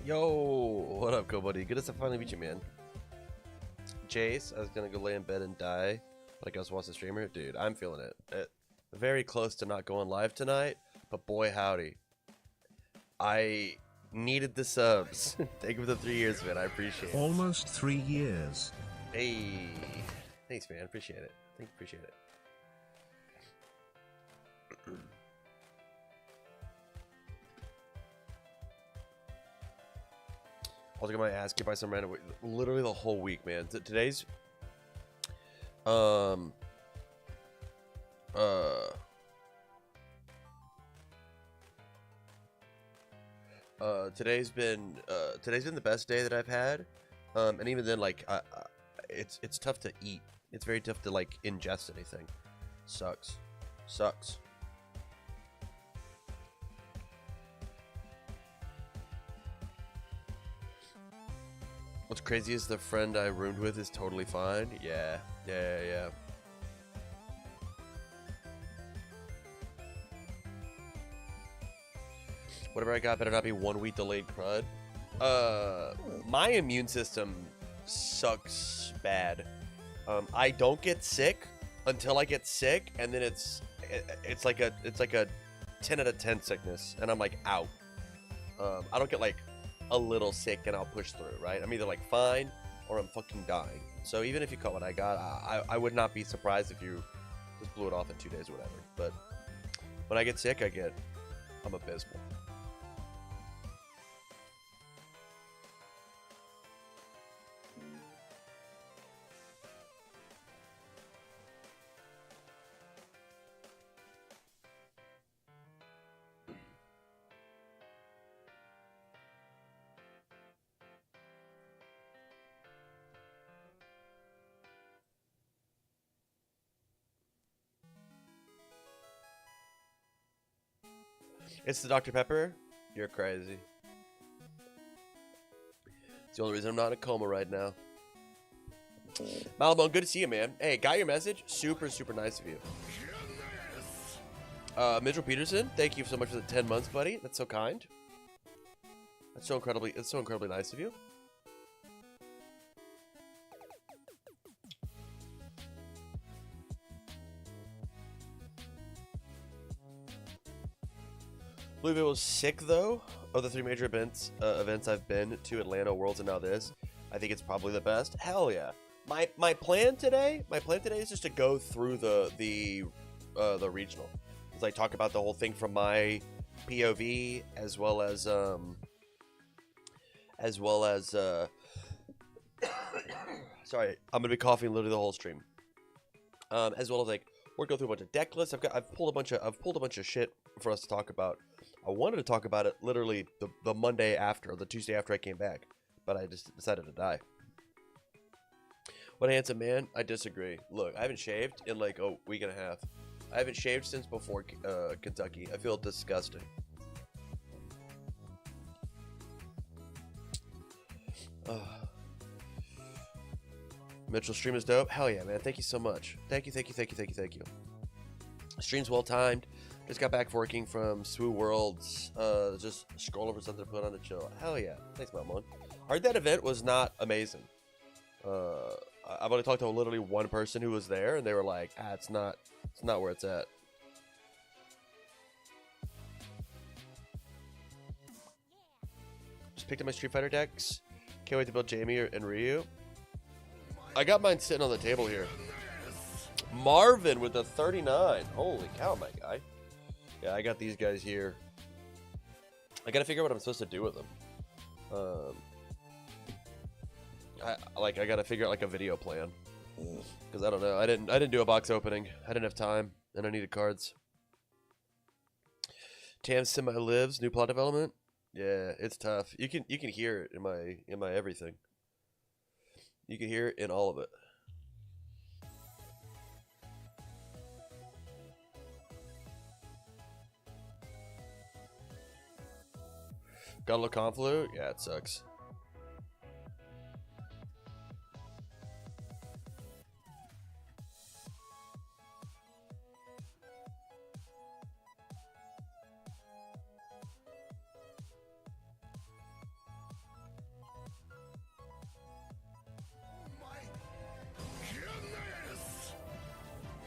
Yo, what up, buddy? Good to finally meet you, man. Jace, I was gonna go lay in bed and die, but I guess watch the streamer. Dude, I'm feeling it. Very close to not going live tonight, but boy howdy. I needed the subs. Thank you for the 3 years, man. I appreciate it. Almost 3 years. Hey, thanks, man. Appreciate it. Appreciate it. I was gonna ask you by some random, literally the whole week, man. Today's today's been the best day that I've had, and even then, like, it's tough to eat. It's very tough to like ingest anything. Sucks. What's crazy is the friend I roomed with is totally fine. Yeah. Whatever I got better not be 1 week delayed crud. My immune system sucks bad. I don't get sick until I get sick, and then it's like a 10 out of 10 sickness, and I'm like out. I don't get like a little sick and I'll push through, right? I'm either like fine or I'm fucking dying. So even if you caught what I got, I would not be surprised if you just blew it off in 2 days or whatever. But when I get sick, I'm abysmal. It's the Dr. Pepper? You're crazy. It's the only reason I'm not in a coma right now. Malabone, good to see you, man. Hey, got your message? Super nice of you. Mitchell Peterson, thank you so much for the 10 months, buddy. That's so kind. It's so incredibly nice of you. Louisville was sick though. Of the 3 major events I've been to, Atlanta, Worlds, and now this, I think it's probably the best. Hell yeah! My plan today is just to go through the regional. As I talk about the whole thing from my POV, as well as sorry, I'm gonna be coughing literally the whole stream. As well as like we're going through a bunch of deck lists. I've pulled a bunch of shit for us to talk about. I wanted to talk about it literally the Monday after, or the Tuesday after I came back, but I just decided to die. What a handsome man. I disagree. Look, I haven't shaved in like a week and a half. I haven't shaved since before Kentucky. I feel disgusting. Mitchell, stream is dope. Hell yeah, man. Thank you so much. Thank you. Stream's well timed. Just got back working from Swoo Worlds. Just scroll over something to put on to chill. Hell yeah. Thanks, Mamon. Heard that event was not amazing. I've only talked to literally one person who was there, and they were like, it's not where it's at. Just picked up my Street Fighter decks. Can't wait to build Jamie and Ryu. I got mine sitting on the table here. Marvin with the 39. Holy cow, my guy. Yeah, I got these guys here. I gotta figure out what I'm supposed to do with them. I gotta figure out like a video plan, because I don't know. I didn't do a box opening. I didn't have time, and I needed cards. Tam Semi lives new plot development. Yeah, it's tough. You can hear it in my everything. You can hear it in all of it. Got a little conflu? Yeah, it sucks.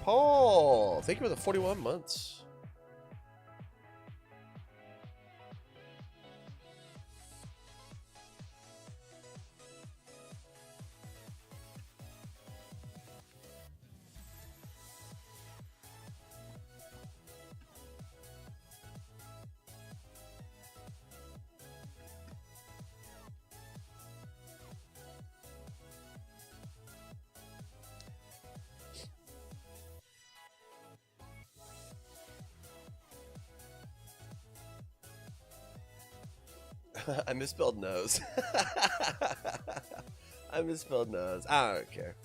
Paul, thank you for the 41 months. I misspelled nose. I misspelled nose. I don't care.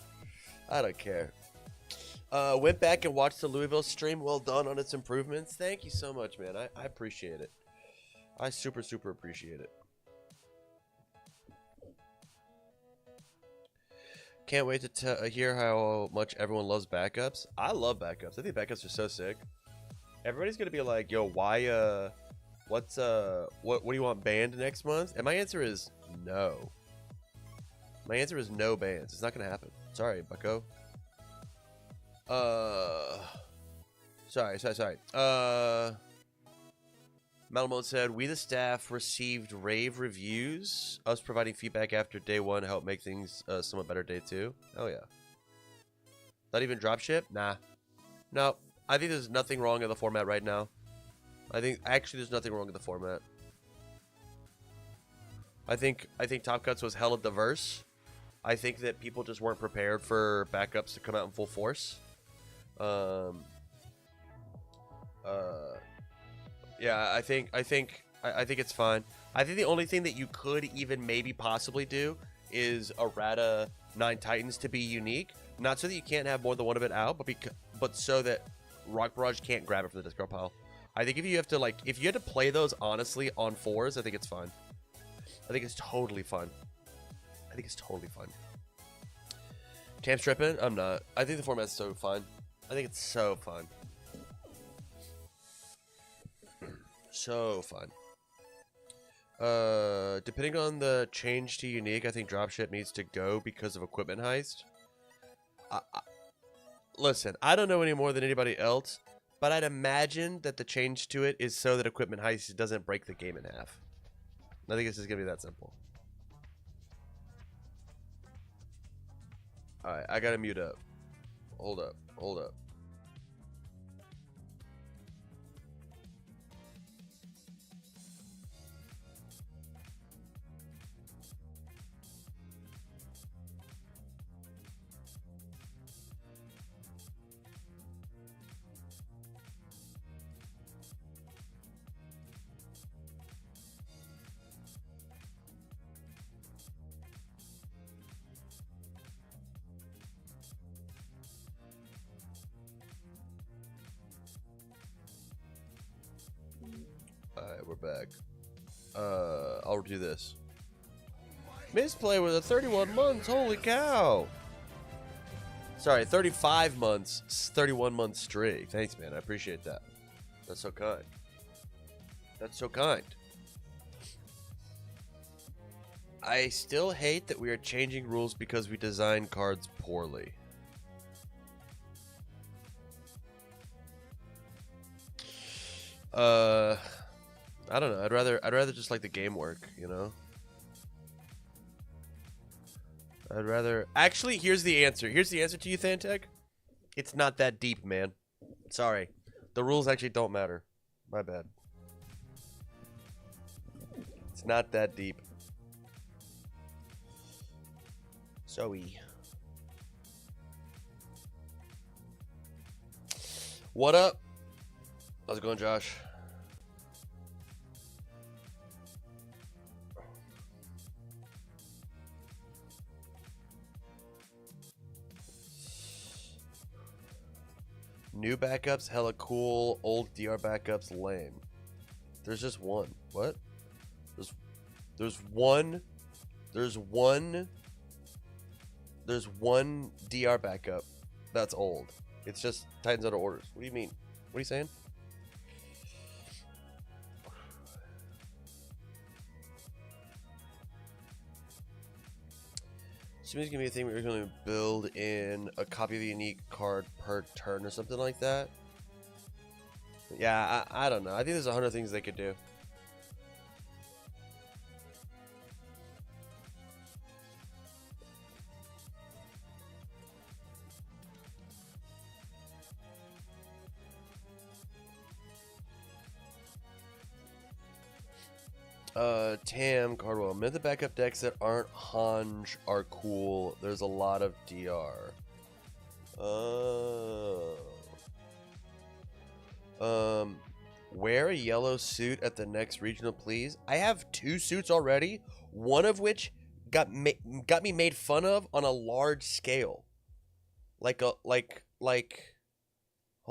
I don't care. Went back and watched the Louisville stream. Well done on its improvements. Thank you so much, man. I appreciate it. I super appreciate it. Can't wait to hear how much everyone loves backups. I love backups. I think backups are so sick. Everybody's gonna be like, "Yo, why? What do you want banned next month?" And my answer is no. My answer is no bans. It's not gonna happen. Sorry, bucko. Sorry. Malamone said, "We the staff received rave reviews. Us providing feedback after day one helped make things somewhat better day two." Oh yeah. Not even dropship? Nah. No. I think there's nothing wrong in the format right now. I think actually there's nothing wrong with the format. I think Top Cuts was hella diverse. I think that people just weren't prepared for backups to come out in full force. Yeah, I think it's fine. I think the only thing that you could even maybe possibly do is errata 9 Titans to be unique, not so that you can't have more than one of it out, but so that Rock Barrage can't grab it from the discard pile. I think if you have to play those honestly on 4s, I think it's fine. I think it's totally fun. Tam stripping? I'm not. I think the format's so fun. I think it's so fun. So fun. Depending on the change to unique, I think dropship needs to go because of equipment heist. Listen, I don't know any more than anybody else, but I'd imagine that the change to it is so that equipment heist doesn't break the game in half. I think this is gonna be that simple. Alright, I gotta mute up. Hold up. Alright, we're back. I'll do this. Misplay with a 31 months, holy cow! Sorry, 35 months, 31 month streak. Thanks, man, I appreciate that. That's so kind. I still hate that we are changing rules because we design cards poorly. I don't know. I'd rather just like the game work, you know? I'd rather... Actually, here's the answer. Here's the answer to you, Thantech. It's not that deep, man. Sorry. The rules actually don't matter. My bad. It's not that deep. Sorry. What up? How's it going, Josh? New backups, hella cool. Old DR backups, lame. There's just one. What? There's one DR backup that's old. It's just Titans out of orders. What do you mean? What are you saying? Somebody's gonna be a thing where you're gonna build in a copy of the unique card per turn or something like that. Yeah, I don't know. I think there's 100 things they could do. Tam, Cardwell. Mythic backup decks that aren't Hanj are cool. There's a lot of DR. Wear a yellow suit at the next regional, please. I have 2 suits already, one of which got me made fun of on a large scale. Hold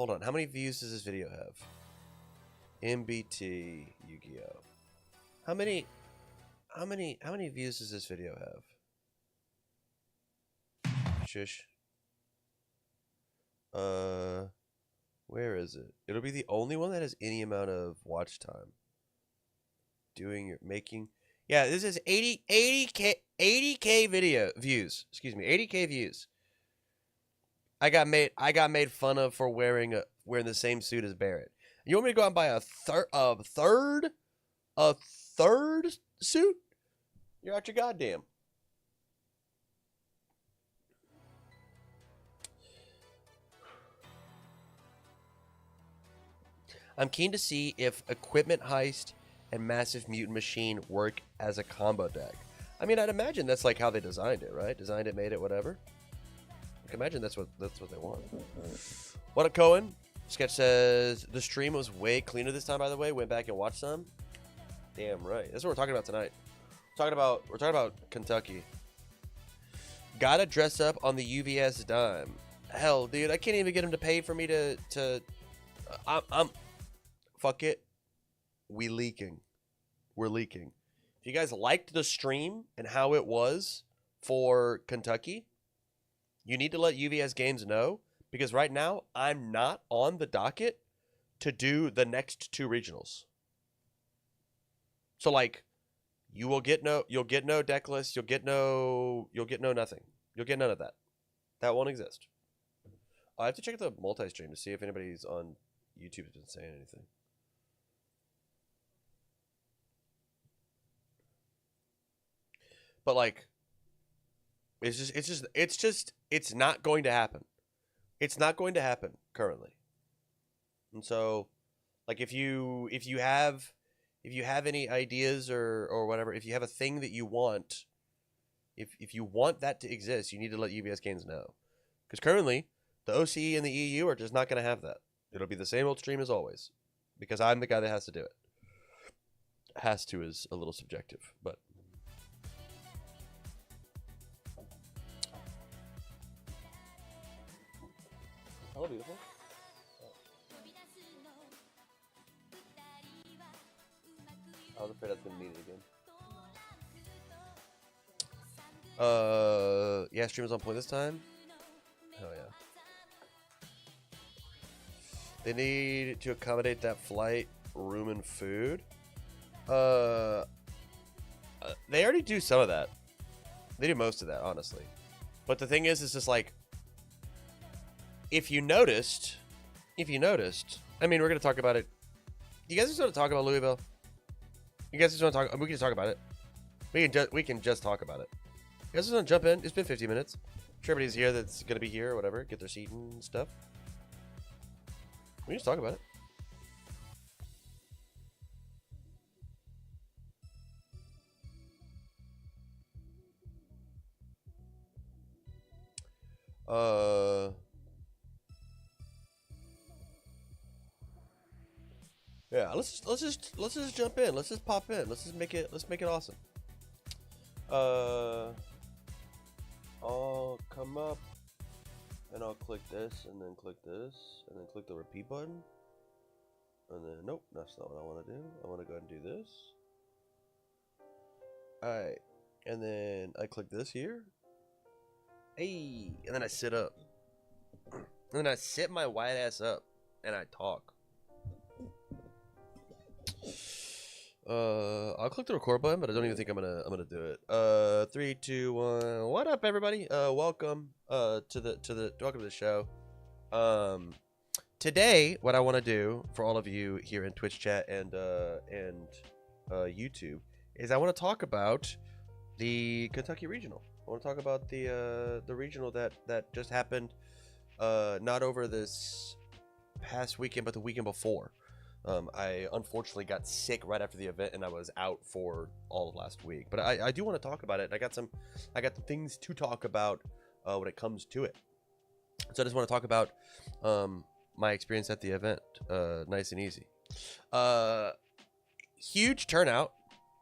on, how many views does this video have? MBT Yu-Gi-Oh. How many views does this video have? Shush. Where is it? It'll be the only one that has any amount of watch time. Yeah, this is 80k video views. Excuse me, 80k views. I got made fun of for wearing the same suit as Barrett. You want me to go out and buy a third suit? You're out your goddamn. I'm keen to see if Equipment Heist and Massive Mutant Machine work as a combo deck. I mean, I'd imagine that's like how they designed it, right? Designed it, made it, whatever. I can imagine that's what they want. What up, Cohen? Sketch says the stream was way cleaner this time. By the way, went back and watched some. Damn right. That's what we're talking about tonight. We're talking about Kentucky. Gotta dress up on the UVS dime. Hell, dude, I can't even get him to pay for me to. Fuck it. We're leaking. If you guys liked the stream and how it was for Kentucky, you need to let UVS Games know, because right now I'm not on the docket to do the next 2 regionals. So like, you'll get no deck list, you'll get no nothing. You'll get none of that. That won't exist. I have to check the multi-stream to see if anybody's on YouTube has been saying anything. But like, it's not going to happen. It's not going to happen currently. And so, like, if you have any ideas or whatever, if you have a thing that you want, if you want that to exist, you need to let UBS Games know. Because currently, the OCE and the EU are just not going to have that. It'll be the same old stream as always. Because I'm the guy that has to do it. Has to is a little subjective, but... Hello, beautiful. I was afraid I was going to need it again. Yeah, stream is on point this time. Hell yeah. They need to accommodate that flight, room, and food. They already do some of that. They do most of that, honestly. But the thing is, it's just like, if you noticed, I mean, we're going to talk about it. You guys just want to talk about Louisville? You guys just want to talk? We can just talk about it. We can just talk about it. You guys just want to jump in? It's been 50 minutes. I'm sure everybody's here that's going to be here or whatever. Get their seat and stuff. We can just talk about it. Yeah, let's just jump in. Let's just pop in. Let's make it awesome. I'll come up and I'll click this and then click this and then click the repeat button. And then nope, that's not what I want to do. I want to go ahead and do this. Alright. And then I click this here. Hey, and then I sit up. And then I sit my white ass up and I talk. I'll click the record button, but I don't even think I'm gonna do it. 3, 2, 1. What up, everybody? Welcome to the show. Today, what I want to do for all of you here in Twitch chat and YouTube is I want to talk about the Kentucky Regional. I want to talk about the regional that just happened, not over this past weekend, but the weekend before. I unfortunately got sick right after the event, and I was out for all of last week. But I do want to talk about it. I got some things to talk about when it comes to it. So I just want to talk about my experience at the event, nice and easy. Huge turnout,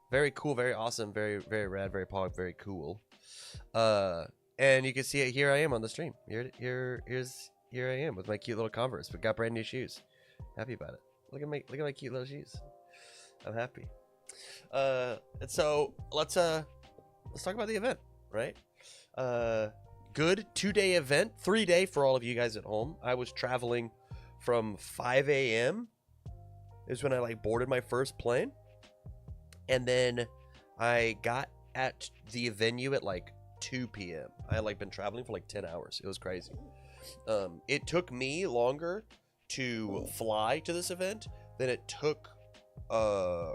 very cool, very awesome, very rad, very pog, very cool. And you can see it. Here I am on the stream. Here I am with my cute little Converse. We got brand new shoes. Happy about it. Look at my cute little shoes. I'm happy. And so let's talk about the event, right? Good 2-day event, 3-day for all of you guys at home. I was traveling from 5 a.m. is when I boarded my first plane, and then I got at the venue at 2 p.m. I had been traveling for 10 hours. It was crazy. It took me longer to fly to this event than it took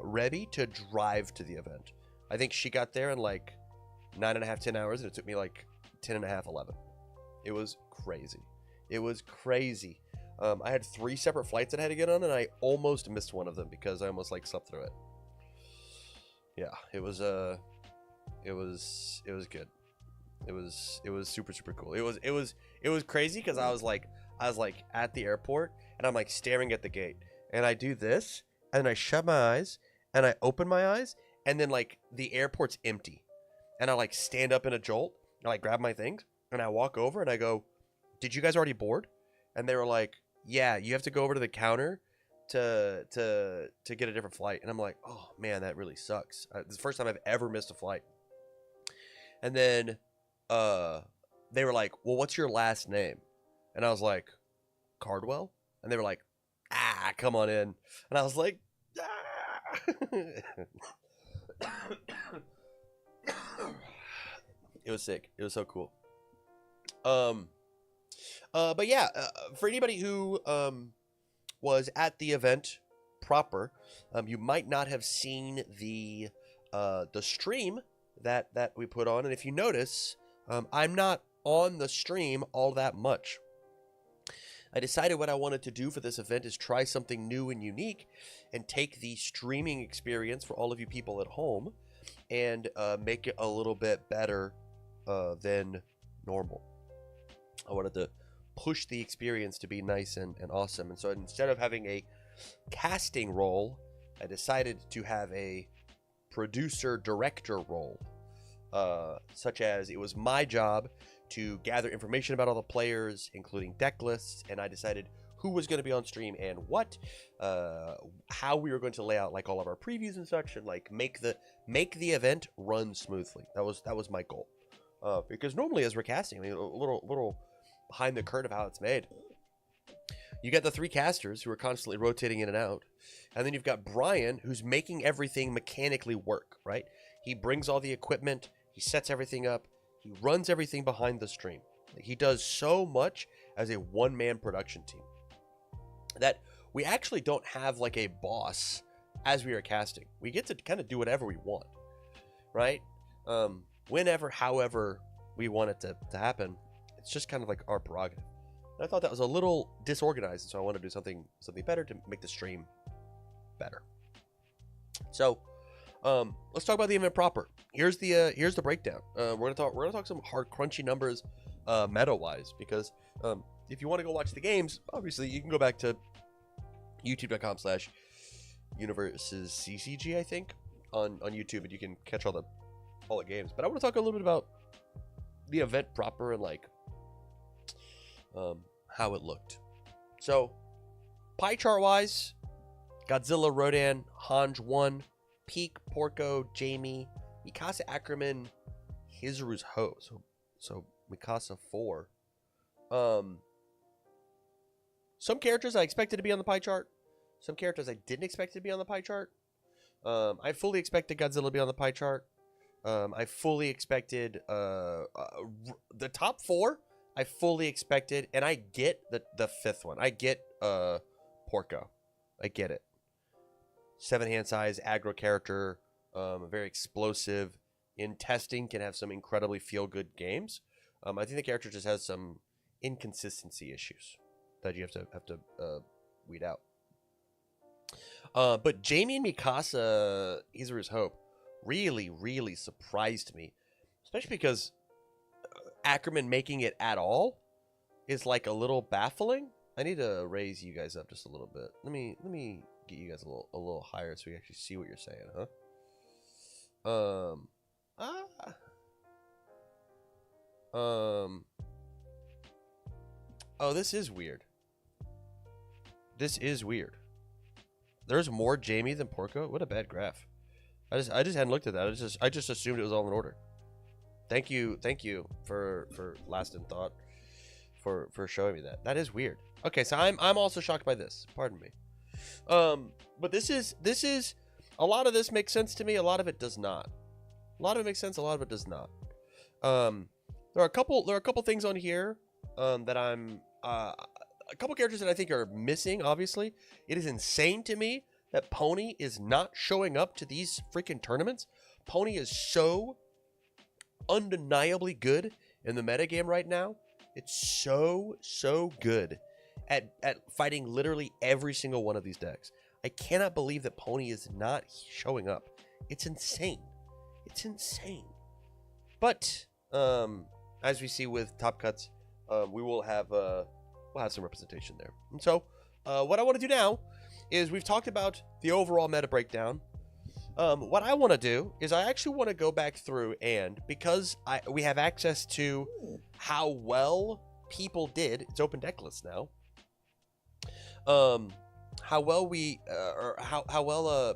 Rebby to drive to the event. I think she got there in 9.5, 10 hours, and it took me 10.5, 11. It was crazy. I had 3 separate flights that I had to get on, and I almost missed one of them because I almost slept through it. Yeah, it was good. It was super cool. It was crazy because I was at the airport, and I'm staring at the gate, and I do this, and I shut my eyes, and I open my eyes, and then the airport's empty, and I stand up in a jolt, and I grab my things, and I walk over, and I go, "Did you guys already board?" And they were like, "Yeah, you have to go over to the counter to get a different flight." And I'm like, "Oh man, that really sucks." It's the first time I've ever missed a flight. And then they were like, "Well, what's your last name?" And I was like, "Cardwell." And they were like, "Come on in." And I was like, It was sick. It was so cool. But yeah, for anybody who was at the event proper, you might not have seen the stream that we put on, and if you notice, I'm not on the stream all that much. I decided what I wanted to do for this event is try something new and unique and take the streaming experience for all of you people at home and make it a little bit better than normal. I wanted to push the experience to be nice and awesome. And so instead of having a casting role, I decided to have a producer-director role, such as it was my job to gather information about all the players, including deck lists, and I decided who was going to be on stream and what, how we were going to lay out all of our previews and such, and make the event run smoothly. That was my goal. Because normally as we're casting, a little behind the curtain of how it's made, you got the 3 casters who are constantly rotating in and out, and then you've got Brian, who's making everything mechanically work, right? He brings all the equipment, he sets everything up, he runs everything behind the stream. He does so much as a one-man production team that we actually don't have a boss as we are casting. We get to kind of do whatever we want, right? Whenever, however we want it to happen. It's just kind of our prerogative. And I thought that was a little disorganized, so I wanted to do something better to make the stream better. So, let's talk about the event proper. Here's the breakdown. We're gonna talk some hard crunchy numbers, meta wise, because if you want to go watch the games, obviously you can go back to youtube.com/universeccg, I think, on YouTube, and you can catch all the games. But I want to talk a little bit about the event proper and how it looked. So, pie chart wise, Godzilla, Rodan, Hanj 1, Peak, Porco, Jamie, Mikasa, Ackerman, Hizuru's Ho. So Mikasa 4. Some characters I expected to be on the pie chart. Some characters I didn't expect to be on the pie chart. I fully expected Godzilla to be on the pie chart. I fully expected the top 4. I fully expected, and I get the 5th one. I get Porco. I get it. 7 hand size, aggro character, very explosive. In testing, can have some incredibly feel good games. I think the character just has some inconsistency issues that you have to weed out. But Jamie and Mikasa, Izuru's Hope, really, really surprised me, especially because Ackerman making it at all is like a little baffling. I need to raise you guys up just a little bit. Let me get you guys a little higher so we actually see what you're saying, huh? Oh, this is weird. This is weird. There's more Jamie than Porco. What a bad graph. I just hadn't looked at that. I just assumed it was all in order. Thank you for last in thought for showing me that. That is weird. Okay, so I'm also shocked by this. Pardon me. But this is a lot of this makes sense to me. A lot of it does not. A lot of it makes sense. A lot of it does not. There are a couple things on here that I'm a couple characters that I think are missing. Obviously, it is insane to me that Pony is not showing up to these freaking tournaments. Pony is so undeniably good in the metagame right now. It's so good at fighting literally every single one of these decks. I cannot believe that Pony is not showing up. It's insane. It's insane. But as we see with Top Cuts, we will have some representation there. And so what I want to do now is we've talked about the overall meta breakdown. What I want to do is I actually want to go back through, and because we have access to how well people did, it's open deck list now. How well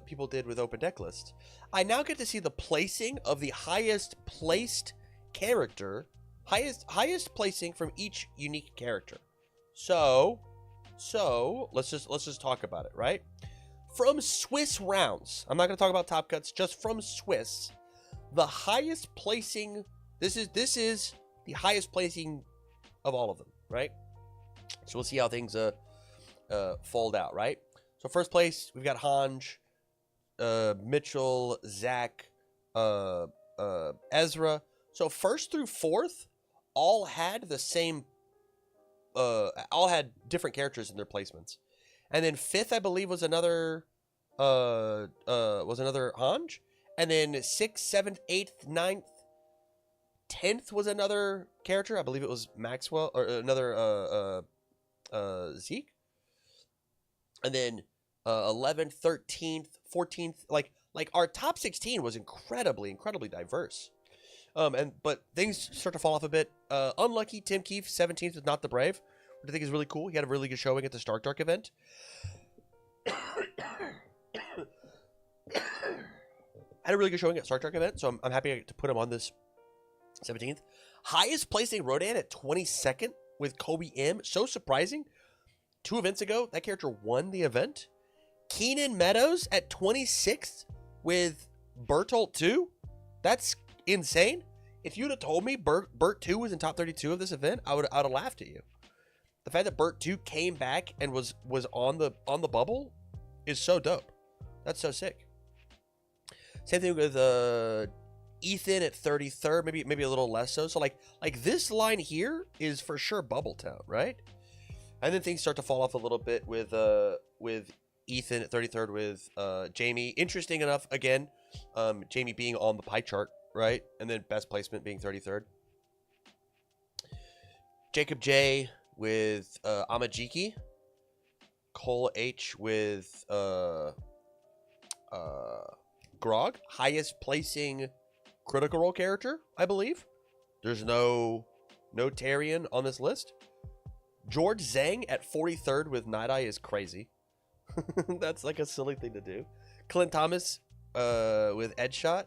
people did with open deck list. I now get to see the placing of the highest placed character, highest placing from each unique character. So let's just talk about it, right? From Swiss rounds, I'm not going to talk about Top Cuts, just from Swiss, the highest placing. This is the highest placing of all of them, right? So we'll see how things fold out, right? So first place, we've got Hanj, Mitchell, Zach, Ezra. So first through fourth, all had the same, all had different characters in their placements. And then fifth, I believe, was another Hanj. And then 6th, 7th, 8th, 9th, 10th was another character. I believe it was Maxwell, or another Zeke. And then 11th, 13th, 14th, like our top 16 was incredibly diverse. But things start to fall off a bit. Unlucky Tim Keefe, 17th, was Not the Brave, which I think is really cool. He had a really good showing at the Stark Dark event. Had a really good showing at Stark Dark event, so I'm happy to put him on this 17th. Highest placing Rodan at 22nd with Kobe M. So surprising. 2 events ago, that character won the event. Keenan Meadows at 26th with Bertolt 2. That's insane. If you'd have told me Bert 2 was in top 32 of this event, I would have laughed at you. The fact that Bert 2 came back and was on the bubble is so dope. That's so sick. Same thing with Ethan at 33rd, maybe a little less so. So like this line here is for sure Bubble Town, right? And then things start to fall off a little bit with Ethan at 33rd with Jamie. Interesting enough, again, Jamie being on the pie chart, right? And then best placement being 33rd. Jacob J with Amajiki. Cole H with Grog. Highest placing Critical Role character, I believe. There's no Tarian on this list. George Zhang at 43rd with Night Eye is crazy. That's like a silly thing to do. Clint Thomas with Ed Shot.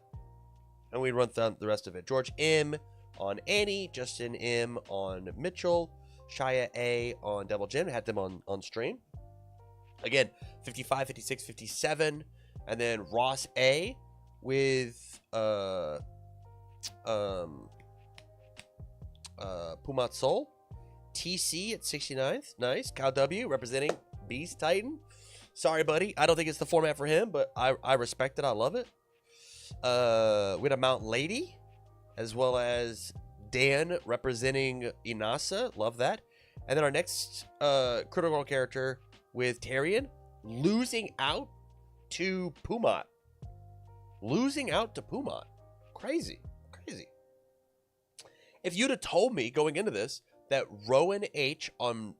And we run down the rest of it. George M on Annie. Justin M on Mitchell. Shia A on Devil Jim. Had them on stream. Again, 55, 56, 57. And then Ross A with Pumat Soul. TC at 69th. Nice. Kyle W representing Beast Titan. Sorry, buddy. I don't think it's the format for him, but I respect it. I love it. We had a Mount Lady, as well as Dan representing Inasa. Love that. And then our next critical character with Tarian losing out to Pumat. Losing out to Pumat. Crazy. Crazy. If you'd have told me going into this that Rowan H on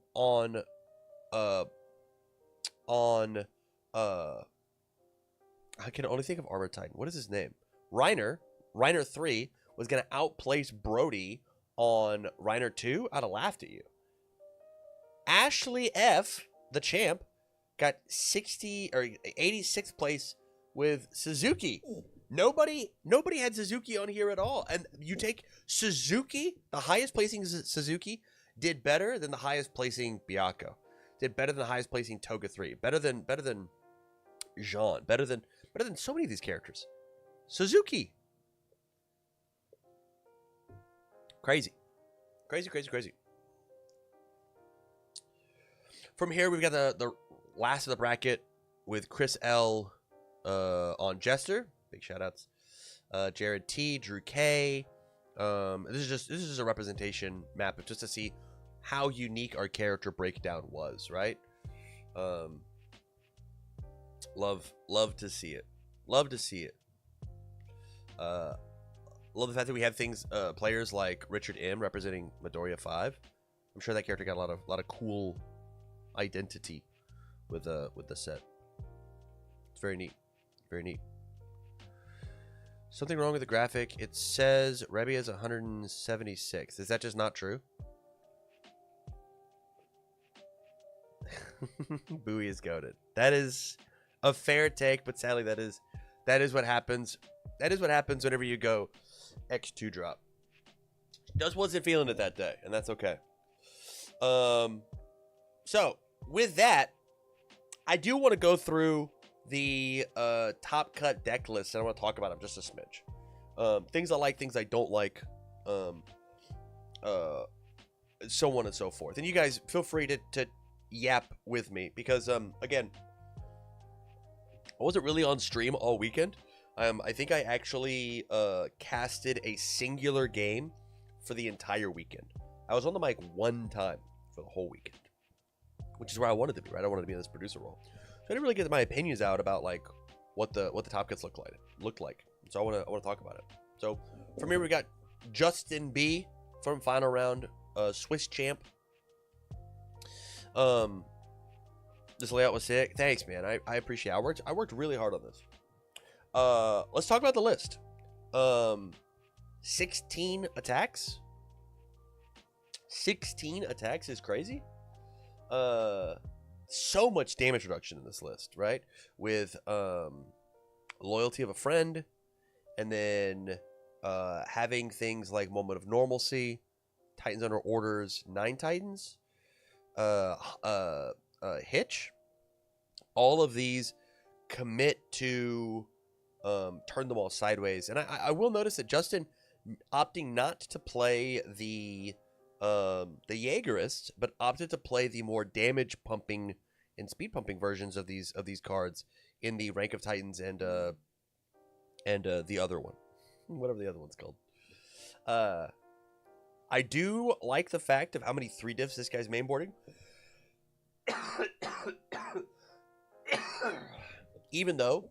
I can only think of Armor Titan. What is his name? Reiner 3 was going to outplace Brody on Reiner 2, I'd have laughed at you. Ashley F, the champ, got 60 or 86th place with Suzuki. Nobody had Suzuki on here at all. And you take Suzuki, the highest placing Suzuki, did better than the highest placing Byakko. Did better than the highest placing Toga 3. Better than Jean. Better than so many of these characters. Suzuki. Crazy. Crazy. From here, we've got the last of the bracket with Chris L on Jester. Big shout outs. Jared T, Drew K. This is just a representation map just to see how unique our character breakdown was, right? Love to see it. Love the fact that we have players like Richard M representing Midoriya 5. I'm sure that character got a lot of cool identity with the set. It's very neat. Very neat. Something wrong with the graphic. It says Rebby is 176. Is that just not true? Bowie is goated. That is a fair take, but sadly that is what happens. That is what happens whenever you go X2 drop. Just wasn't feeling it that day, and that's okay. So with that, I do want to go through the top cut deck list, and I want to talk about them just a smidge. Things I like, things I don't like, so on and so forth. And you guys feel free to yap with me, because again, I wasn't really on stream all weekend. I think I actually casted a singular game for the entire weekend. I was on the mic one time for the whole weekend, which is where I wanted to be, right? I wanted to be in this producer role. So I didn't really get my opinions out about like what the top cuts looked like. So I want to talk about it. So from here we got Justin B from final round, Swiss champ. This layout was sick. Thanks, man. I appreciate it. I worked really hard on this. Let's talk about the list. 16 attacks. 16 attacks is crazy. So much damage reduction in this list, right? With loyalty of a friend, and then having things like moment of normalcy, Titans under orders, 9 Titans, Hitch. All of these commit to turn them all sideways. And I will notice that Justin opting not to play the Jaegerist, but opted to play the more damage pumping and speed pumping versions of these cards in the Rank of Titans and the other one, whatever the other one's called. I do like the fact of how many 3 diffs this guy's mainboarding. Even though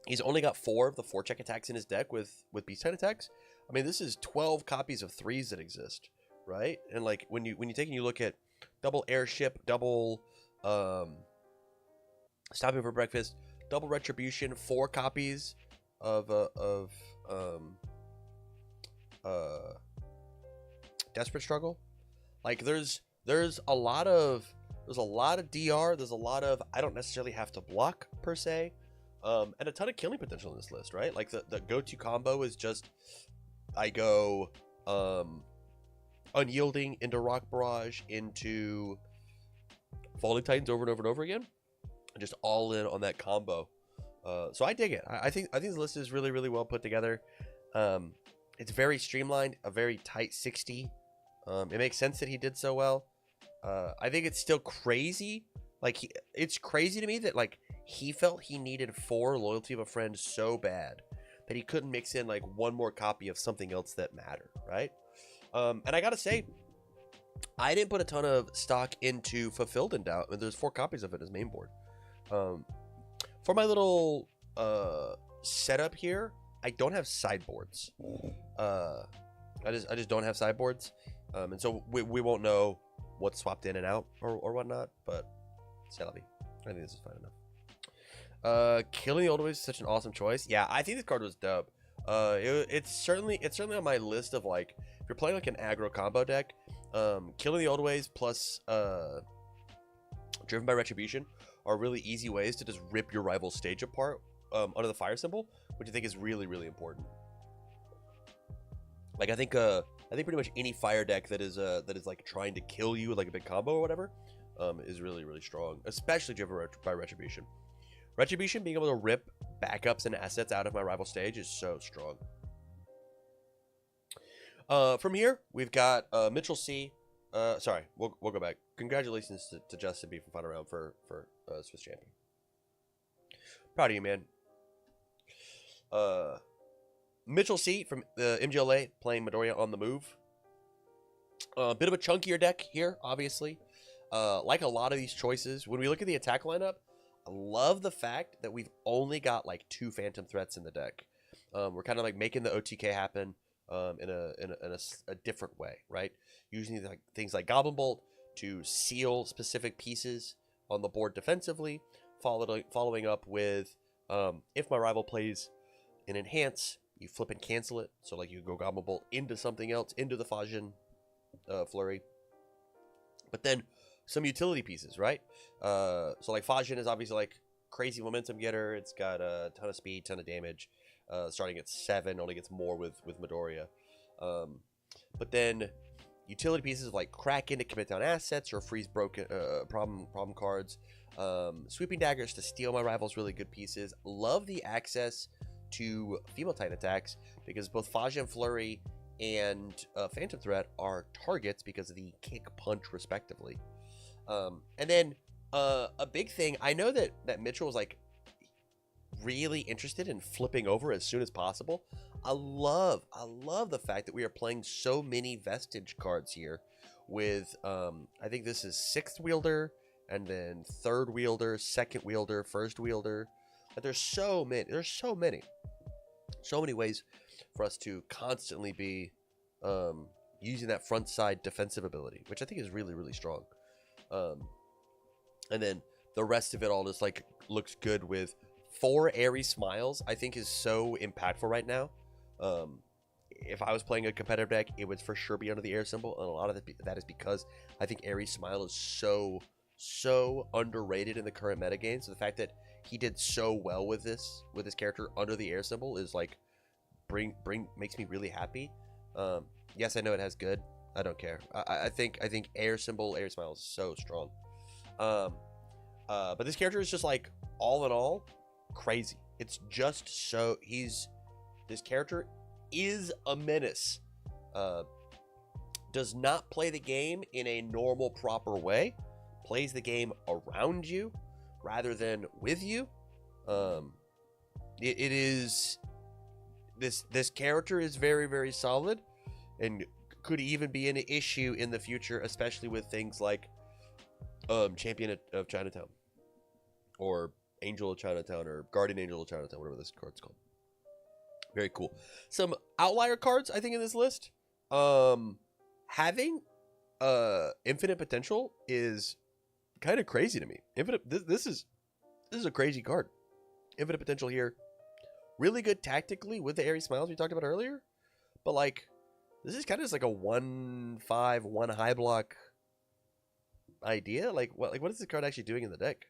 he's only got 4 of the 4-check attacks in his deck with beast type attacks. I mean, this is 12 copies of 3s that exist, right? And like when you take and you look at double airship, double stopping for breakfast, double retribution, 4 copies of desperate struggle. Like there's a lot of DR. There's a lot of I don't necessarily have to block per se, and a ton of killing potential in this list, right? Like the go-to combo is just I go unyielding into rock barrage into falling titans over and over and over again, and just all in on that combo So I dig it. I think this list is really, really well put together. It's very streamlined, a very tight 60. It makes sense that he did so well. I think it's still crazy. Like, it's crazy to me that, like, he felt he needed 4 Loyalty of a Friend so bad that he couldn't mix in, like, one more copy of something else that mattered, right? And I gotta say, I didn't put a ton of stock into Fulfilled in Doubt. There's 4 copies of it as main board. For my little setup here, I don't have sideboards. I just don't have sideboards. And so we won't know what's swapped in and out or whatnot, but c'est la vie. I think this is fine enough. Killing the Old Ways is such an awesome choice. Yeah, I think this card was dope. It's certainly on my list of, like, if you're playing like an aggro combo deck, Killing the Old Ways plus Driven by Retribution are really easy ways to just rip your rival stage apart under the fire symbol, which I think is really, really important. Like, I think pretty much any fire deck that is like trying to kill you with like a big combo or whatever is really, really strong, especially Driven by Retribution. Retribution being able to rip backups and assets out of my rival stage is so strong. From here, we've got Mitchell C. Sorry, we'll go back. Congratulations to Justin B from Final Round for Swiss champion. Proud of you, man. Mitchell C from the MGLA playing Midoriya on the move. A bit of a chunkier deck here, obviously. Like a lot of these choices, when we look at the attack lineup, I love the fact that we've only got like 2 Phantom Threats in the deck. We're kind of like making the OTK happen in a different way, right? Using like things like Goblin Bolt to seal specific pieces on the board defensively, following up with if my rival plays an Enhance, you flip and cancel it. So like you go Goblin Bolt into something else, into the Fajin Flurry. But then some utility pieces, right? So like Fajin is obviously like crazy momentum getter. It's got a ton of speed, ton of damage. Starting at 7, only gets more with Midoriya. But then utility pieces like Kraken to commit down assets or freeze broken problem cards. Sweeping Daggers to steal my rival's really good pieces. Love the access to female Titan attacks because both Fajin Flurry and Phantom Threat are targets because of the kick punch respectively. And then a big thing, I know that Mitchell was like really interested in flipping over as soon as possible. I love the fact that we are playing so many Vestige cards here with I think this is 6th wielder and then 3rd wielder, 2nd wielder, 1st wielder. But there's so many ways for us to constantly be using that front side defensive ability, which I think is really, really strong. And then the rest of it all just like looks good with 4 airy smiles. I think is so impactful right now. If I was playing a competitive deck, it would for sure be under the air symbol, and a lot of that is because I think Airy Smile is so underrated in the current metagame. So the fact that he did so well with this character under the air symbol is like makes me really happy. Yes, I know it has good. I don't care. I think air symbol, air smile is so strong. But this character is just like all in all crazy. It's just so this character is a menace. Does not play the game in a normal proper way. Plays the game around you rather than with you. It is this character is very, very solid and could even be an issue in the future, especially with things like Champion of Chinatown or Angel of Chinatown or Guardian Angel of Chinatown, whatever this card's called. Very cool. Some outlier cards I think in this list. Having infinite potential is kind of crazy to me. This is a crazy card. Infinite potential here. Really good tactically with the airy smiles we talked about earlier. But like this is kind of just like a 1/5, 1 high block idea. Like what is this card actually doing in the deck?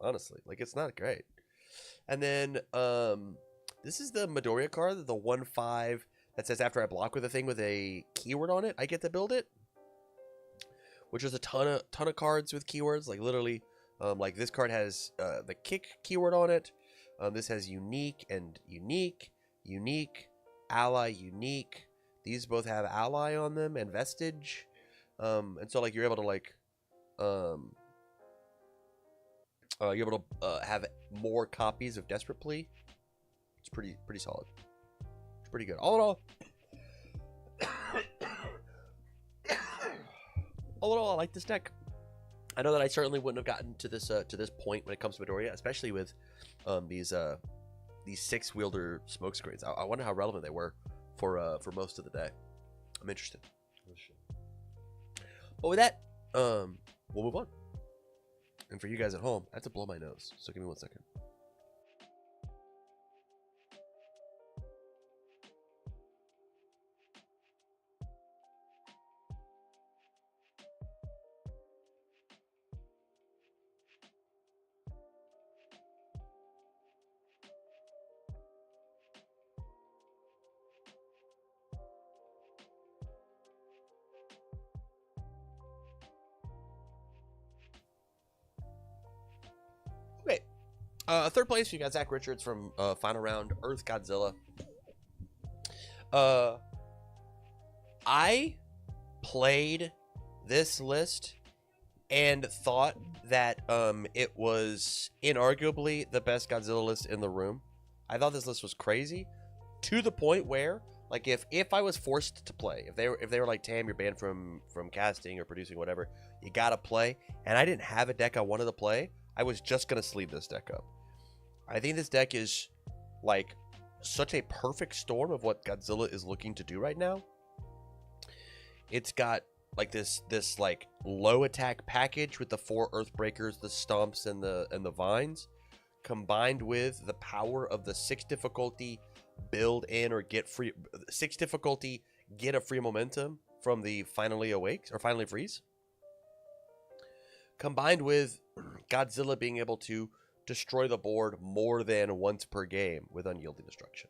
Honestly, like it's not great. And then this is the Midoriya card, the 1/5 that says after I block with a thing with a keyword on it, I get to build it. Which is a ton of cards with keywords. Like literally, like this card has the kick keyword on it. This has unique and unique, ally, unique. These both have ally on them and vestige. And so like you're able to like you're able to have more copies of Desperate Plea. It's pretty solid. It's pretty good. All in all, I like this deck. I know that I certainly wouldn't have gotten to this point when it comes to Midoriya, especially with these 6-wielder smoke screens. I wonder how relevant they were for most of the day. I'm interested. But with that, we'll move on. And for you guys at home, I have to blow my nose, so give me 1 second. Okay. Third place, you got Zach Richards from Final Round, Earth Godzilla. I played this list and thought that it was inarguably the best Godzilla list in the room. I thought this list was crazy, to the point where, like, if I was forced to play, if they were like, Tam, you're banned from casting or producing, whatever, you gotta play, and I didn't have a deck I wanted to play, I was just gonna sleeve this deck up. I think this deck is like such a perfect storm of what Godzilla is looking to do right now. It's got like this like low attack package with the 4 Earthbreakers, the Stomps, and the Vines, combined with the power of the 6 difficulty build in or get free 6 difficulty, get a free momentum from the Finally Awakes or Finally Freeze, combined with Godzilla being able to destroy the board more than once per game with Unyielding Destruction,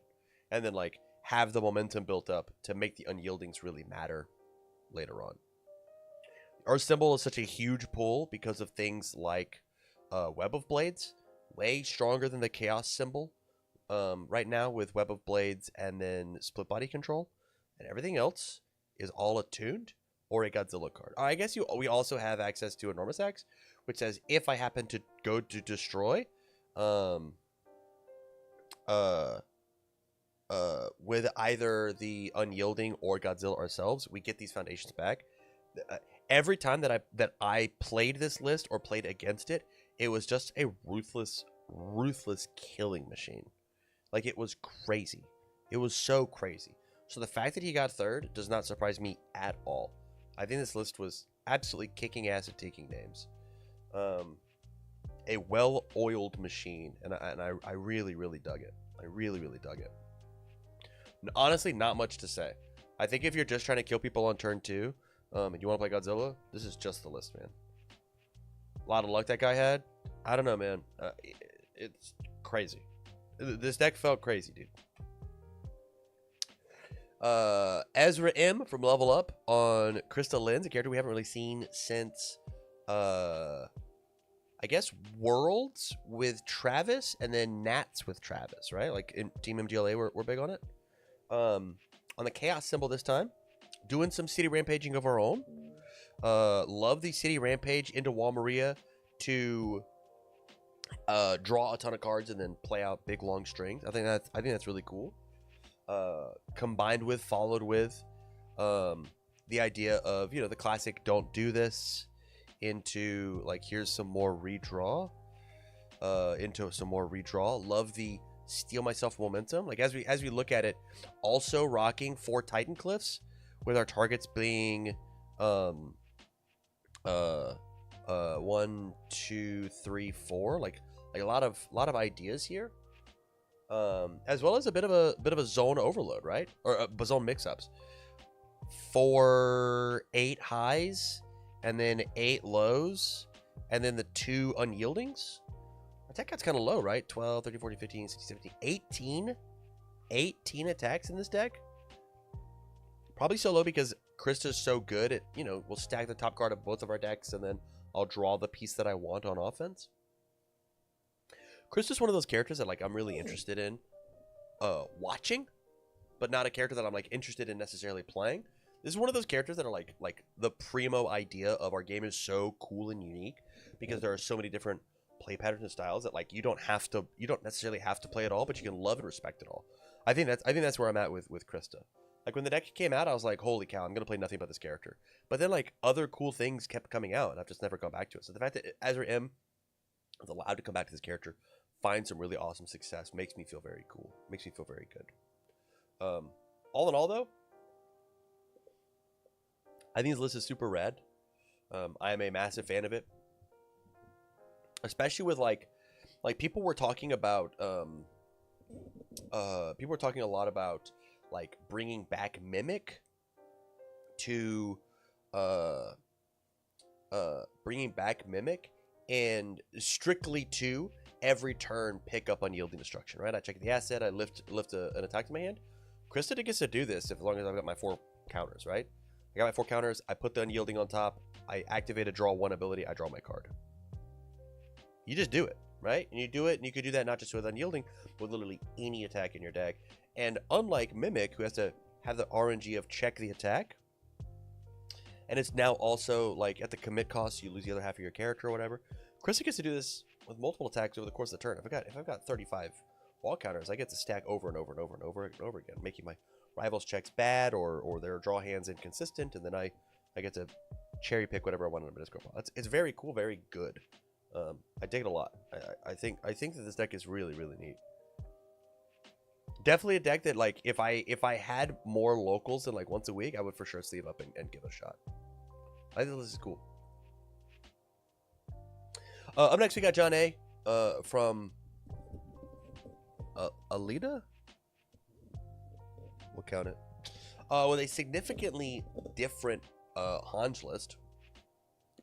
and then like have the momentum built up to make the Unyieldings really matter later on. Our symbol is such a huge pull because of things like Web of Blades, way stronger than the Chaos symbol right now with Web of Blades and then Split Body Control, and everything else is all attuned or a Godzilla card. I guess we also have access to Enormous Axe, which says if I happen to go to destroy with either the Unyielding or Godzilla ourselves, we get these foundations back. Every time that I played this list or played against it, it was just a ruthless killing machine. Like, it was crazy. It was so crazy. So the fact that he got third does not surprise me at all. I think this list was absolutely kicking ass at taking names. A well-oiled machine, and I really dug it. I really dug it. Honestly, not much to say. I think if you're just trying to kill people on turn 2, and you want to play Godzilla, this is just the list, man. A lot of luck that guy had. I don't know, man. It's crazy. This deck felt crazy, dude. Ezra M from Level Up on Crystal Lens, a character we haven't really seen since I guess Worlds with Travis, and then Nats with Travis, right? Like in Team MGLA, we're big on it. On the Chaos symbol this time, doing some city rampaging of our own. Love the city rampage into Wall Maria to draw a ton of cards and then play out big long strings. I think that's really cool. Combined with, followed with, the idea of, the classic "don't do this" into like, here's some more redraw. Love the steal myself momentum. Like, as we look at it, also rocking 4 Titan Cliffs with our targets being 1, 2, 3, 4. Like a lot of ideas here. As well as a bit of a zone overload, right? Or zone mix-ups. 4 8 highs, and then 8 lows, and then the 2 unyieldings. Attack count's kind of low, right? 12, 13, 14, 15, 16, 17, 18 attacks in this deck. Probably so low because Krista's so good at, we'll stack the top card of both of our decks, and then I'll draw the piece that I want on offense. Krista's one of those characters that like I'm really interested in watching, but not a character that I'm like interested in necessarily playing. This is one of those characters that are like the primo idea of our game is so cool and unique because there are so many different play patterns and styles that like you don't necessarily have to play it all, but you can love and respect it all. I think that's where I'm at with Krista. Like when the deck came out, I was like, holy cow, I'm gonna play nothing but this character. But then like other cool things kept coming out, and I've just never gone back to it. So the fact that Azra M is allowed to come back to this character, find some really awesome success, makes me feel very cool. Makes me feel very good. All in all, though, I think this list is super rad. I am a massive fan of it, especially with like people were talking about people were talking a lot about like bringing back Mimic to bringing back Mimic and strictly to every turn pick up unyielding destruction. Right, I check the asset, I lift an attack to my hand. Krista gets to do this as long as I've got my 4 counters, right? I got my 4 counters, I put the unyielding on top, I activate a draw 1 ability, I draw my card. You just do it, right? And you do it, and you could do that not just with unyielding, with literally any attack in your deck. And unlike Mimic, who has to have the RNG of check the attack, and it's now also like at the commit cost, you lose the other half of your character or whatever. Krista gets to do this with multiple attacks over the course of the turn. If I've got 35 wall counters, I get to stack over and over and over and over and over again, making my rivals' checks bad or their draw hands inconsistent, and then I get to cherry pick whatever I want in my discard pile. It's very cool, very good. I dig it a lot. I think that this deck is really, really neat. Definitely a deck that like if I had more locals than like once a week, I would for sure sleeve up and give it a shot. I think this is cool. Up next we got John A. From Alita? We'll count it. With a significantly different Hanj list.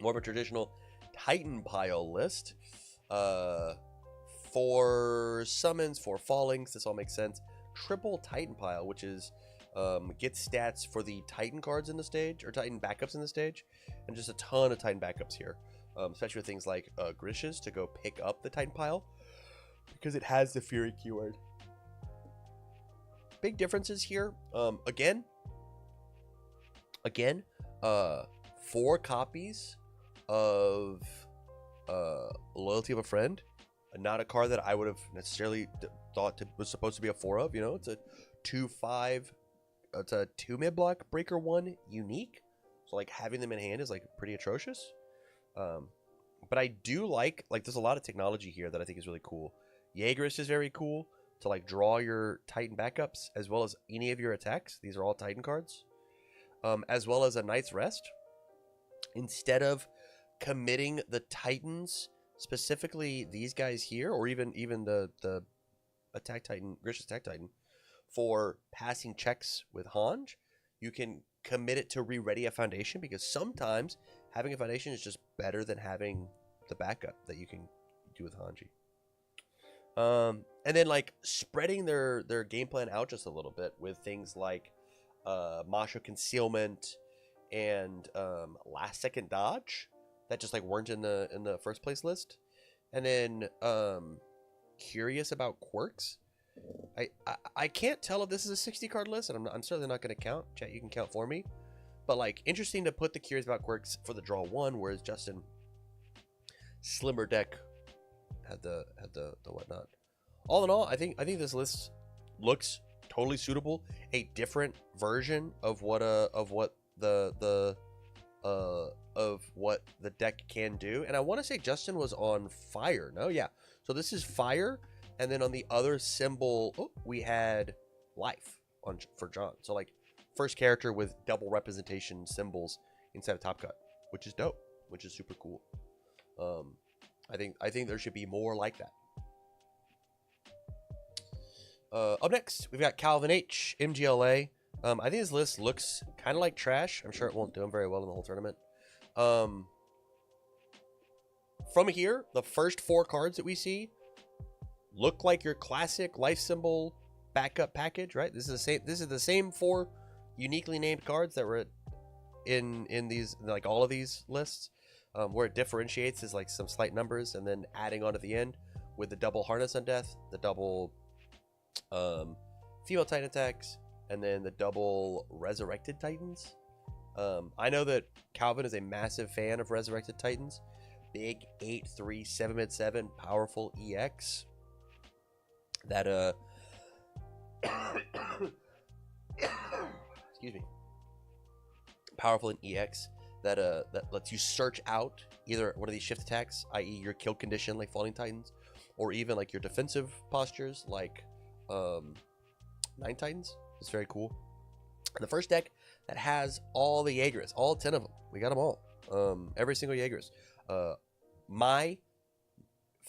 More of a traditional Titan pile list. 4 summons, 4 fallings. This all makes sense. Triple Titan pile, which is get stats for the Titan cards in the stage, or Titan backups in the stage. And just a ton of Titan backups here. Especially with things like Grishes to go pick up the Titan pile, because it has the Fury keyword. Big differences here. Again, 4 copies of Loyalty of a Friend. Not a card that I would have necessarily thought was supposed to be a 4 of. You know, it's a 2/5. It's a 2 mid block breaker 1 unique. So like having them in hand is like pretty atrocious. But I do like there's a lot of technology here that I think is really cool. Jaegerist is very cool to like draw your Titan backups as well as any of your attacks. These are all Titan cards. As well as a Night's Rest. Instead of committing the Titans, specifically these guys here, or even the Attack Titan, Grish's Attack Titan, for passing checks with Hanj, you can commit it to re-ready a foundation, because sometimes having a foundation is just better than having the backup that you can do with Hanji. And then like spreading their game plan out just a little bit with things like Masha Concealment and Last Second Dodge that just like weren't in the first place list. And then Curious About Quirks. I can't tell if this is a 60 card list, and I'm certainly not going to count. Chat, you can count for me. But like interesting to put the Curious About Quirks for the draw 1, whereas Justin slimmer deck had the whatnot. All in all, I think this list looks totally suitable. A different version of what the deck can do. And I want to say Justin was on fire. No, yeah. So this is fire, and then on the other symbol, we had life for John. So like first character with double representation symbols inside of Top Cut, which is dope, which is super cool. I think there should be more like that. Up next, we've got Calvin H, MGLA. I think this list looks kind of like trash. I'm sure it won't do him very well in the whole tournament. From here, the first 4 cards that we see look like your classic life symbol backup package, right? This is the same 4 uniquely named cards that were in these, like all of these lists. Where it differentiates is like some slight numbers, and then adding on at the end with the double Harness on Death, the double female Titan attacks, and then the double Resurrected Titans. I know that Calvin is a massive fan of Resurrected Titans. Big 8/3 7/7 powerful EX. That excuse me. Powerful in EX that lets you search out either one of these shift attacks, i.e. your kill condition like Falling Titans, or even like your defensive postures like Nine Titans. It's very cool. And the first deck that has all the Jaegerists, all 10 of them. We got them all. Every single Jaegerist. My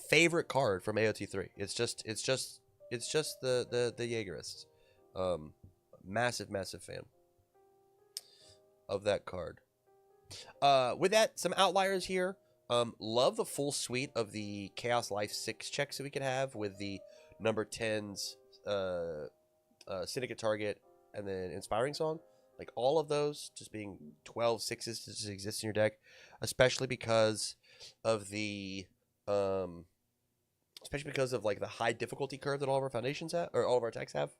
favorite card from AOT3. It's just the Jaegerists. Massive fan of that card. With that, some outliers here. Love the full suite of the Chaos Life 6 checks that we could have with the number 10s, Syndicate Target, and then Inspiring Song. Like all of those just being 12 6s to just exist in your deck, especially because of the like the high difficulty curve that all of our foundations have, or all of our attacks have.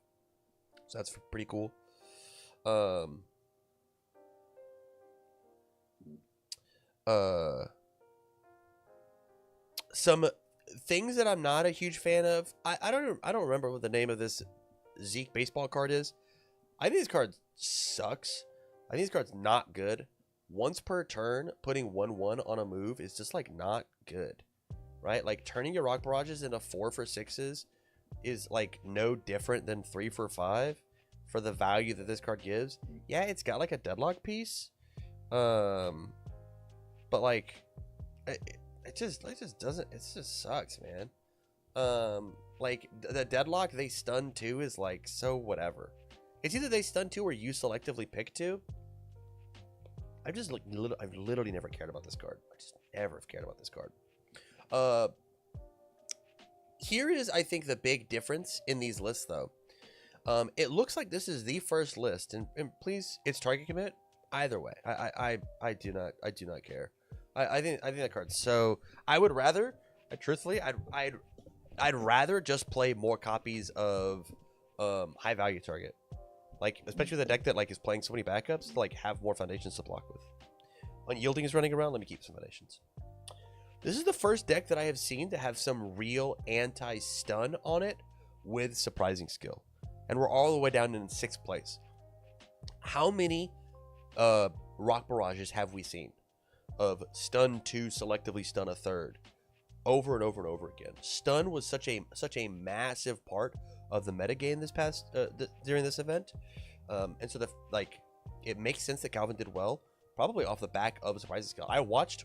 So that's pretty cool. Some things that I'm not a huge fan of. I don't remember what the name of this Zeke baseball card is. I think this card sucks. I think this card's not good. Once per turn, putting 1/1 on a move is just like not good, right? Like turning your Rock Barrages into 4 for 6s is like no different than 3 for 5 for the value that this card gives. Yeah, it's got like a deadlock piece, but like it just doesn't. It just sucks, man. Like the deadlock they stun 2 is like so whatever. It's either they stun 2 or you selectively pick 2. I've literally never cared about this card. I just never have cared about this card. Here is, I think, the big difference in these lists, though. It looks like this is the first list, and please, it's target commit. Either way, I do not care. I think that card. So I would rather, truthfully, I'd rather just play more copies of high value target. Like, especially the deck that like is playing so many backups, to, like have more foundations to block with. Unyielding is running around, let me keep some foundations. This is the first deck that I have seen to have some real anti-stun on it with surprising skill. And we're all the way down in 6th place. How many Rock Barrages have we seen of stun 2, selectively stun a 3rd? Over and over and over again. Stun was such a massive part of the metagame this past during this event, and so it makes sense that Calvin did well, probably off the back of a surprising skill. I watched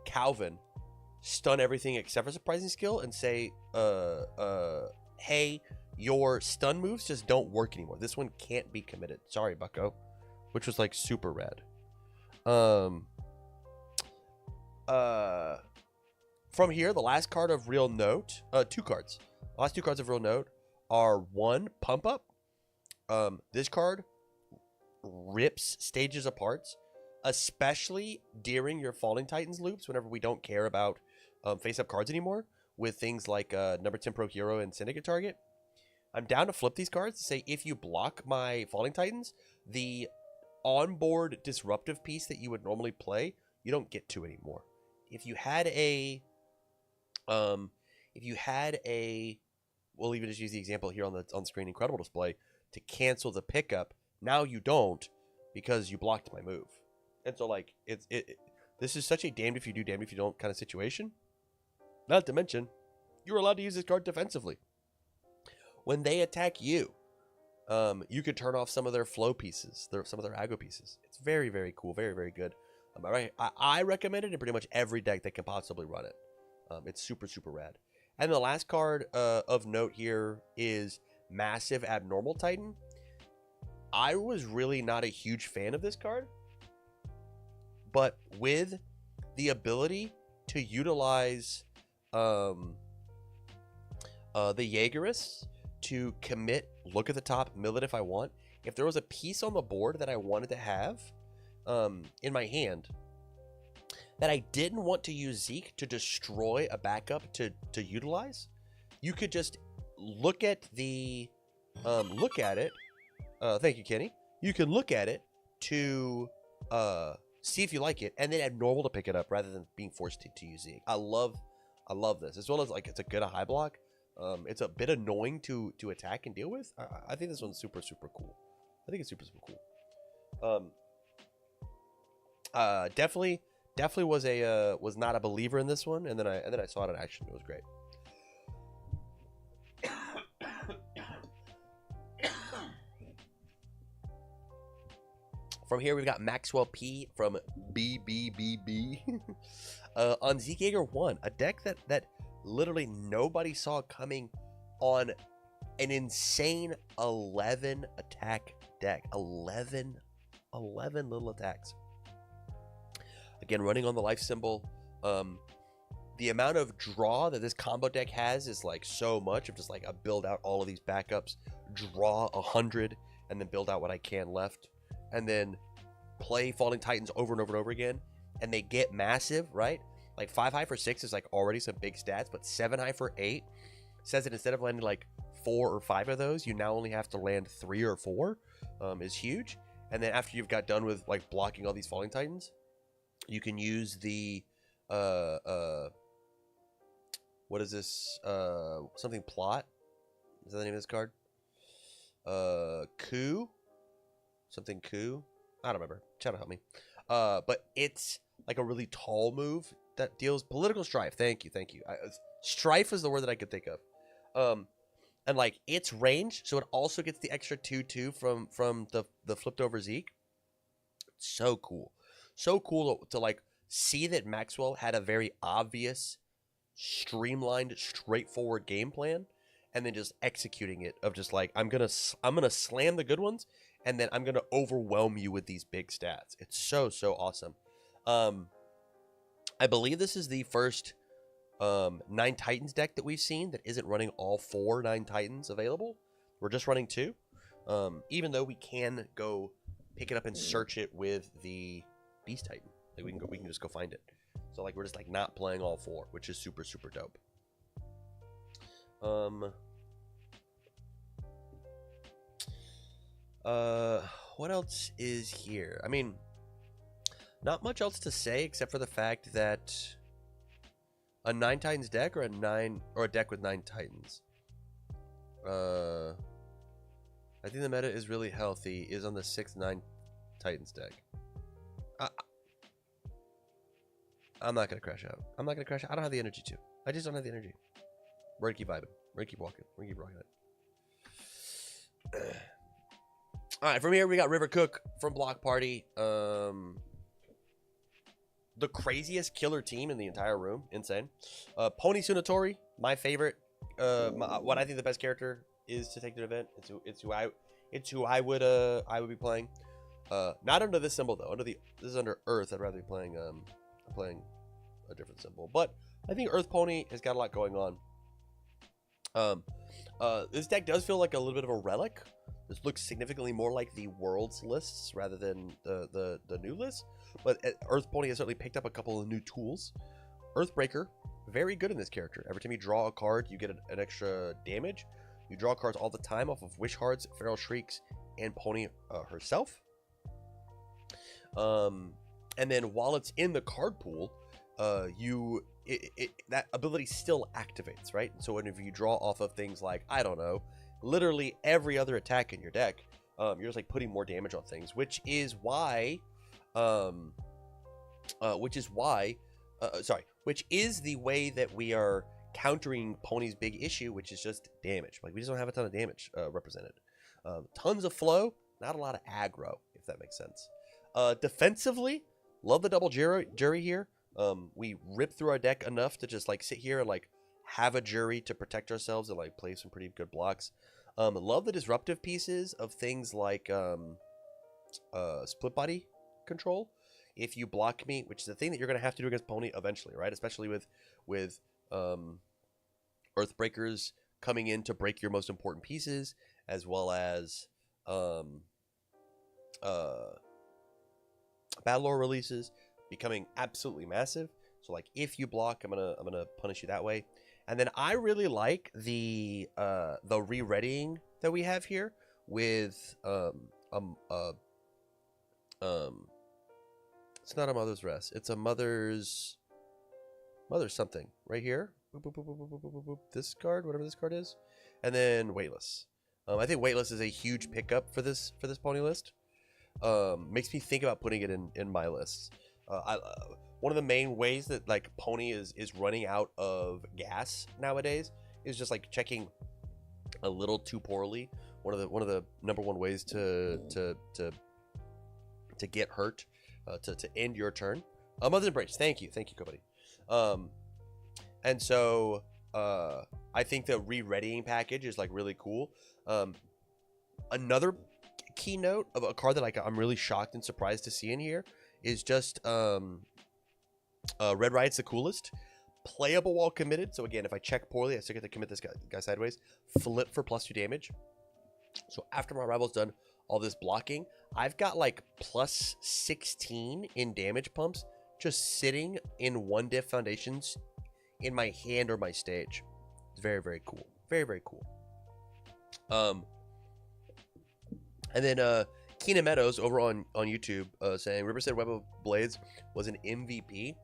Calvin stun everything except for surprising skill and say, hey, your stun moves just don't work anymore. This one can't be committed. Sorry, bucko. Which was like super rad. From here, the last card of real note, 2 cards. The last 2 cards of real note are 1, Pump Up. This card rips stages apart, especially during your Falling Titans loops, whenever we don't care about face-up cards anymore, with things like number 10 Pro Hero and Syndicate Target. I'm down to flip these cards to say, if you block my Falling Titans, the onboard disruptive piece that you would normally play, you don't get to anymore. If you had a we'll even just use the example here on the screen, Incredible Display, to cancel the pickup. Now you don't, because you blocked my move. And so like this is such a damned if you do, damned if you don't kind of situation. Not to mention, you're allowed to use this card defensively. When they attack you, you could turn off some of their flow pieces, some of their aggro pieces. It's very, very cool, very, very good. I recommend it in pretty much every deck that can possibly run it. It's super, super rad. And the last card of note here is Massive Abnormal Titan. I was really not a huge fan of this card, but with the ability to utilize the Jaegerists to commit, look at the top, mill it if I want. If there was a piece on the board that I wanted to have in my hand that I didn't want to use Zeke to destroy a backup to utilize, you could just look at the look at it. Thank you, Kenny. You can look at it to see if you like it, and then add normal to pick it up rather than being forced to use Zeke. I love this, as well as like it's a good high block. It's a bit annoying to attack and deal with. I think this one's super cool. I think it's super cool. Definitely was not a believer in this one, and then I saw it in action. It was great. From here, we've got Maxwell P from BBBB on Zeke Yeager 1, a deck that literally nobody saw coming on an insane 11 attack deck. 11 little attacks. Again, running on the life symbol. The amount of draw that this combo deck has is like so much. Of just like I build out all of these backups, draw 100, and then build out what I can left, and then play Falling Titans over and over and over again, and they get massive, right? Like 5 high for 6 is like already some big stats, but 7 high for 8 says that instead of landing like 4 or 5 of those, you now only have to land 3 or 4, is huge. And then after you've got done with like blocking all these Falling Titans, you can use the what is this? Something plot? Is that the name of this card? Coup? Something coup? I don't remember. Try to help me. But it's like a really tall move that deals political strife. Thank you. Strife is the word that I could think of. And like it's range, so it also gets the extra 2/2 from the flipped over Zeke. So cool. So cool to like see that Maxwell had a very obvious, streamlined, straightforward game plan, and then just executing it of just like I'm gonna slam the good ones, and then I'm gonna overwhelm you with these big stats. It's so awesome. I believe this is the first 9 Titans deck that we've seen that isn't running all 4 9 Titans available. We're just running 2, even though we can go pick it up and search it with the Beast Titan. Like we can just go find it. So like we're just like not playing all 4, which is super dope. What else is here? I mean, not much else to say except for the fact that a 9 Titans deck or a deck with 9 Titans. I think the meta is really healthy. Is on the 6/9 Titans deck. I'm not gonna crash out. I don't have the energy to. I just don't have the energy. We're gonna keep vibing. We're gonna keep walking. We're gonna keep rocking it. All right, from here we got River Cook from Block Party. The craziest killer team in the entire room. Insane. Pony Tsunotori, my favorite. What I think the best character is to take to the event. It's who I would be playing. Not under this symbol though. This is under Earth. I'd rather be playing a different symbol. But I think Earth Pony has got a lot going on. This deck does feel like a little bit of a relic. This looks significantly more like the Worlds lists rather than the new lists. But Earth Pony has certainly picked up a couple of new tools. Earthbreaker, very good in this character. Every time you draw a card, you get an extra damage. You draw cards all the time off of Wish Hearts, Feral Shrieks, and Pony herself. And then while it's in the card pool, that ability still activates, right? So whenever you draw off of things like, I don't know, literally every other attack in your deck, you're just like putting more damage on things, which is the way that we are countering Pony's big issue, which is just damage. Like we just don't have a ton of damage represented. Tons of flow, not a lot of aggro, if that makes sense. Defensively, love the double jury here. We rip through our deck enough to just like sit here and like have a jury to protect ourselves and like play some pretty good blocks. Love the disruptive pieces of things like split body control. If you block me, which is the thing that you're going to have to do against Pony eventually, right? Especially with Earthbreakers coming in to break your most important pieces, as well as Battle Lore releases. becoming absolutely massive. So like if you block, I'm gonna punish you that way. And then I really like the re-readying that we have here with it's not a mother's rest. It's a mother's something right here. Boop, boop, boop, boop, boop, boop, boop, boop. This card, whatever this card is, and then weightless. I think weightless is a huge pickup for this pony list. Makes me think about putting it in my lists. One of the main ways that like pony is running out of gas nowadays is just like checking a little too poorly. One of the number one ways to get hurt, to end your turn. Mother's Embrace. Thank you, Cody. And so I think the re-readying package is like really cool. Another keynote of a card that like I'm really shocked and surprised to see in here is just Red Riot's the coolest. Playable while committed. So again, if I check poorly, I still get to commit this guy sideways. Flip for +2 damage. So after my rival's done all this blocking, I've got like +16 in damage pumps just sitting in 1-diff foundations in my hand or my stage. It's very, very cool. Very, very cool. And then Keenan Meadows over on YouTube saying River said Web of Blades was an MVP.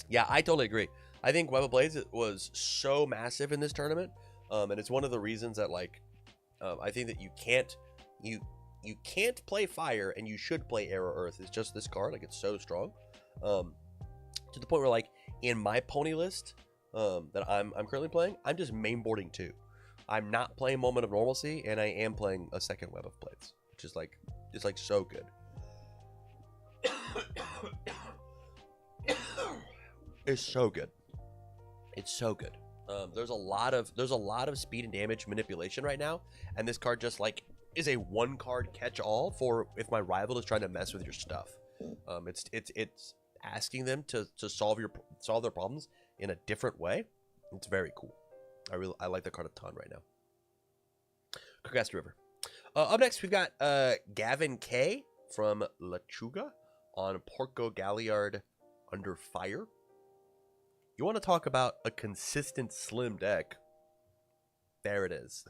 Yeah, I totally agree. I think Web of Blades was so massive in this tournament, and it's one of the reasons that like I think that you can't play fire and you should play air or earth. It's just this card, like it's so strong, to the point where like in my pony list that I'm currently playing, I'm just mainboarding 2. I'm not playing Moment of Normalcy, and I am playing a second Web of Blades, which is like it's like so good. It's so good. It's so good. There's a lot of speed and damage manipulation right now, and this card just like is a 1-card catch-all for if my rival is trying to mess with your stuff. It's asking them to solve their problems in a different way. It's very cool. I like the card a ton right now. Congrats, River. Up next, we've got Gavin K from Lechuga on Porco Galliard Under Fire. You want to talk about a consistent slim deck? There it is.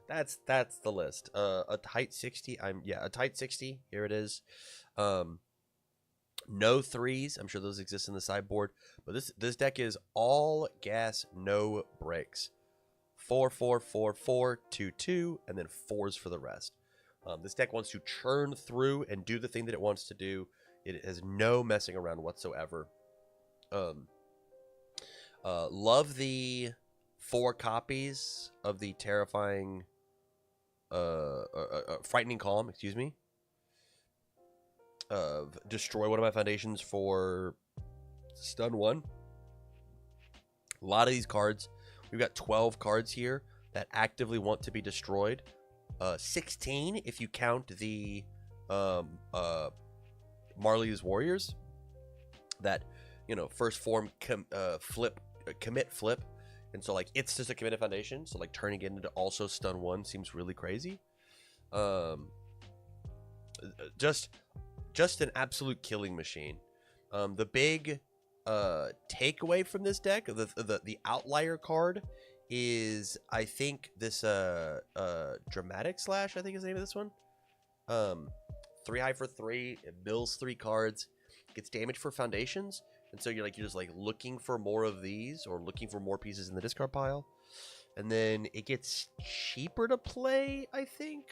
That's the list. A tight 60. A tight 60. Here it is. No 3s. I'm sure those exist in the sideboard, but this deck is all gas, no breaks. 4, 4, 4, 4, 2, 2, and then 4s for the rest. This deck wants to churn through and do the thing that it wants to do. It has no messing around whatsoever. Love the 4 copies of the terrifying, frightening calm. Excuse me. Destroy one of my foundations for stun 1. A lot of these cards. We've got 12 cards here that actively want to be destroyed. 16 if you count the Marley's Warriors. That, first form commit flip. And so like it's just a committed foundation. So like turning it into also stun 1 seems really crazy. Just an absolute killing machine. The big takeaway from this deck, the outlier card, is I think this Dramatic Slash, I think is the name of this one. 3 high for 3, it mills 3 cards, gets damage for foundations, and so you're just looking for more of these or looking for more pieces in the discard pile, and then it gets cheaper to play. I think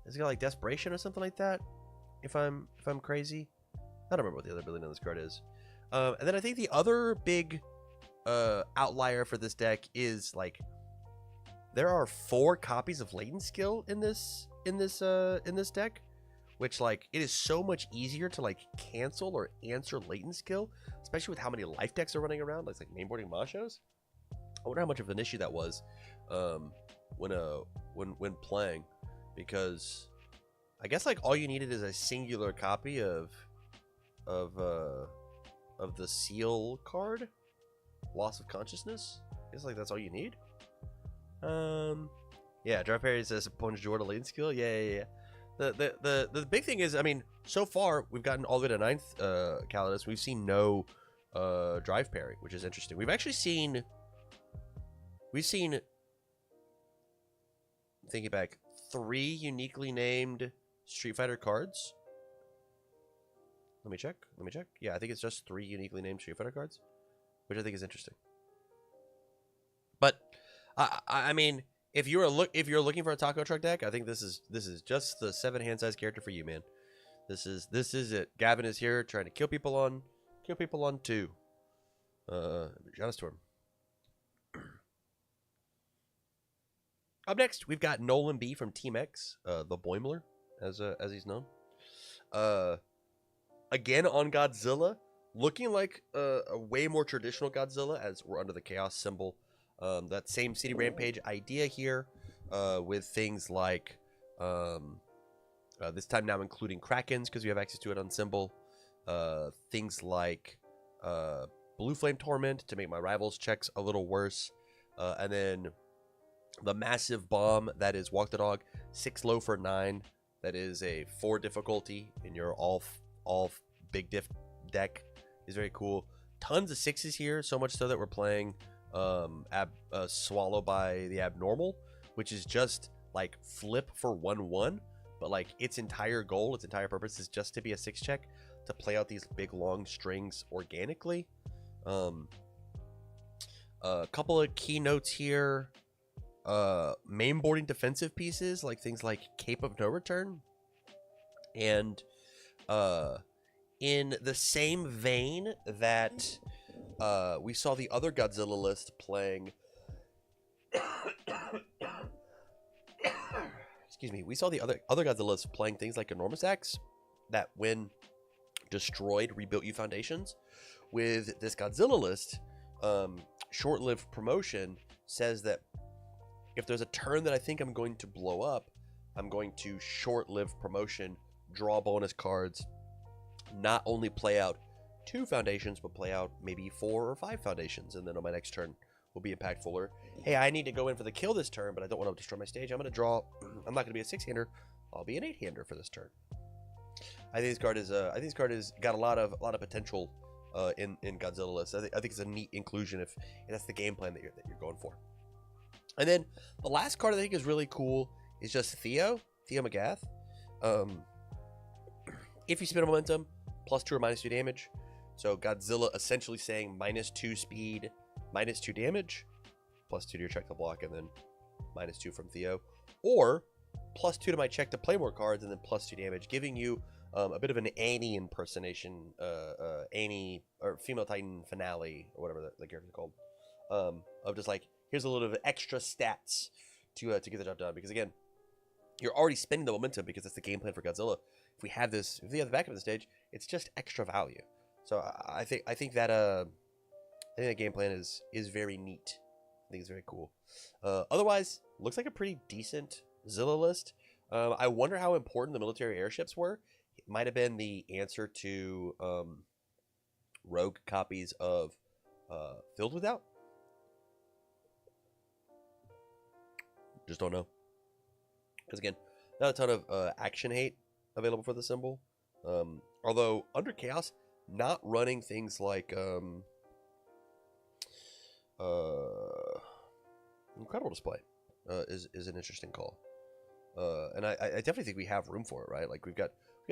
it's got like Desperation or something like that. If I'm crazy, I don't remember what the other ability on this card is. And then I think the other big outlier for this deck is like there are 4 copies of Latent Skill in this deck, which like it is so much easier to like cancel or answer Latent Skill, especially with how many life decks are running around. Like mainboarding Mashos. I wonder how much of an issue that was when playing, because I guess like all you needed is a singular copy of the seal card, Loss of Consciousness. I guess like that's all you need. Yeah, Drop Harry says opponent's Jordan Latent Skill. Yeah. The big thing is, I mean, so far we've gotten all the way to 9th Calidus. We've seen no drive parry, which is interesting. We've seen thinking back, 3 uniquely named Street Fighter cards. Let me check. Yeah, I think it's just 3 uniquely named Street Fighter cards, which I think is interesting. But I mean, if you're looking for a taco truck deck, I think this is just the 7 hand size character for you, man. This is it. Gavin is here trying to kill people on 2. Storm. Up next, we've got Nolan B from Team X, the Boimler, as he's known. Again on Godzilla, looking like a way more traditional Godzilla, as we're under the Chaos symbol. That same City Rampage idea here, with things like this time now including Krakens because we have access to it on symbol. Things like Blue Flame Torment to make my rivals checks a little worse, and then the massive bomb that is Walk the Dog, 6 low for 9. That is a 4 difficulty in your all big diff deck. Is very cool. Tons of 6s here, so much so that we're playing Swallow by the Abnormal, which is just like flip for 1/1, but like its entire goal, its entire purpose is just to be a 6 check to play out these big long strings organically. A couple of keynotes here. Main boarding defensive pieces like things like Cape of No Return, and in the same vein that we saw the other Godzilla list playing excuse me, we saw the other Godzilla list playing things like Enormous Axe that when destroyed rebuilt you foundations. With this Godzilla list, short-lived promotion says that if there's a turn that I think I'm going to blow up, I'm going to short-lived promotion, draw bonus cards, not only play out 2 foundations, but play out maybe 4 or 5 foundations, and then on my next turn will be impactful. Or, hey, I need to go in for the kill this turn, but I don't want to destroy my stage. I'm going to draw. I'm not going to be a 6-hander. I'll be an 8-hander for this turn. I think this card is got a lot of potential in Godzilla list. I think it's a neat inclusion if that's the game plan that you're going for. And then the last card I think is really cool is just Theo McGath. If you spin a momentum, +2 or -2 damage. So Godzilla essentially saying -2 speed, -2 damage, +2 to your check to block, and then -2 from Theo. Or +2 to my check to play more cards, and then +2 damage, giving you a bit of an Annie impersonation, Annie, or Female Titan finale, or whatever the character's called, of just like, here's a little bit of extra stats to get the job done. Because again, you're already spending the momentum because that's the game plan for Godzilla. If we have the back of the stage, it's just extra value. So I think that game plan is very neat. I think it's very cool. Otherwise, looks like a pretty decent Zilla list. I wonder how important the military airships were. It might have been the answer to rogue copies of Filled Without. Just don't know. Because again, not a ton of action hate available for the symbol. Although under Chaos, not running things like Incredible Display is an interesting call. And I definitely think we have room for it, right? Like we got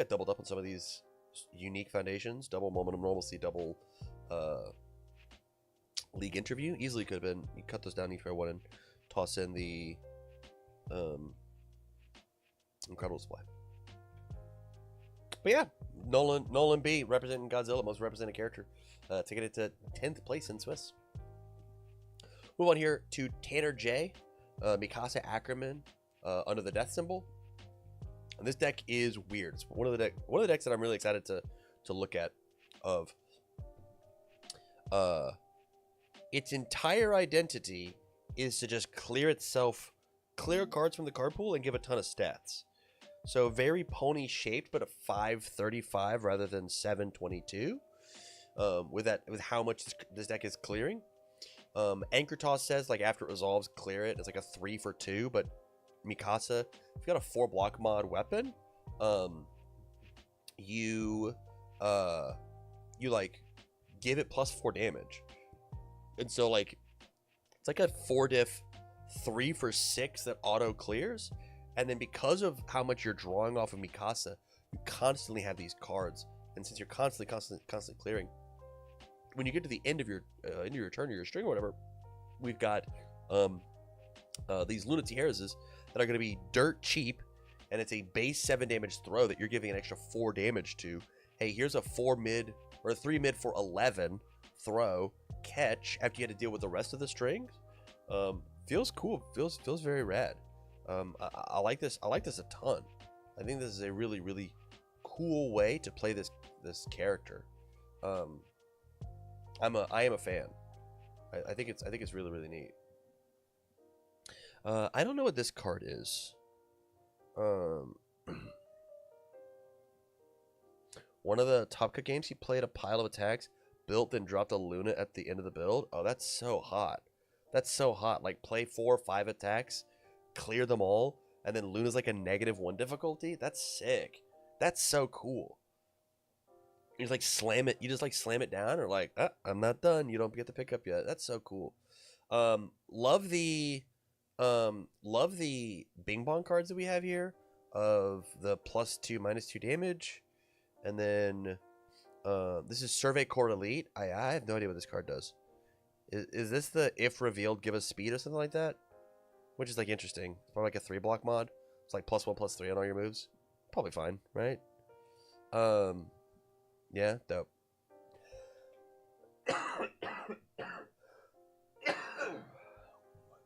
doubled up on some of these unique foundations, double Momentum Normalcy, double League Interview. Easily could have been, you cut those down each one and toss in the Incredible Display. But yeah, Nolan B representing Godzilla, most represented character, taking it to 10th place in Swiss. Move on here to Tanner J, Mikasa Ackerman, under the death symbol. And this deck is weird. It's one of the decks that I'm really excited to look at. Of its entire identity is to just clear cards from the card pool and give a ton of stats. So very pony shaped, but a 535 rather than 722. With how much this deck is clearing. Anchor Toss says like after it resolves, clear it. It's like a 3 for 2, but Mikasa, if you got a 4 block mod weapon, you you like give it +4 damage, and so like it's like a 4 diff 3 for 6 that auto clears, and then because of how much you're drawing off of Mikasa, you constantly have these cards, and since you're constantly clearing, when you get to the end of your turn or your string or whatever, we've got these Luna Tiaras that are going to be dirt cheap, and it's a base 7 damage throw that you're giving an extra 4 damage to. Hey, here's a 4 mid or a 3 mid for 11 throw catch after you had to deal with the rest of the strings. Feels cool. Feels very rad. I like this. I like this a ton. I think this is a really, really cool way to play this character. I am a fan. I think it's really, really neat. I don't know what this card is. One of the Top Cut games, he played a pile of attacks, built, then dropped a Luna at the end of the build. Oh, that's so hot. That's so hot. Like, play 4 or 5 attacks, clear them all, and then Luna's like a -1 difficulty. That's sick. That's so cool. You just like slam it. You just like slam it down, or like, I'm not done. You don't get the pickup yet. That's so cool. Love the Bing Bong cards that we have here of the +2 -2 damage, and then this is Survey Court Elite. I have no idea what this card does. Is this the if revealed give us speed or something like that? Which is like interesting. It's probably like a 3-block mod. It's like +1/+3 on all your moves. Probably fine, right? Yeah, dope.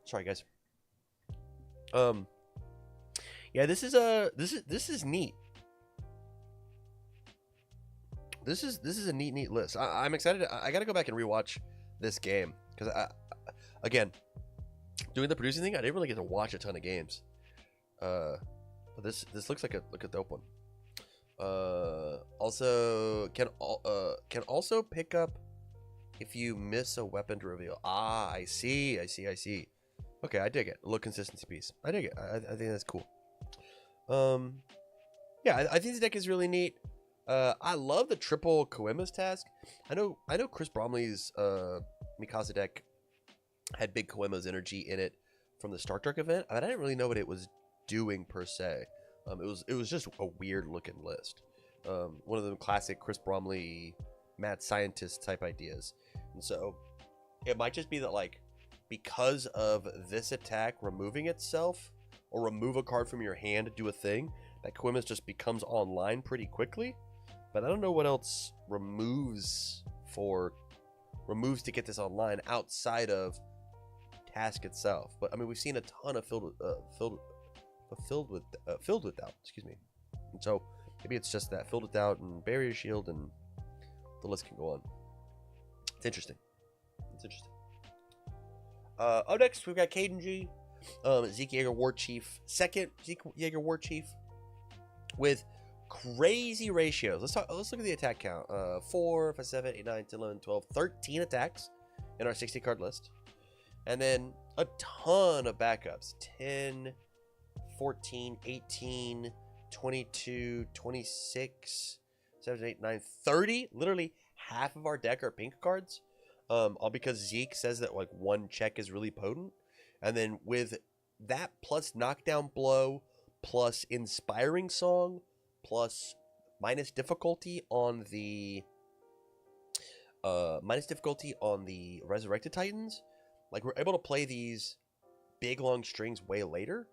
Sorry, guys. Yeah, this is neat. This is a neat list. I'm excited. I gotta go back and rewatch this game because again, doing the producing thing, I didn't really get to watch a ton of games. But this looks like a dope one. Also can also pick up if you miss a weapon to reveal. Ah, I see. Okay, I dig it. A little consistency piece. I dig it. I think that's cool. Yeah, I think the deck is really neat. I love the triple Koima's task. I know Chris Bromley's Mikasa deck had big Koima's energy in it from the Stark Dark event, but I didn't really know what it was doing per se. It was just a weird looking list. One of the classic Chris Bromley mad scientist type ideas. And so it might just be that, like, because of this attack removing itself, or remove a card from your hand to do a thing, that Koima's just becomes online pretty quickly. But I don't know what else removes to get this online outside of task itself. But I mean, we've seen a ton of filled with doubt. Excuse me. And so maybe it's just that filled with doubt and barrier shield, and the list can go on. It's interesting. Up next, we've got Caden G, Zeke Yeager War Chief, second Zeke Yeager War Chief, with crazy ratios. Let's look at the attack count. 4, 5, 7, 8, 9, 10, 11, 12, 13 attacks in our 60 card list, and then a ton of backups. 10, 14, 18, 22, 26, 7, 8, 9, 30. Literally half of our deck are pink cards. All because Zeke says that like one check is really potent. And then with that plus knockdown blow, plus inspiring song, plus minus difficulty on the Resurrected Titans, like we're able to play these big long strings way later.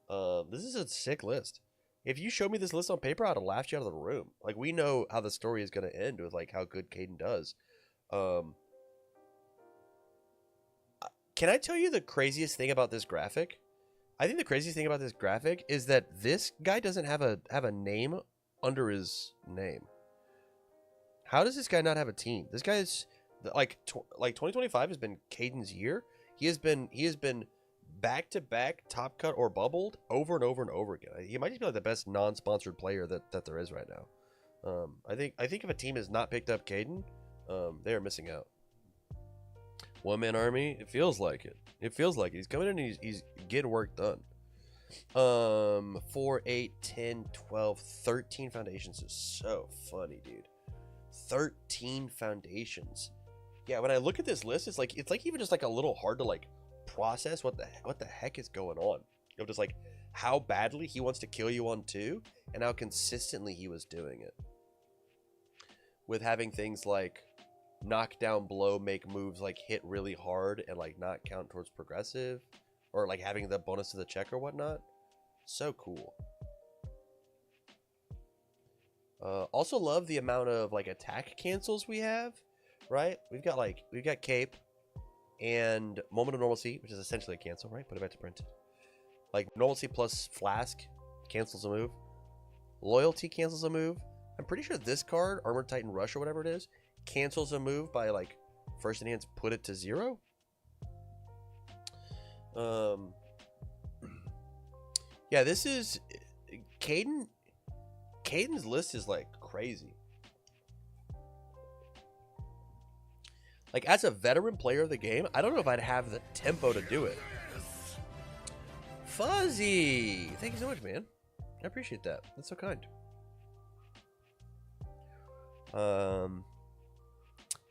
This is a sick list. If you showed me this list on paper, I'd have laughed you out of the room. Like, we know how the story is going to end with like how good Caden does. Can I tell you the craziest thing about this graphic? I think the craziest thing about this graphic is that this guy doesn't have a name under his name. How does this guy not have a team? This guy is like 2025 has been Caden's year. He has been back-to-back top cut or bubbled over and over and over again. He might just be like the best non-sponsored player that there is right now. I think if a team has not picked up Caden, they are missing out. One-man army, it feels like it. He's coming in and he's getting work done. 4, 8, 10, 12, 13 foundations is so funny, dude. 13 foundations. Yeah, when I look at this list, it's like even just like a little hard to like process what the heck is going on. You know, just like how badly he wants to kill you on 2 and how consistently he was doing it. With having things like knock down, blow, make moves like hit really hard and like not count towards progressive, or like having the bonus to the check or whatnot. So cool. Also love the amount of like attack cancels we have, right? We've got cape and moment of normalcy, which is essentially a cancel, right? Put it back to print. Like normalcy plus flask cancels a move. Loyalty cancels a move. I'm pretty sure this card, Armored Titan Rush or whatever it is, cancels a move by like first enhance put it to 0. Yeah, this is Caden's list is like crazy. Like as a veteran player of the game, I don't know if I'd have the tempo to do it. Fuzzy, thank you so much, man. I appreciate that. That's so kind.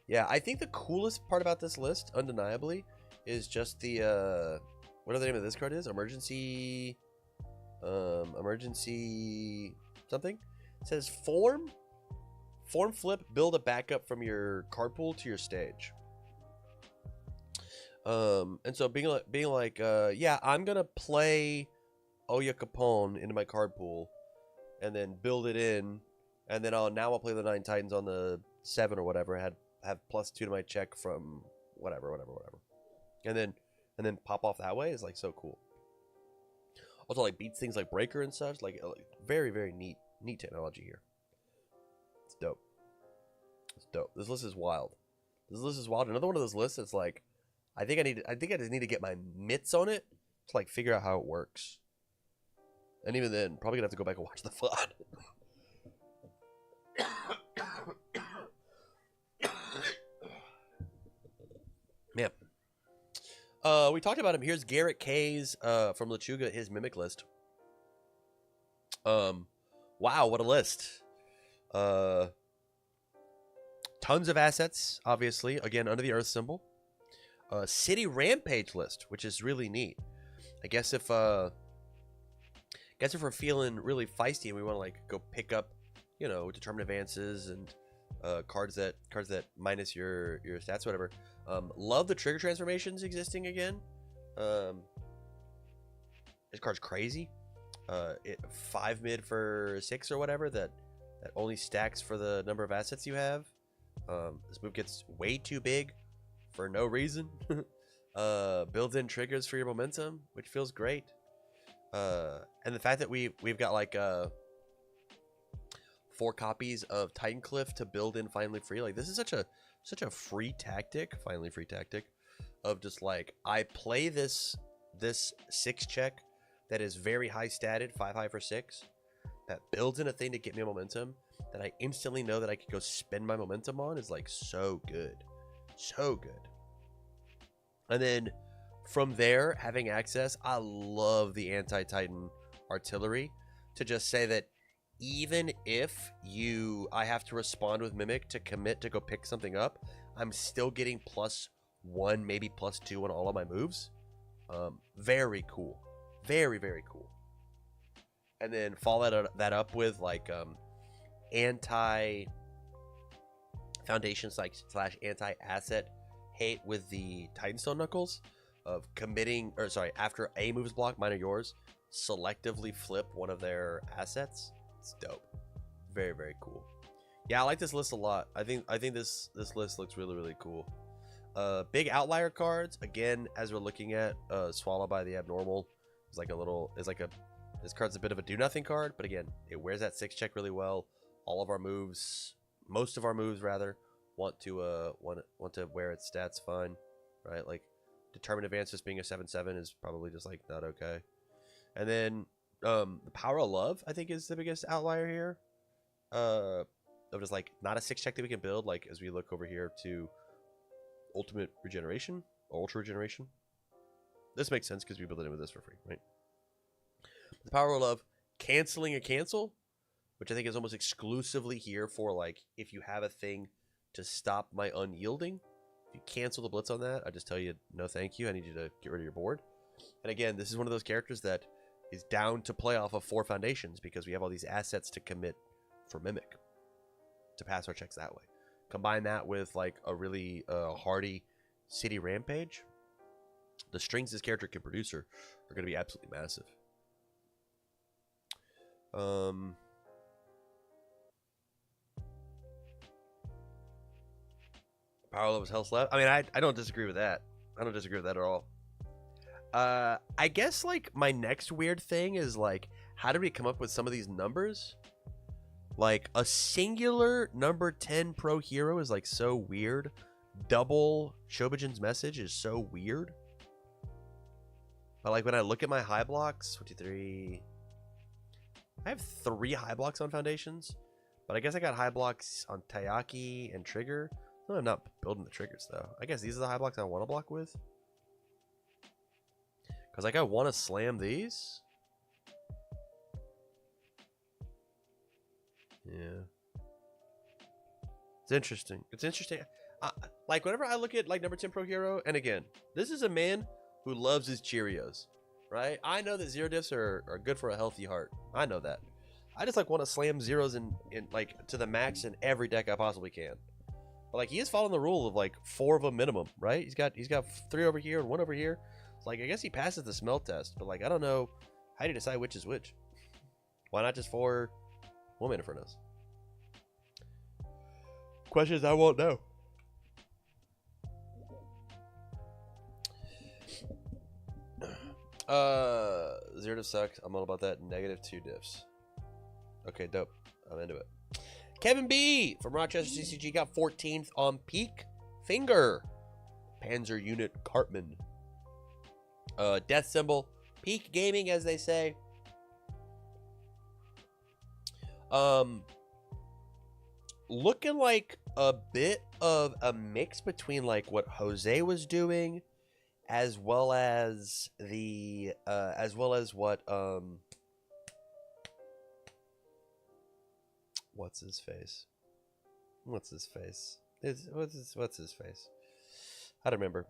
Yeah, I think the coolest part about this list, undeniably, is just the whatever the name of this card is, emergency something. It says form flip, build a backup from your card pool to your stage. And so being like yeah, I'm gonna play Oya Capone into my card pool and then build it in, and then I'll play the 9 Titans on the 7 or whatever, have +2 to my check from whatever, and then pop off that way is like so cool. Also like beats things like breaker and such, like very, very neat technology here. It's dope. This list is wild. Another one of those lists that's like, I think I just need to get my mitts on it to like figure out how it works. And even then, probably gonna have to go back and watch the VOD. Man. We talked about him. Here's Garrett K's from Lechuga, his Mimic list. Wow, what a list. Tons of assets, obviously. Again, under the Earth symbol. City Rampage list, which is really neat. I guess if we're feeling really feisty and we want to like go pick up, you know, determined advances and cards that minus your stats, whatever. Love the trigger transformations existing again. This card's crazy. 5 mid for 6 or whatever that only stacks for the number of assets you have. This move gets way too big for no reason. Builds in triggers for your momentum, which feels great. And the fact that we've got like 4 copies of Titancliff to build in Finally Free. Like this is such a free tactic, finally free tactic, of just like I play this 6 check that is very high statted, 5 high for 6, that builds in a thing to get me momentum that I instantly know that I could go spend my momentum on is like so good. And then from there, having access, I love the anti-Titan artillery to just say that even if I have to respond with Mimic to commit to go pick something up, I'm still getting +1, maybe +2 on all of my moves. Very cool. Very, very cool. And then follow that up with like anti-foundation / anti-asset hate with the Titanstone Knuckles of committing, or sorry, after a move's blocked, mine or yours, selectively flip one of their assets. It's dope. Very, very cool. Yeah, I like this list a lot. I think this list looks really, really cool. Big outlier cards, again, as we're looking at Swallow by the Abnormal, this card's a bit of a do nothing card, but again, it wears that 6 check really well. All of our moves, most of our moves rather, want to wear its stats fine, right? Like determined advance just being a 7/7 is probably just like not okay. And then the Power of Love, I think, is the biggest outlier here. Of just like not a 6 check that we can build, like as we look over here to Ultimate Regeneration or Ultra Regeneration. This makes sense because we build it in with this for free, right? The power of canceling a cancel, which I think is almost exclusively here for like if you have a thing to stop my unyielding. If you cancel the blitz on that, I just tell you no thank you. I need you to get rid of your board. And again, this is one of those characters that is down to play off of 4 foundations because we have all these assets to commit for Mimic to pass our checks that way. Combine that with like a really hardy City Rampage. The strings this character can produce are going to be absolutely massive. Power levels health left. I mean, I don't disagree with that. I don't disagree with that at all. I guess like my next weird thing is like, how did we come up with some of these numbers? Like a singular number 10 pro hero is like so weird. Double Shobijin's message is so weird. But like when I look at my high blocks, 23. I have 3 high blocks on foundations, but I guess I got high blocks on Taiyaki and Trigger. No, I'm not building the triggers though. I guess these are the high blocks I want to block with. Because like I want to slam these. Yeah. It's interesting. It's interesting. Like whenever I look at like number 10 pro hero, and again, this is a man who loves his Cheerios, right? I know that zero diffs are good for a healthy heart. I know that. I just like want to slam zeros in like to the max in every deck I possibly can. But like he is following the rule of like 4 of a minimum, right? He's got 3 over here and 1 over here. So like I guess he passes the smell test, but like I don't know how do you decide which is which. Why not just 4 1 Infernos? Questions I won't know. Zero diff sucks. I'm all about that. -2 diffs. Okay, dope. I'm into it. Kevin B from Rochester CCG got 14th on Peak Finger. Panzer Unit Cartman. Death symbol. Peak gaming, as they say. Looking like a bit of a mix between like what Jose was doing as well as the what what's his face? What's his face? What's his face? I don't remember.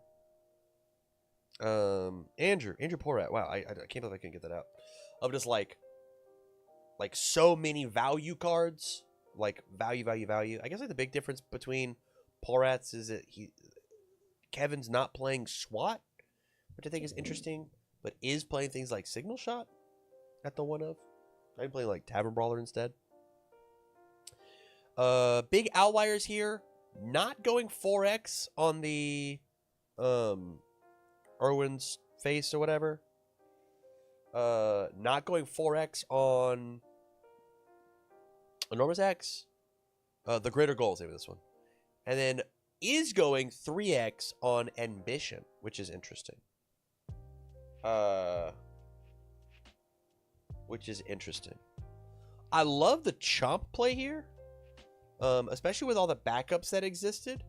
Andrew Porat. Wow, I can't believe I can get that out. Of just like so many value cards, like value. I guess like the big difference between Porat's is that Kevin's not playing SWAT, which I think is interesting, but is playing things like Signal Shot at the one of. I'm playing like Tavern Brawler instead. Big outliers here. Not going 4x on the Irwin's face or whatever. Not going 4x on Enormous X. The Greater Goal is the name of this one. And then is going 3x on Ambition, which is interesting. I love the Chomp play here. Especially with all the backups that existed.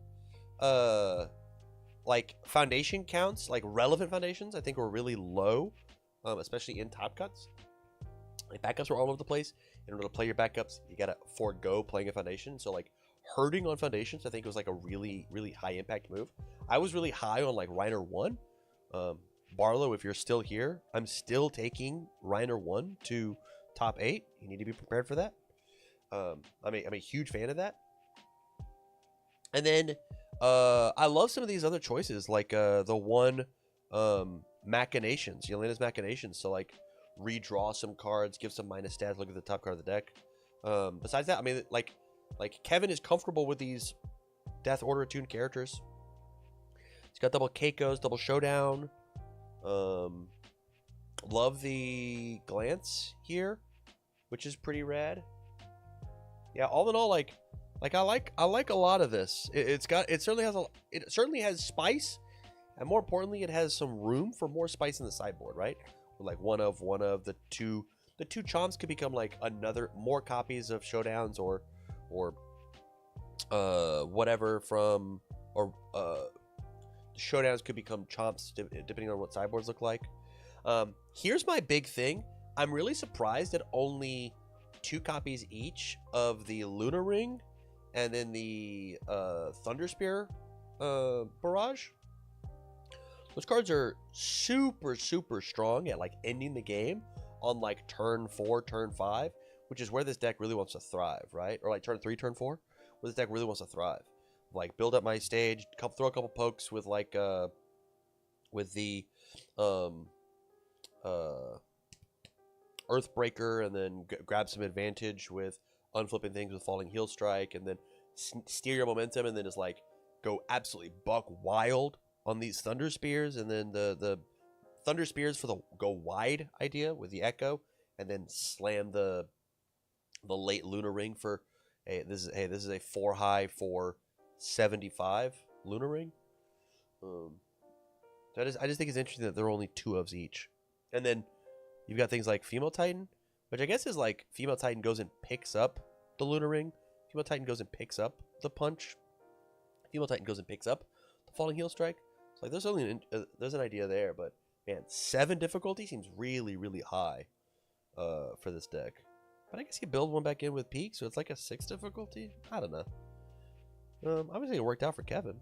Like foundation counts, like relevant foundations, I think were really low. Especially in top cuts. Like backups were all over the place. In order to play your backups, you gotta forego playing a foundation. So like hurting on foundations, I think was like a really, really high impact move. I was really high on like Reiner 1. Barlow, if you're still here, I'm still taking Reiner 1 to top 8. You need to be prepared for that. I'm a huge fan of that. And then I love some of these other choices, like the one Machinations, Yelena's Machinations. So like redraw some cards, give some minus stats, look at the top card of the deck. Besides that, I mean, like Kevin is comfortable with these Death Order attuned characters. He's got double Keikos, double Showdown. Love the Glance here, which is pretty rad. Yeah, all in all, like I like a lot of this. It certainly has spice, and more importantly, it has some room for more spice in the sideboard, right? With like one of the two Chomps could become like more copies of Showdowns or whatever from Showdowns could become Chomps depending on what sideboards look like. Here's my big thing. I'm really surprised at only 2 copies each of the Lunar Ring and then the Thunder Spear barrage. Those cards are super, super strong at like ending the game on like turn 4, turn 5, which is where this deck really wants to thrive, right? Or like turn 3, turn 4, where this deck really wants to thrive. Like build up my stage, throw a couple pokes with like with the Earthbreaker, and then grab some advantage with unflipping things with Falling Heel Strike, and then steer your momentum, and then just like go absolutely buck wild on these Thunder Spears, and then the Thunder Spears for the go wide idea with the Echo, and then slam the late Lunar Ring for this is a 4 high for 75 Lunar Ring. I just think it's interesting that there are only 2 of each, and then you've got things like Female Titan, which I guess is like Female Titan goes and picks up the Lunar Ring. Female Titan goes and picks up the punch. Female Titan goes and picks up the Falling Heel Strike. So like there's an idea there, but man, 7 difficulty seems really, really high for this deck. But I guess you build one back in with Peak, so it's like a 6 difficulty. I don't know. Obviously it worked out for Kevin.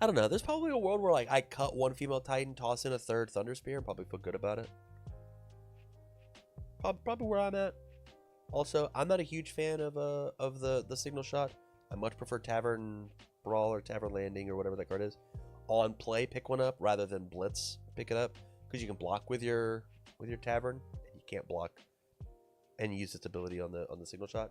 I don't know. There's probably a world where like I cut 1 Female Titan, toss in a 3rd Thunder Spear, and probably feel good about it. Probably where I'm at. Also, I'm not a huge fan of the Signal Shot. I much prefer Tavern Brawl or Tavern Landing or whatever that card is. On play, pick one up rather than Blitz pick it up, because you can block with your Tavern, and you can't block and use its ability on the Signal Shot.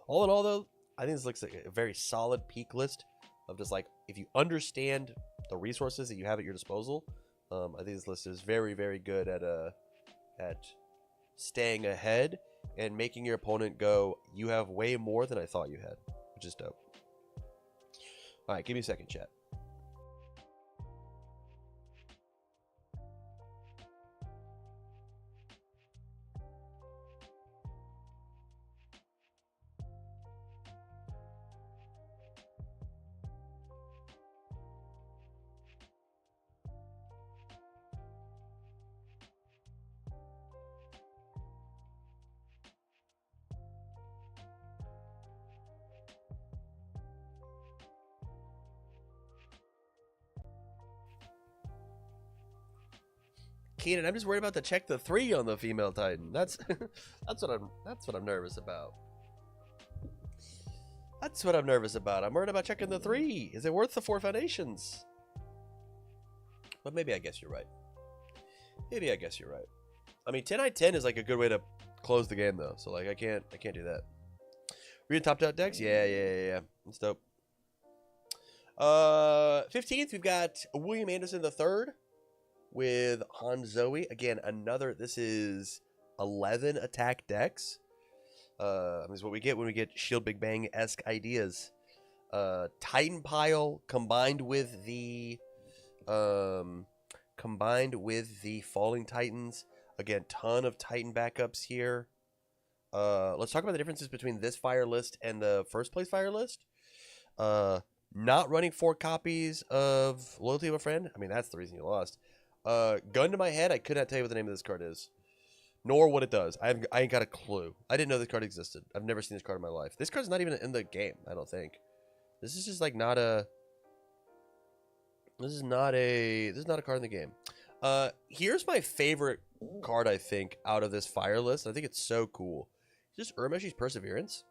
All in all, though, I think this looks like a very solid peak list of just like, if you understand the resources that you have at your disposal, I think this list is very, very good at staying ahead and making your opponent go, you have way more than I thought you had, which is dope. All right, give me a second, chat. Keenan, I'm just worried about to check the 3 on the Female Titan. That's what I'm nervous about. That's what I'm nervous about. I'm worried about checking the 3. Is it worth the 4 foundations? But maybe I guess you're right. Maybe I guess you're right. I mean, 10-10 is like a good way to close the game though. So like I can't do that. Read top out decks? Yeah. That's dope. 15th, we've got William Anderson III with Han Zoe. Again, this is 11 attack decks. This is what we get when we get Shield Big Bang-esque ideas. Titan Pile combined with the Falling Titans. Again, ton of Titan backups here. Let's talk about the differences between this fire list and the first place fire list. Not running 4 copies of Loyalty of a Friend. I mean, that's the reason you lost. Gun to my head, I could not tell you what the name of this card is, nor what it does. I ain't got a clue. I didn't know this card existed. I've never seen this card in my life. This card's not even in the game, I don't think. This is just like not a. This is not a card in the game. Here's my favorite card, I think, out of this fire list. I think it's so cool. It's just Urmeshi's Perseverance.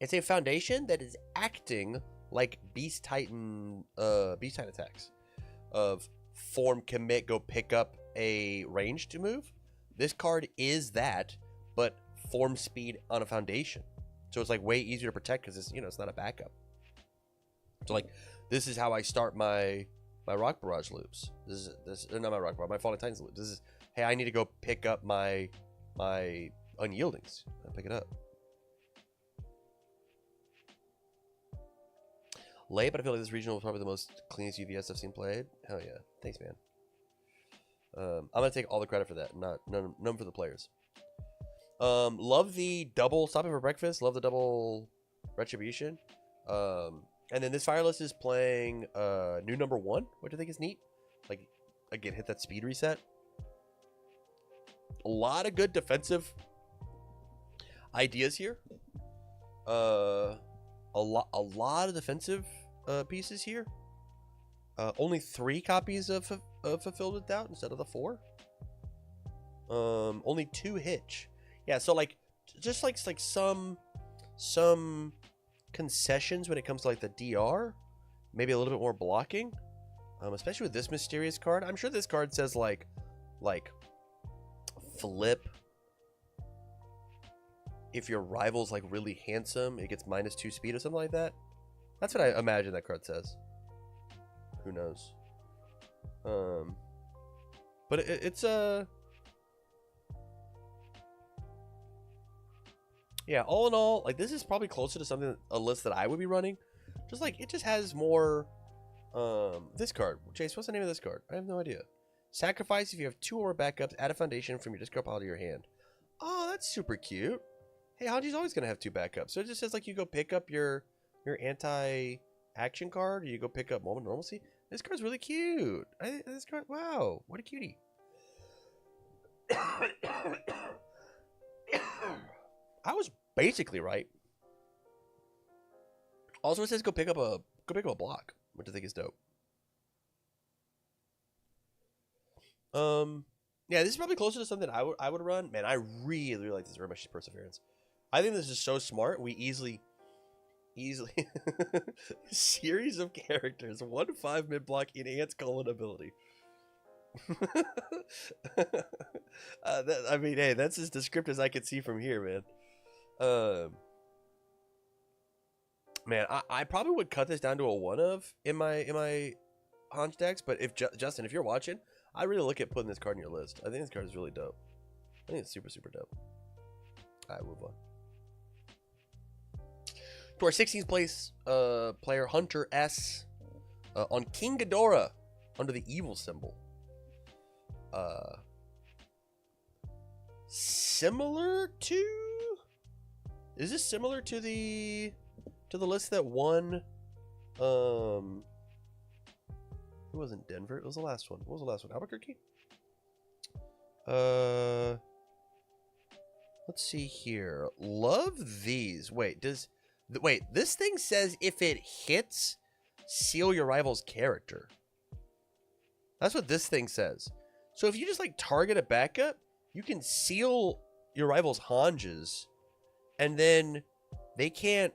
It's a foundation that is acting like Beast Titan attacks. Of form, commit, go pick up a range to move. This card is that, but form speed on a foundation. So it's like way easier to protect because it's not a backup. So like this is how I start my Rock Barrage loops. This is not my Rock Barrage, my Falling Titans loops. This is, hey, I need to go pick up my Unyieldings. I pick it up. Late, but I feel like this regional was probably the most cleanest UVS I've seen played. Hell yeah. Thanks, man. I'm going to take all the credit for that. None for the players. Love the double stopping for breakfast. Love the double retribution. And then this Fireless is playing new number 1, which I think is neat. Like, again, hit that speed reset. A lot of good defensive ideas here. A lot of defensive pieces here. Only 3 copies of Fulfilled with Doubt instead of the 4. Only 2 hitch. Yeah, so like just like some concessions when it comes to like the DR, maybe a little bit more blocking. Especially with this mysterious card. I'm sure this card says like flip. If your rival's like really handsome, it gets -2 speed or something like that. That's what I imagine that card says. Who knows? But it's yeah, all in all, like this is probably closer to something, a list that I would be running. Just like it just has more. This card, Chase, what's the name of this card? I have no idea. Sacrifice if you have 2 or more backups. Add a foundation from your discard pile to your hand. Oh, that's super cute. Hey, Hanji's always gonna have 2 backups. So it just says like you go pick up your anti-action card, or you go pick up Moment of Normalcy. This card's really cute. This card, wow, what a cutie. I was basically right. Also, it says go pick up a block, which I think is dope. Yeah, this is probably closer to something I would run. Man, I really like this very much. Perseverance. I think this is so smart. We easily series of characters, 1/5 mid block, enhance colon ability. I mean, hey, that's as descriptive as I could see from here, man. Man, I probably would cut this down to a 1 of in my Hanj decks, but if Justin, if you're watching, I really look at putting this card in your list. I think this card is really dope. I think it's super, super dope. Alright, move on. To our 16th place player, Hunter S. On King Ghidorah, under the evil symbol. Similar to... Is this similar to the list that won? Who wasn't Denver? It was the last one. What was the last one? Albuquerque? Let's see here. Love these. Wait, this thing says if it hits, seal your rival's character. That's what this thing says. So if you just like target a backup, you can seal your rival's Hanges, and then they can't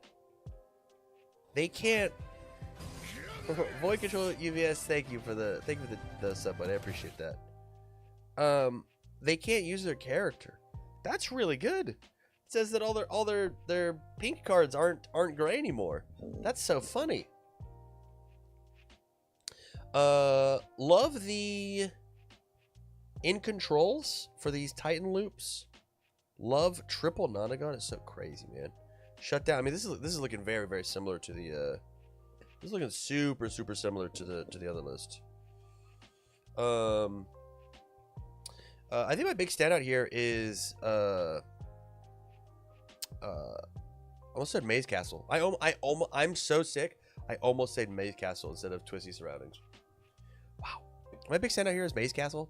Void Control UVS, thank you for the sub, but I appreciate that. They can't use their character. That's really good. It says that all their pink cards aren't gray anymore. That's so funny. Love the in controls for these Titan loops. Love triple Nonagon. It's so crazy, man. Shut down. I mean, this is looking very, very similar to the this is looking super, super similar to the other list. I think my big standout here is almost said Maze Castle. I'm so sick. I almost said Maze Castle instead of Twisty Surroundings. Wow. My big standout here is Maze Castle.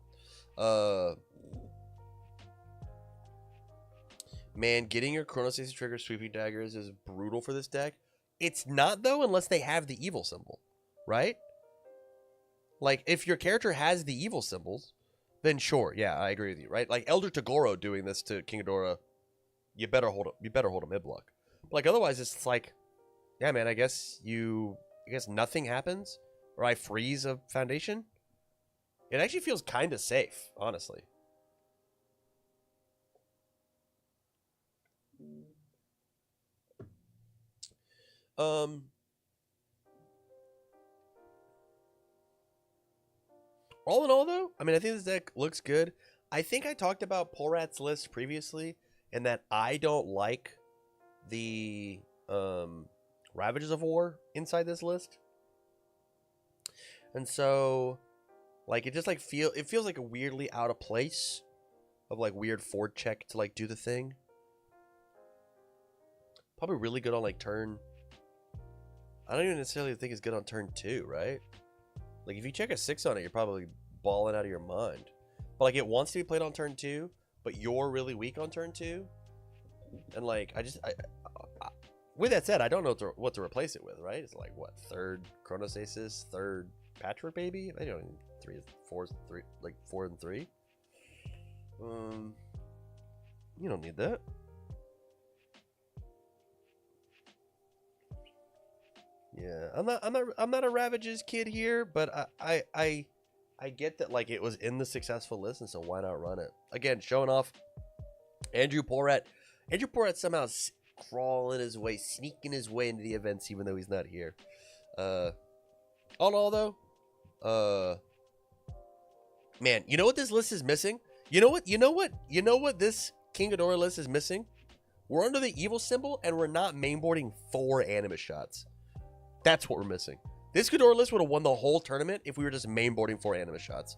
Man, getting your Chronostasis trigger sweeping daggers is brutal for this deck. It's not, though, unless they have the evil symbol, right? Like, if your character has the evil symbols, then sure, yeah, I agree with you, right? Like Elder Togoro doing this to King Ghidorah, you better hold a mid block. But like otherwise, it's like, yeah, man, I guess nothing happens, or I freeze a foundation. It actually feels kind of safe, honestly. All in all, though, I mean, I think this deck looks good. I think I talked about Polrat's list previously, and that I don't like the Ravages of War inside this list. And so, like, it just like feels like a weirdly out of place of like weird forward check to like do the thing. Probably really good on like turn I don't even necessarily think it's good on turn 2, right? Like, if you check a 6 on it, you're probably balling out of your mind. But, like, it wants to be played on turn 2, but you're really weak on turn 2. And, like, with that said, I don't know what to replace it with, right? It's like, what, 3rd Chronostasis, 3rd Patchwork Baby? I don't know, 3, 4, 3, like 4 and 3. You don't need that. Yeah, I'm not a Ravages kid here, but I get that, like, it was in the successful list, and so why not run it again? Showing off Andrew Porat. Andrew Porat somehow crawling his way, sneaking his way into the events, even though he's not here. All in all, though, man, you know what this list is missing? You know what this King Ghidorah list is missing? We're under the evil symbol, and we're not mainboarding 4 Animus shots. That's what we're missing. This Ghidorah list would have won the whole tournament if we were just mainboarding 4 Animus shots.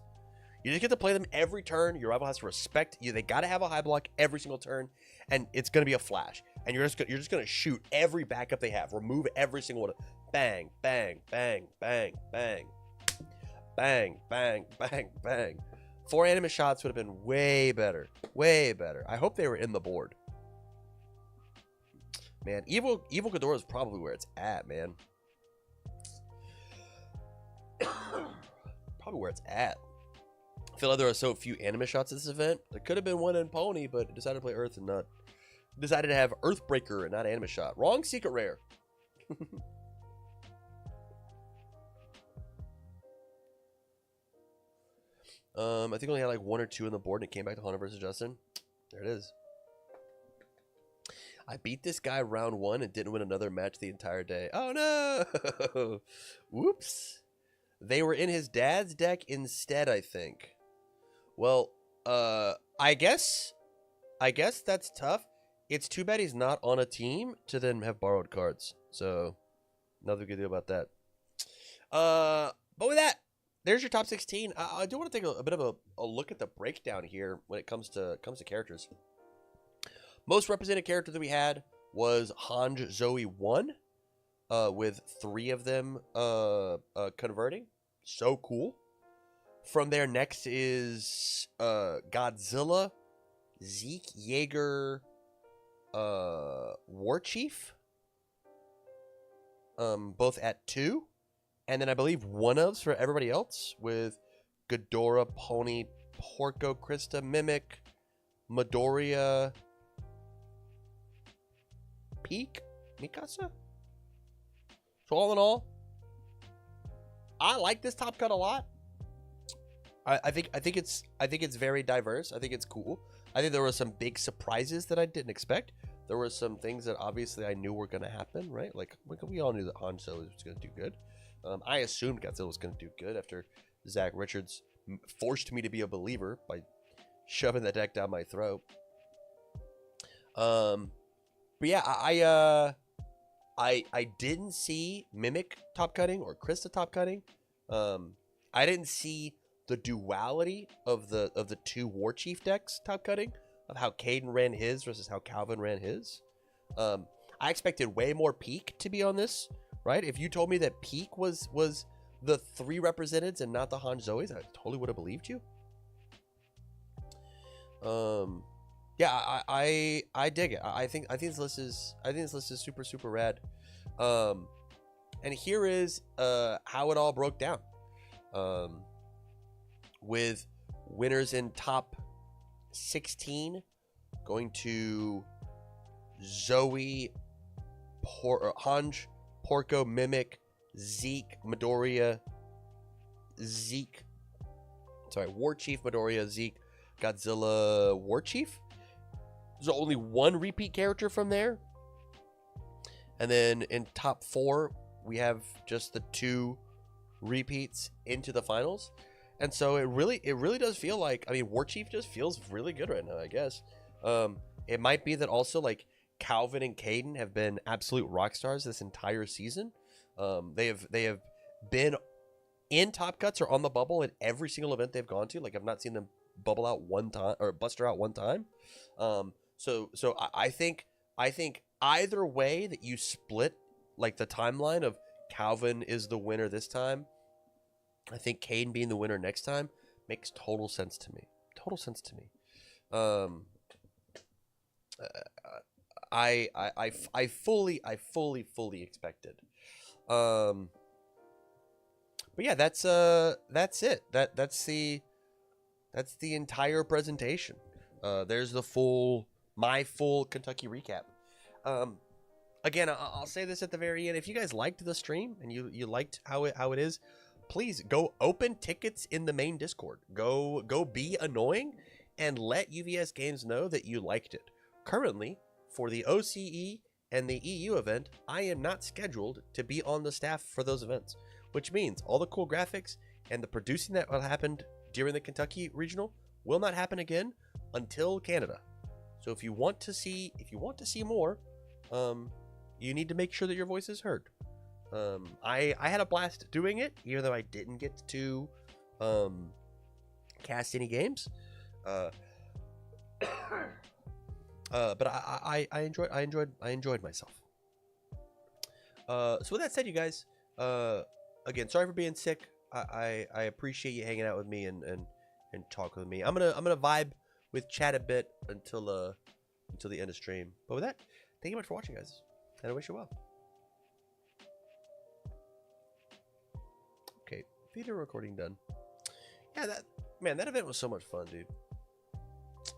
You just get to play them every turn. Your rival has to respect you. They got to have a high block every single turn, and it's going to be a flash. And you're just going to shoot every backup they have. Remove every single one. Bang, bang, bang, bang, bang. Bang, bang, bang, bang. 4 Animus shots would have been way better. Way better. I hope they were in the board. Man, Evil Ghidorah is probably where it's at, man. Probably where it's at. I feel like there are so few Animus shots at this event. There could have been one in Pony, but decided to play Earth and not. Decided to have Earthbreaker and not Animus shot. Wrong secret rare. I think I only had like 1 or 2 on the board, and it came back to Hunter versus Justin. There it is. I beat this guy round 1 and didn't win another match the entire day. Oh no! Whoops. They were in his dad's deck instead, I think. Well, I guess that's tough. It's too bad he's not on a team to then have borrowed cards. So, nothing we can do about that. But with that, there's your top 16. I do want to take a bit of a look at the breakdown here when it comes to characters. Most represented character that we had was Hanj Zoe 1, with 3 of them converting. So cool. From there, next is Godzilla, Zeke, Jaeger, War Chief, both at 2. And then I believe 1-ofs for everybody else with Ghidorah, Pony, Porco, Krista, Mimic, Midoriya, Peak, Mikasa. So all in all, I like this top cut a lot. I think it's very diverse. I think it's cool. I think there were some big surprises that I didn't expect. There were some things that obviously I knew were going to happen, right? Like we all knew that Hanzo was going to do good. I assumed Godzilla was going to do good after Zach Richards forced me to be a believer by shoving that deck down my throat. But yeah, I didn't see Mimic top cutting or Krista top cutting. I didn't see the duality of the 2 War Chief decks top cutting, of how Caden ran his versus how Calvin ran his. I expected way more Peak to be on this, right? If you told me that Peak was the 3 representatives and not the Han Zoes, I totally would have believed you. Yeah, I dig it. I think this list is super rad. And here is how it all broke down. With winners in top 16 going to Zoe, Hanj, Porco, Mimic, Zeke, Midoriya, War Chief, Midoriya, Zeke, Godzilla, War Chief. There's only 1 repeat character from there. And then in top 4, we have just the 2 repeats into the finals. And so it really does feel like, I mean, War Chief just feels really good right now, I guess. It might be that also, like, Calvin and Caden have been absolute rock stars this entire season. They have been in top cuts or on the bubble in every single event they've gone to. Like, I've not seen them bubble out one time or buster out one time. So I think either way that you split, like, the timeline of Calvin is the winner this time. I think Caden being the winner next time makes total sense to me. Total sense to me. I fully expected. But yeah, that's it. That's the entire presentation. There's the my full Kentucky recap. Again, I'll say this at the very end. If you guys liked the stream and you liked how it is, please go open tickets in the main Discord. Go be annoying and let UVS Games know that you liked it. Currently, for the OCE and the EU event, I am not scheduled to be on the staff for those events, which means all the cool graphics and the producing that happened during the Kentucky regional will not happen again until Canada. So if you want to see more, you need to make sure that your voice is heard. I had a blast doing it, even though I didn't get to cast any games. But I enjoyed myself. So with that said, you guys, again, sorry for being sick. I appreciate you hanging out with me and talk with me. I'm gonna vibe with chat a bit until the end of stream. But with that, thank you much for watching, guys, and I wish you well. Okay, video recording done. Yeah, that event was so much fun, dude.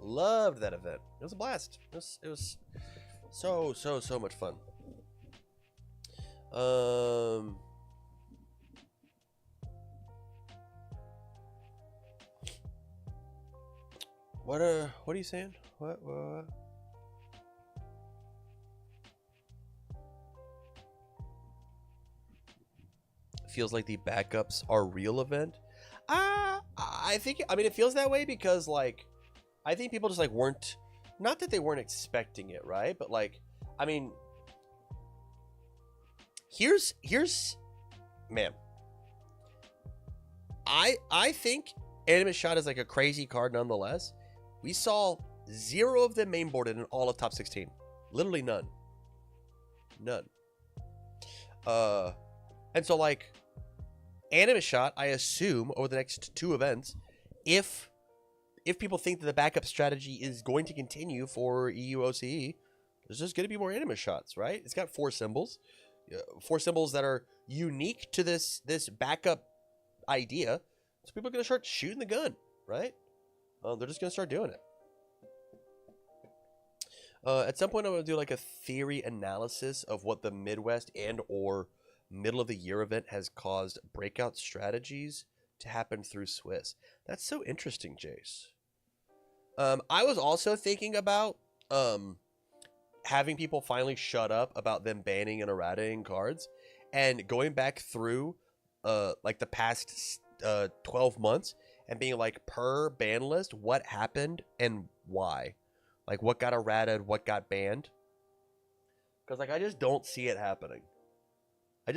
Loved that event. It was a blast. It was so much fun. What are you saying? What? Feels like the backups are real event. I mean it feels that way because like I think people just like weren't, not that they weren't expecting it, right? But like, I mean, here's man, I think Animus Shot is like a crazy card nonetheless. We saw 0 of them mainboarded in all of top 16. Literally none. And so like Animus Shot, I assume over the next 2 events, if people think that the backup strategy is going to continue for EU OCE, there's just going to be more Animus Shots, right? It's got 4 symbols. 4 symbols that are unique to this backup idea. So people are going to start shooting the gun, right? They're just going to start doing it. At some point, I'm going to do like a theory analysis of what the Midwest and or middle of the year event has caused breakout strategies to happen through Swiss. That's so interesting, Jace. I was also thinking about having people finally shut up about them banning and erratating cards, and going back through like the past 12 months and being like, per ban list, what happened and why, like what got errated, what got banned, because like I just don't see it happening. At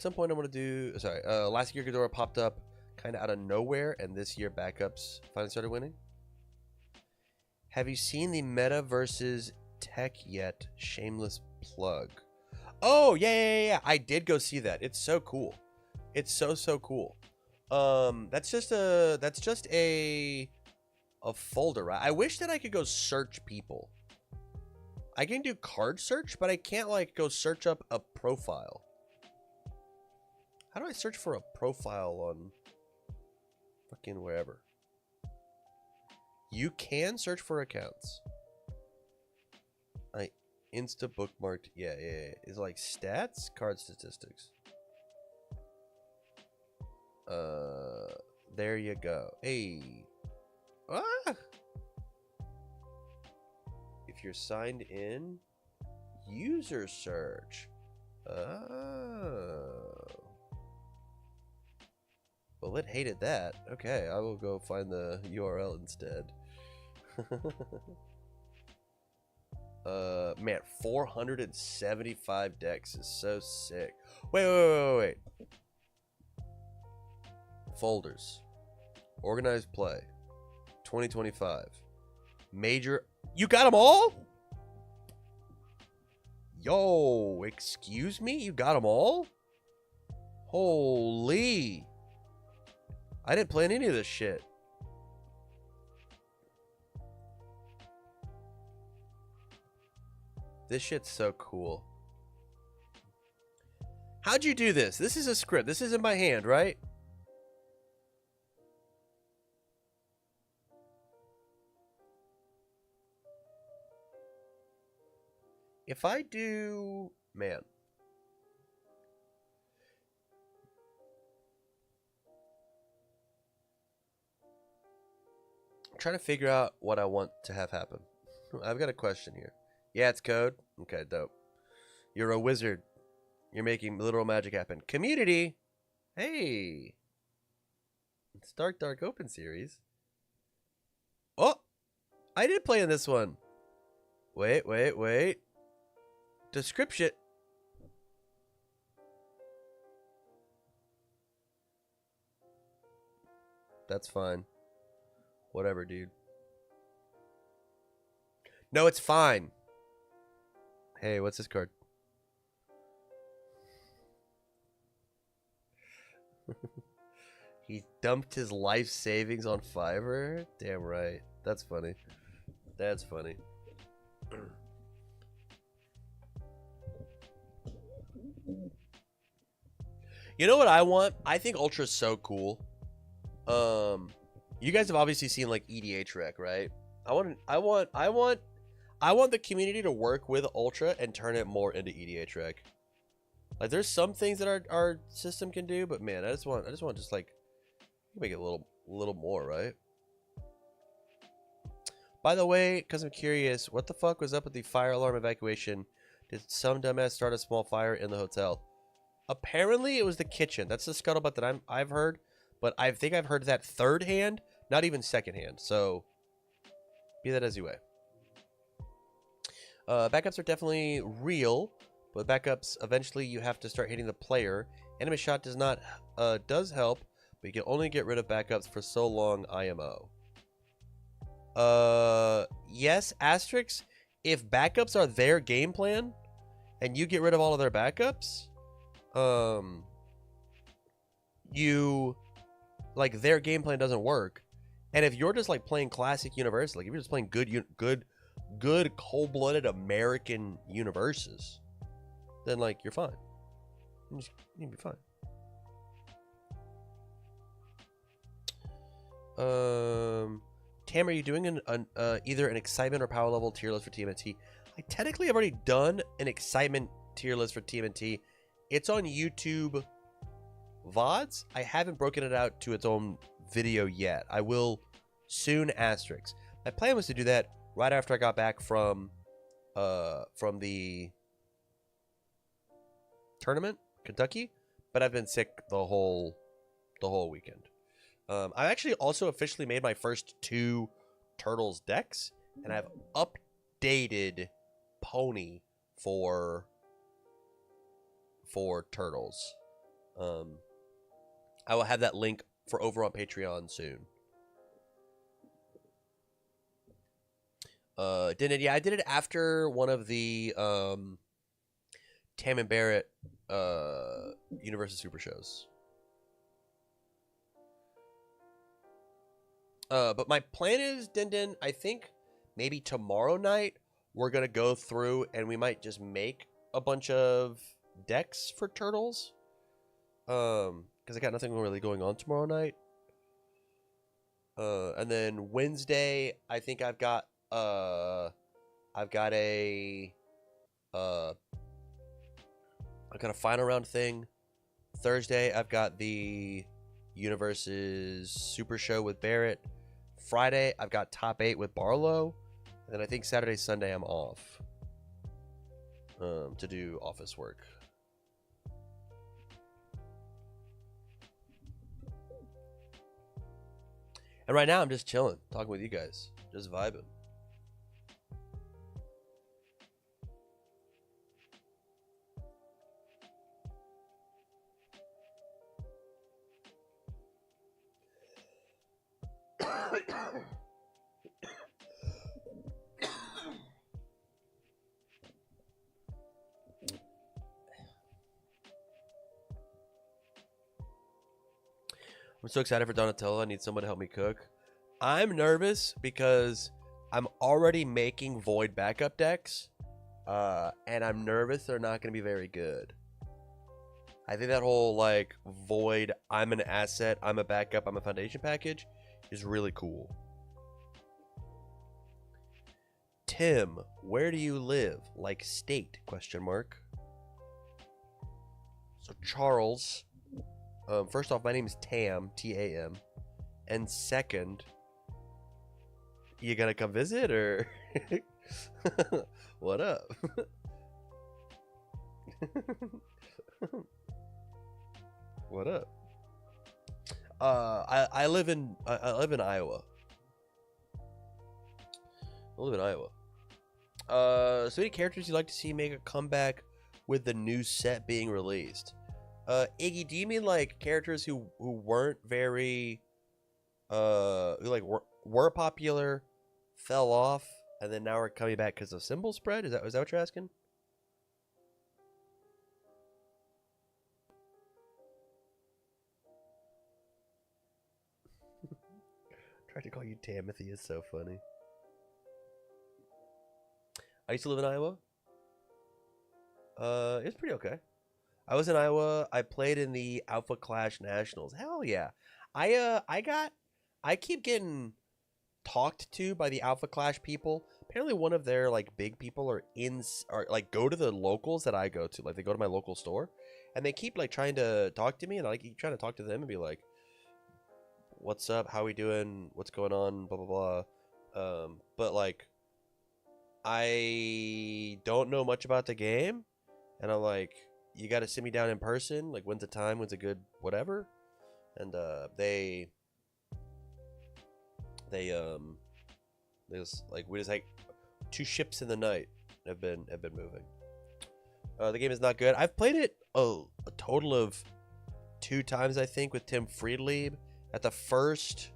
some point I'm going to do, sorry, last year Ghidorah popped up kind of out of nowhere, and this year backups finally started winning. Have you seen the meta versus tech yet? Shameless plug. Oh, yeah. I did go see that. It's so cool. It's so cool. That's just a folder, right? I wish that I could go search people. I can do card search, but I can't like go search up a profile. How do I search for a profile on fucking wherever? You can search for accounts. I insta bookmarked. Yeah. It's like stats, card statistics. There you go. Hey. Ah! If you're signed in, user search. Oh. Well, it hated that. Okay, I will go find the URL instead. Man, 475 decks is so sick. Wait. Folders. Organized play. 2025. Major You got them all? Yo, excuse me? You got them all? Holy. I didn't plan any of this shit. This shit's so cool. How'd you do this? This is a script. This is in my hand, right? If I do... Man. I'm trying to figure out what I want to have happen. I've got a question here. Yeah, it's code. Okay, dope. You're a wizard. You're making literal magic happen. Community. Hey. It's Dark Open series. Oh. I did play in this one. Wait. Description. That's fine. Whatever, dude. No, it's fine. Hey, what's this card? He dumped his life savings on Fiverr? Damn right. That's funny. That's funny. You know what I want? I think Ultra's so cool. You guys have obviously seen like EDH Rec, right? I want the community to work with Ultra and turn it more into EDH Rec. Like there's some things that our system can do, but man, I just want just like make it a little more, right? By the way, because I'm curious, what the fuck was up with the fire alarm evacuation? Did some dumbass start a small fire in the hotel? Apparently, it was the kitchen. That's the scuttlebutt that I've heard, but I think I've heard that third hand, not even second hand. So, be that as you may. Backups are definitely real, but backups eventually you have to start hitting the player. Enemy shot does help, but you can only get rid of backups for so long. IMO. Yes, asterisks. If backups are their game plan, and you get rid of all of their backups, you like their game plan doesn't work. And if you're just like playing classic universes, like if you're just playing good cold-blooded American universes, then like you're fine. You'll be fine. Tam, are you doing either an excitement or power level tier list for TMNT? I technically have already done an excitement tier list for TMNT. It's on YouTube VODs. I haven't broken it out to its own video yet. I will soon, asterisks. My plan was to do that right after I got back from the tournament, Kentucky, but I've been sick the whole weekend. I actually also officially made my first 2 Turtles decks, and I've updated Pony for Turtles. I will have that link for over on Patreon soon. I did it after one of the Tam and Barrett Universal Super shows. But my plan is, Din, I think maybe tomorrow night we're going to go through and we might just make a bunch of decks for Turtles. Because I got nothing really going on tomorrow night. And then Wednesday, I think I've got a final round thing. Thursday, I've got the Universe's Super Show with Barrett. Friday, I've got Top 8 with Barlow. And then I think Saturday, Sunday, I'm off to do office work. And right now, I'm just chilling, talking with you guys, just vibing. I'm so excited for Donatello. I need someone to help me cook. I'm nervous because I'm already making Void backup decks, and I'm nervous they're not going to be very good. I think that whole, like, Void, I'm an asset, I'm a backup, I'm a foundation package is really cool. Tim, where do you live? Like state? Question mark. So Charles, first off, my name is Tam, Tam, and second, you gonna come visit or what up? What up? I live in Iowa. I live in Iowa. So any characters you'd like to see make a comeback with the new set being released? Iggy, do you mean like characters who weren't very who like were popular, fell off, and then now are coming back because of symbol spread? Is that what you're asking? Tried to call you Timothy is so funny. I used to live in Iowa. It's pretty okay. I was in Iowa. I played in the Alpha Clash Nationals. Hell yeah. I keep getting talked to by the Alpha Clash people. Apparently one of their like big people are like go to the locals that I go to. Like they go to my local store and they keep like trying to talk to me and I keep trying to talk to them and be like, what's up? How we doing? What's going on? Blah blah blah. But like I don't know much about the game and I'm like, you got to sit me down in person. Like, when's the time? When's a good whatever? And they just like we just like 2 ships in the night have been moving. The game is not good. I've played it a total of 2 times, I think, with Tim Friedlieb at the first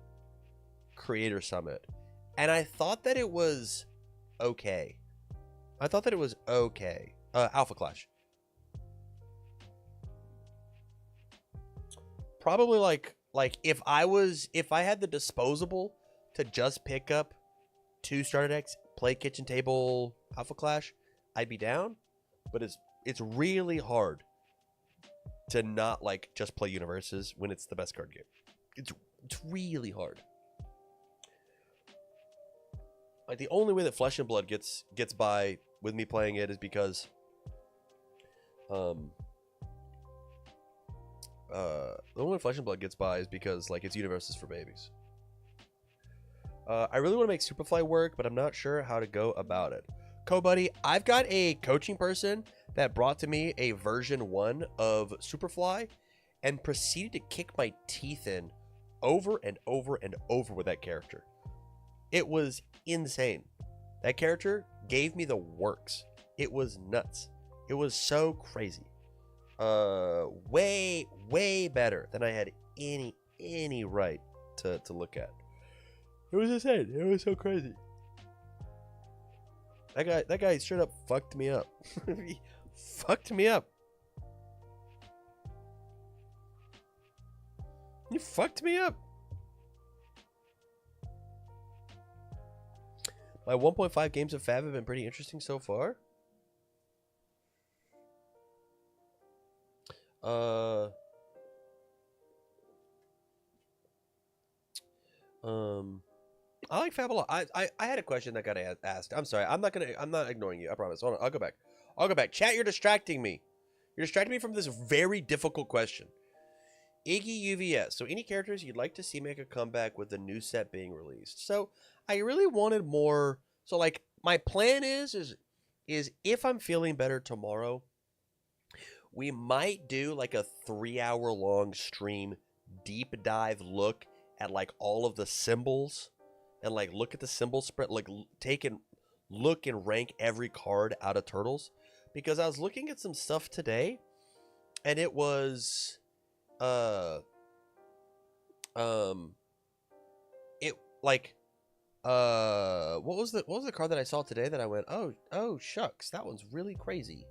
Creator Summit, and I thought that it was okay. Alpha Clash. Probably like if I had the disposable to just pick up 2 starter decks, play Kitchen Table Alpha Clash, I'd be down. But it's really hard to not like just play Universes when it's the best card game. It's really hard. Like the only way that Flesh and Blood gets by with me playing it is because the only way Flesh and Blood gets by is because like it's Universes for babies. I really want to make Superfly work, but I'm not sure how to go about it. Co-buddy, I've got a coaching person that brought to me a version 1 of Superfly and proceeded to kick my teeth in over and over and over with that character. It was insane. That character gave me the works. It was nuts. It was so crazy. Way better than I had any right to look at. It was insane. It was so crazy. That guy straight up fucked me up. He fucked me up. You fucked me up. My 1.5 games of Fab have been pretty interesting so far. I like Fab a lot. I had a question that got asked. I'm sorry. I'm not ignoring you. I promise. Hold on. I'll go back. Chat, you're distracting me. You're distracting me from this very difficult question. Iggy UVS. So any characters you'd like to see make a comeback with the new set being released? So I really wanted more. So like my plan is if I'm feeling better tomorrow, we might do like a 3-hour long stream deep dive look at like all of the symbols and like look at the symbol spread, like take and look and rank every card out of Turtles, because I was looking at some stuff today and it was it like what was the card that I saw today that I went, oh shucks, that one's really crazy.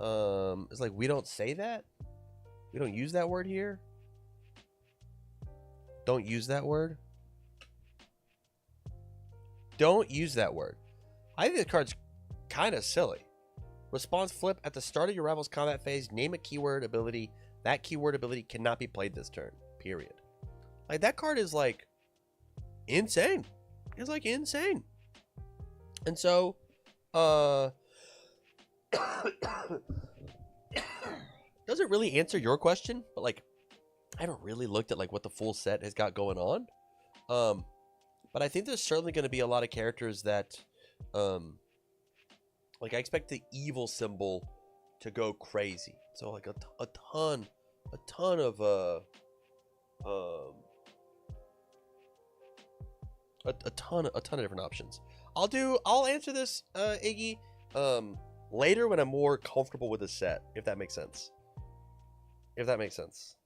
It's like, we don't say that, we don't use that word here. Don't use that word. Don't use that word. I think the card's kind of silly. Response flip. At the start of your rival's combat phase, name a keyword ability. That keyword ability cannot be played this turn. Period. Like, that card is, like, insane. It's, like, insane. And so, doesn't really answer your question, but, like, I haven't really looked at, like, what the full set has got going on. But I think there's certainly going to be a lot of characters that, like, I expect the evil symbol to go crazy. So, like, a ton of, a ton of different options. I'll answer this, Iggy, later when I'm more comfortable with the set, if that makes sense. If that makes sense.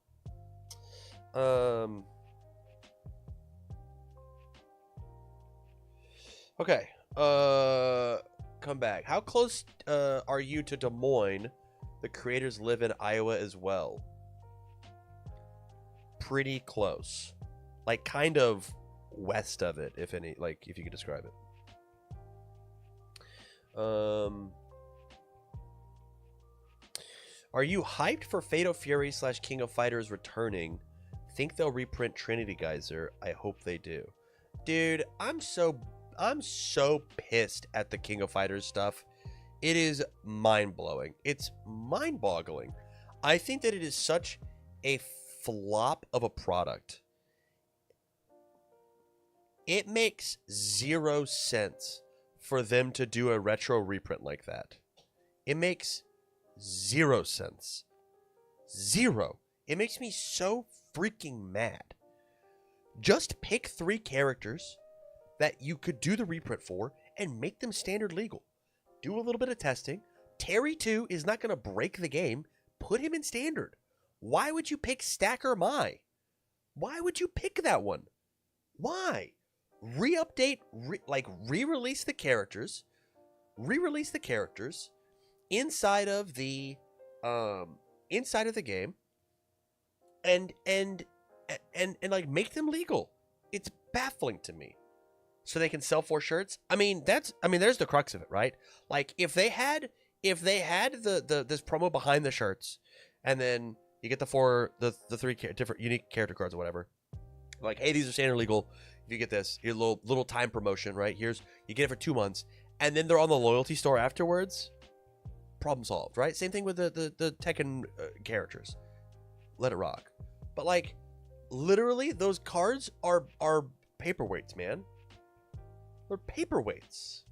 Okay. Come back. How close are you to Des Moines? The creators live in Iowa as well. Pretty close. Like, kind of west of it, if any, like, if you could describe it. Are you hyped for Fatal Fury / King of Fighters returning? Think they'll reprint Trinity Geyser. I hope they do. Dude, I'm so pissed at the King of Fighters stuff. It is mind-blowing. It's mind-boggling. I think that it is such a flop of a product. It makes 0 sense for them to do a retro reprint like that. It makes 0 sense. 0. It makes me so freaking mad. Just pick 3 characters that you could do the reprint for and make them standard legal. Do a little bit of testing. Terry 2 is not going to break the game. Put him in standard. Why would you pick Stacker Mai? Why would you pick that one? Why? Re-update, re-release the characters. Re-release the characters inside of the game. And like, make them legal. It's baffling to me. So they can sell 4 shirts. I mean, there's the crux of it, right? Like, if they had the this promo behind the shirts, and then you get the 3 different unique character cards or whatever. Like, hey, these are standard legal. If you get this, your little time promotion, right? You get it for 2 months, and then they're on the loyalty store afterwards. Problem solved, right? Same thing with the Tekken characters. Let it rock. But, like, literally, those cards are paperweights, man. They're paperweights.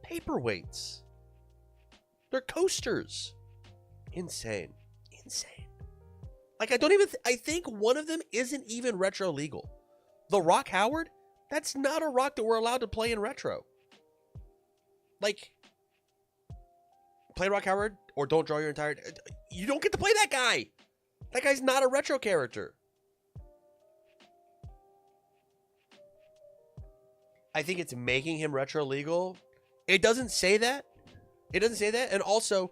Paperweights. They're coasters. Insane. Like, I think one of them isn't even retro legal. The Rock Howard, that's not a rock that we're allowed to play in retro. Like, play Rock Howard or don't draw your entire... You don't get to play that guy. That guy's not a retro character. I think it's making him retro legal. It doesn't say that. And also,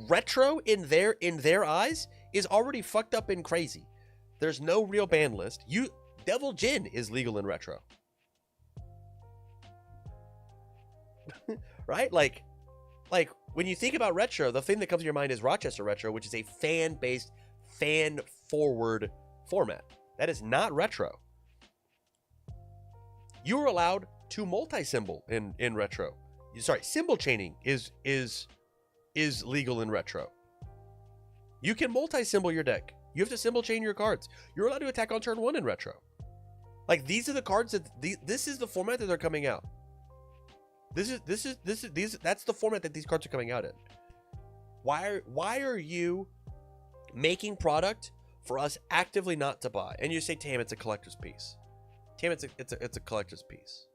retro in their eyes is already fucked up and crazy. There's no real ban list. Devil Jin is legal in retro. Right? Like when you think about retro, the thing that comes to your mind is Rochester Retro, which is a fan-based, fan-forward format. That is not retro. You're allowed to multi-symbol in retro. Sorry, symbol chaining is legal in retro. You can multi-symbol your deck. You have to symbol chain your cards. You're allowed to attack on turn 1 in retro. Like, these are the cards that this is the format that they're coming out. That's the format that these cards are coming out in. Why are you making product for us actively not to buy? And you say, Tam, it's a collector's piece. Tam, it's a collector's piece.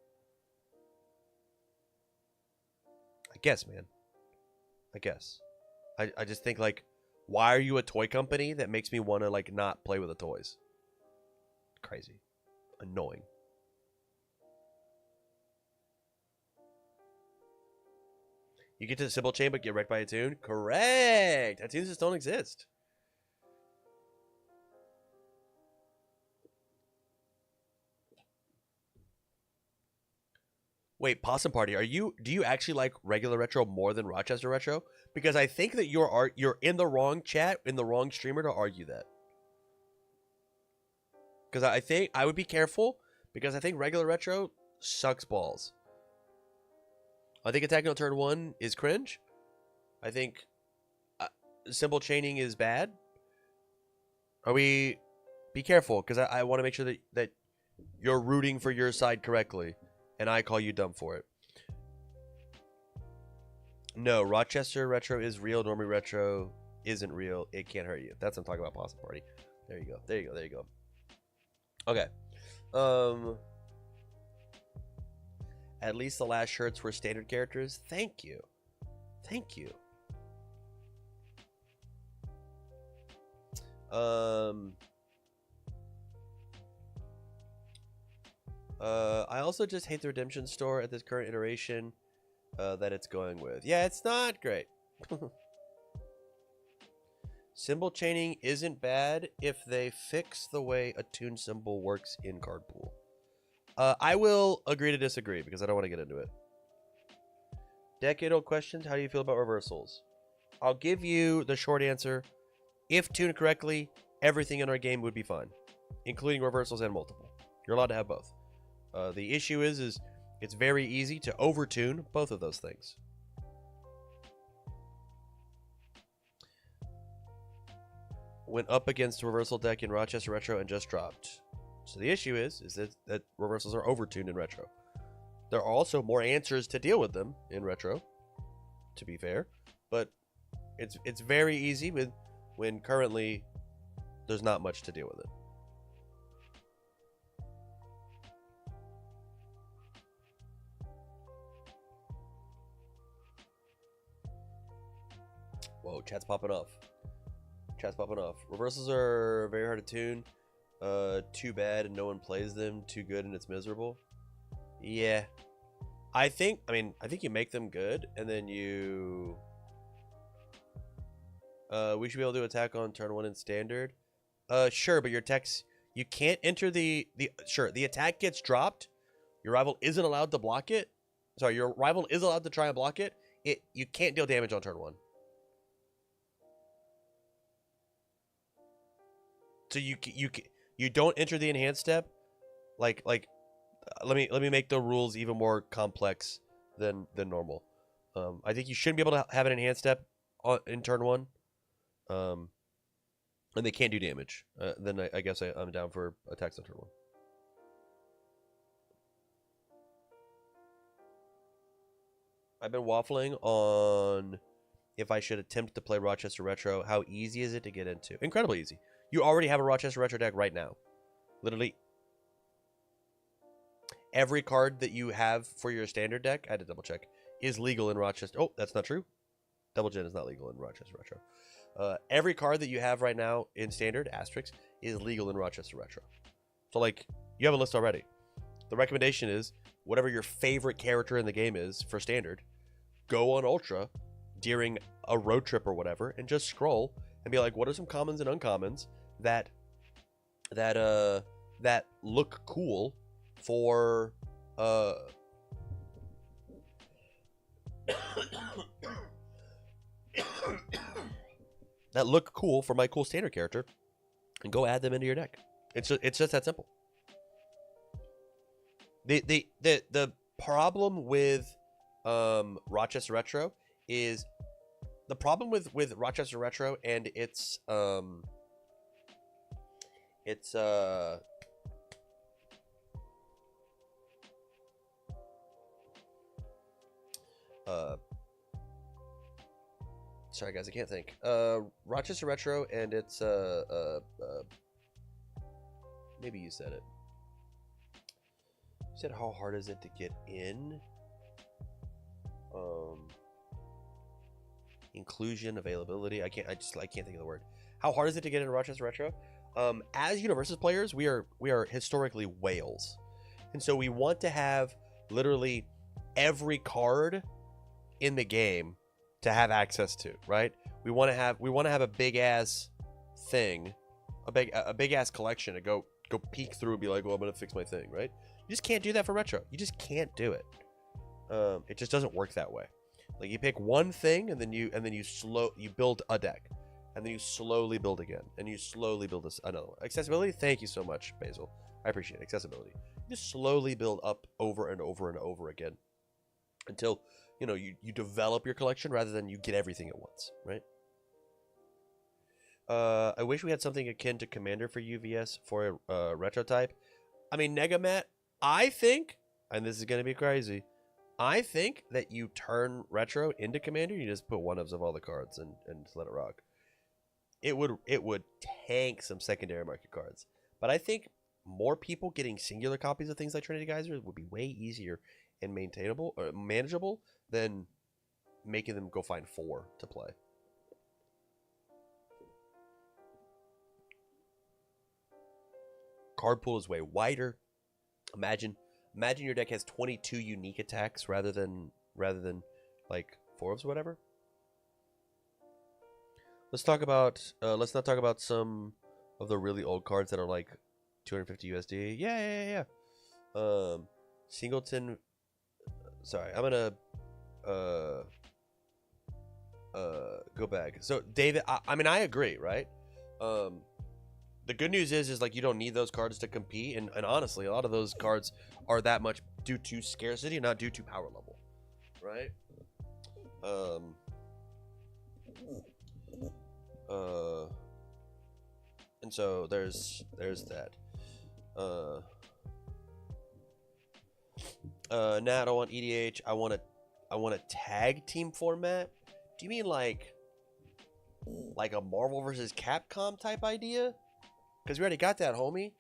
I guess, man. I guess. I just think, like, why are you a toy company that makes me want to, like, not play with the toys? Crazy. Annoying. You get to the symbol chain but get wrecked by a tune? Correct! Attunes just don't exist. Wait, Possum Party, do you actually like regular retro more than Rochester retro? Because I think that you're in the wrong chat, in the wrong streamer to argue that. Because I think I would be careful, because I think regular retro sucks balls. I think attacking on turn 1 is cringe. I think simple chaining is bad. Be careful, because I want to make sure that you're rooting for your side correctly, and I call you dumb for it. No, Rochester retro is real. Normie retro isn't real. It can't hurt you. That's what I'm talking about. Possum Party. There you go. There you go. There you go. Okay. At least the last shirts were standard characters. Thank you. Thank you. I also just hate the redemption store at this current iteration that it's going with. Yeah, it's not great. Symbol chaining isn't bad if they fix the way a tune symbol works in card pool. I will agree to disagree because I don't want to get into it. Decade-old questions. How do you feel about reversals? I'll give you the short answer. If tuned correctly, everything in our game would be fine, including reversals and multiple. You're allowed to have both. The issue is it's very easy to overtune both of those things. Went up against a reversal deck in Rochester Retro and just dropped. So the issue is that reversals are overtuned in Retro. There are also more answers to deal with them in Retro, to be fair, but it's very easy when currently there's not much to deal with it. Whoa, chat's popping off. Chat's popping off. Reversals are very hard to tune. Too bad and no one plays them. Too good and it's miserable. Yeah. I think you make them good and then you... we should be able to attack on turn 1 in standard. Sure, but your attacks... You can't enter the... Sure, the attack gets dropped. Your rival isn't allowed to block it. Sorry, your rival is allowed to try and block it. You can't deal damage on turn 1. So you don't enter the enhanced step. Like let me make the rules even more complex than normal. I think you shouldn't be able to have an enhanced step in turn 1. And they can't do damage. Then I guess I'm down for attacks on turn 1. I've been waffling on if I should attempt to play Rochester Retro. How easy is it to get into? Incredibly easy. You already have a Rochester Retro deck right now. Literally every card that you have for your standard deck, I had to double check, is legal in Rochester. Oh, that's not true. Double Gen is not legal in Rochester Retro. Every card that you have right now in standard, asterisk, is legal in Rochester Retro. So, like, you have a list already. The recommendation is, whatever your favorite character in the game is for standard, go on Ultra during a road trip or whatever, and just scroll and be like, what are some commons and uncommons that look cool for that look cool for my cool standard character, and go add them into your deck. It's just that simple. The problem with Rochester Retro is the problem with Rochester Retro and its sorry guys, I can't think. Rochester Retro and its maybe you said it. You said how hard is it to get in? Inclusion, availability. I can't think of the word. How hard is it to get into Rochester Retro? As Universus players, we are historically whales, and so we want to have literally every card in the game to have access to, right? We want to have a big ass thing, a big ass collection to go peek through and be like, oh, I'm gonna fix my thing, right? You just can't do that for Retro. You just can't do it. It just doesn't work that way. Like you pick one thing and then you build a deck, and then you slowly build again, and you slowly build another one. Accessibility, thank you so much, Basil. I appreciate it. Accessibility. You just slowly build up over and over and over again until you develop your collection rather than you get everything at once, right? I wish we had something akin to Commander for UVS for a retro type. I mean, Negamat, I think, and this is going to be crazy, I think that you turn retro into Commander, you just put one-ups of all the cards and let it rock. It would tank some secondary market cards. But I think more people getting singular copies of things like Trinity Geyser would be way easier and maintainable or manageable than making them go find 4 to play. Card pool is way wider. Imagine your deck has 22 unique attacks rather than like 4 or whatever. Let's talk about let's not talk about some of the really old cards that are like 250 USD. Yeah. Singleton. Sorry, I'm gonna go back. So David, I mean, I agree, right? The good news is like you don't need those cards to compete, and honestly, a lot of those cards are that much due to scarcity, not due to power level, right? And so there's that. Nat, I want EDH. I want a tag team format. Do you mean like a Marvel versus Capcom type idea? Because we already got that, homie.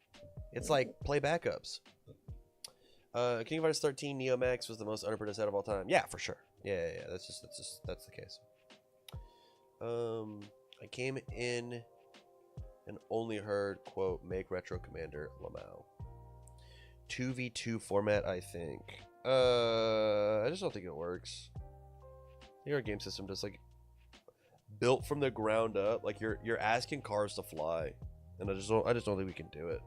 It's like play backups. King of Fighters 13 Neo Max was the most underprinted set of all time. Yeah, for sure. Yeah. That's the case. I came in and only heard, quote, make retro commander Lamau. 2v2 format, I think. I just don't think it works. I think our game system just like built from the ground up. Like you're asking cars to fly, and I just don't think we can do it.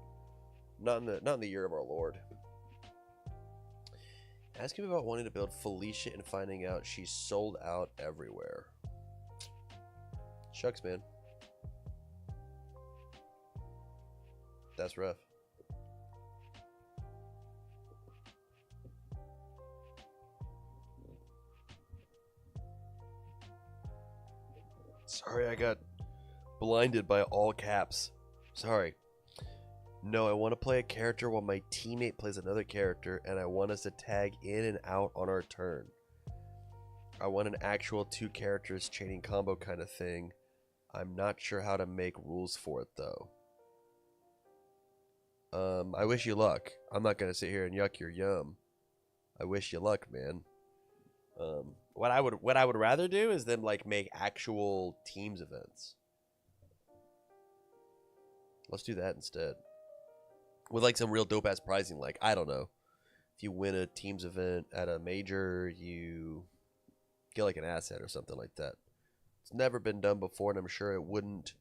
Not in the year of our Lord. Ask him about wanting to build Felicia and finding out she's sold out everywhere. Shucks, man. That's rough. Sorry, I got blinded by all caps. Sorry. No, I want to play a character while my teammate plays another character, and I want us to tag in and out on our turn. I want an actual 2 characters chaining combo kind of thing. I'm not sure how to make rules for it, though. I wish you luck. I'm not going to sit here and yuck your yum. I wish you luck, man. What I would rather do is then like make actual teams events. Let's do that instead. With like some real dope ass pricing, like I don't know, if you win a teams event at a major, you get like an asset or something like that. It's never been done before, and I'm sure it wouldn't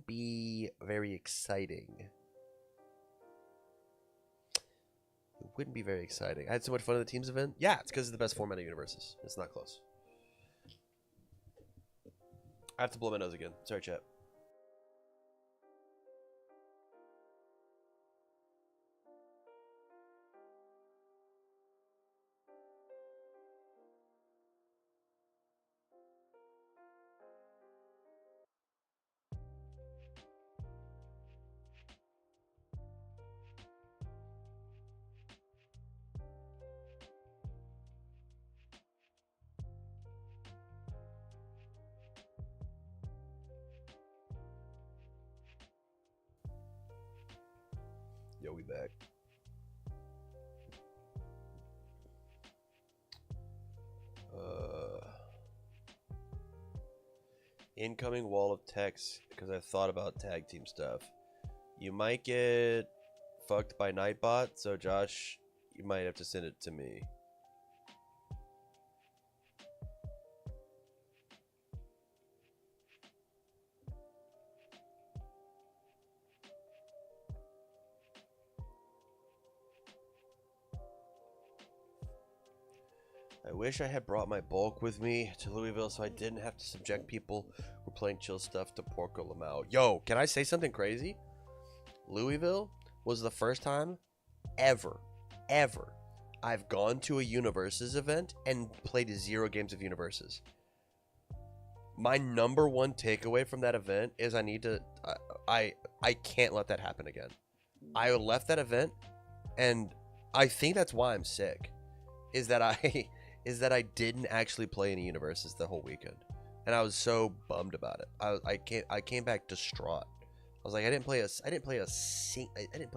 be very exciting. It wouldn't be very exciting. I had so much fun at the teams event. Yeah, it's because it's the best format of universes. It's not close. I have to blow my nose again. Sorry, chat. Yo, we back. Incoming wall of text because I've thought about tag team stuff. You might get fucked by Nightbot, so Josh, you might have to send it to me. I wish I had brought my bulk with me to Louisville so I didn't have to subject people who were playing chill stuff to Porco Lamau. Yo, can I say something crazy? Louisville was the first time ever I've gone to a Universes event and played 0 games of Universes. My number one takeaway from that event is I need to I can't let that happen again. I left that event and I think that's why I'm sick. Is that I didn't actually play any Universes the whole weekend. And I was so bummed about it. I came back distraught. I was like, I didn't play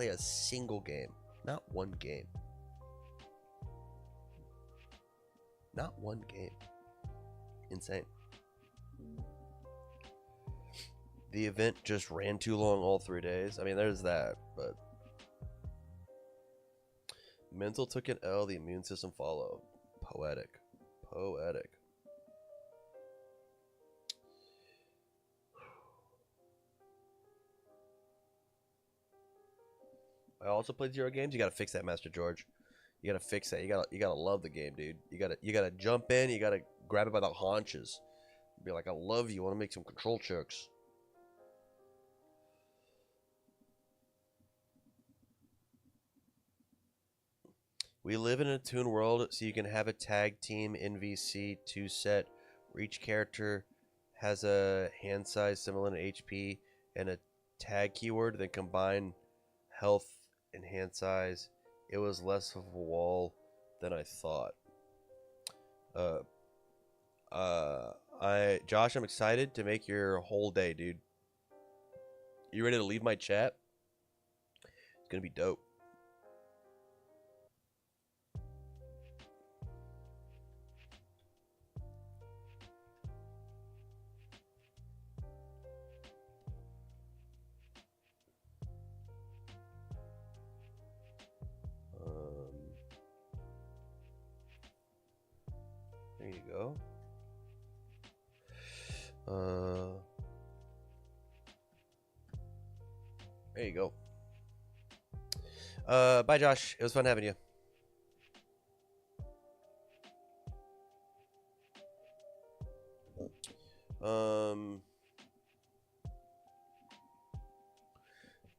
a single game. Not one game. Not one game. Insane. The event just ran too long all 3 days. I mean, there's that, but mental took an L, the immune system followed. Poetic. I also played 0 games. You gotta fix that, Master George. You gotta fix that. You gotta love the game, dude. You gotta jump in. You gotta grab it by the haunches. Be like, I love you. Want to make some control checks. We live in a toon world, so you can have a tag team NVC 2 set where each character has a hand size similar to HP and a tag keyword, then combine health and hand size. It was less of a wall than I thought. Josh, I'm excited to make your whole day, dude. You ready to leave my chat? It's gonna be dope. There you go. There you go. Bye, Josh. It was fun having you.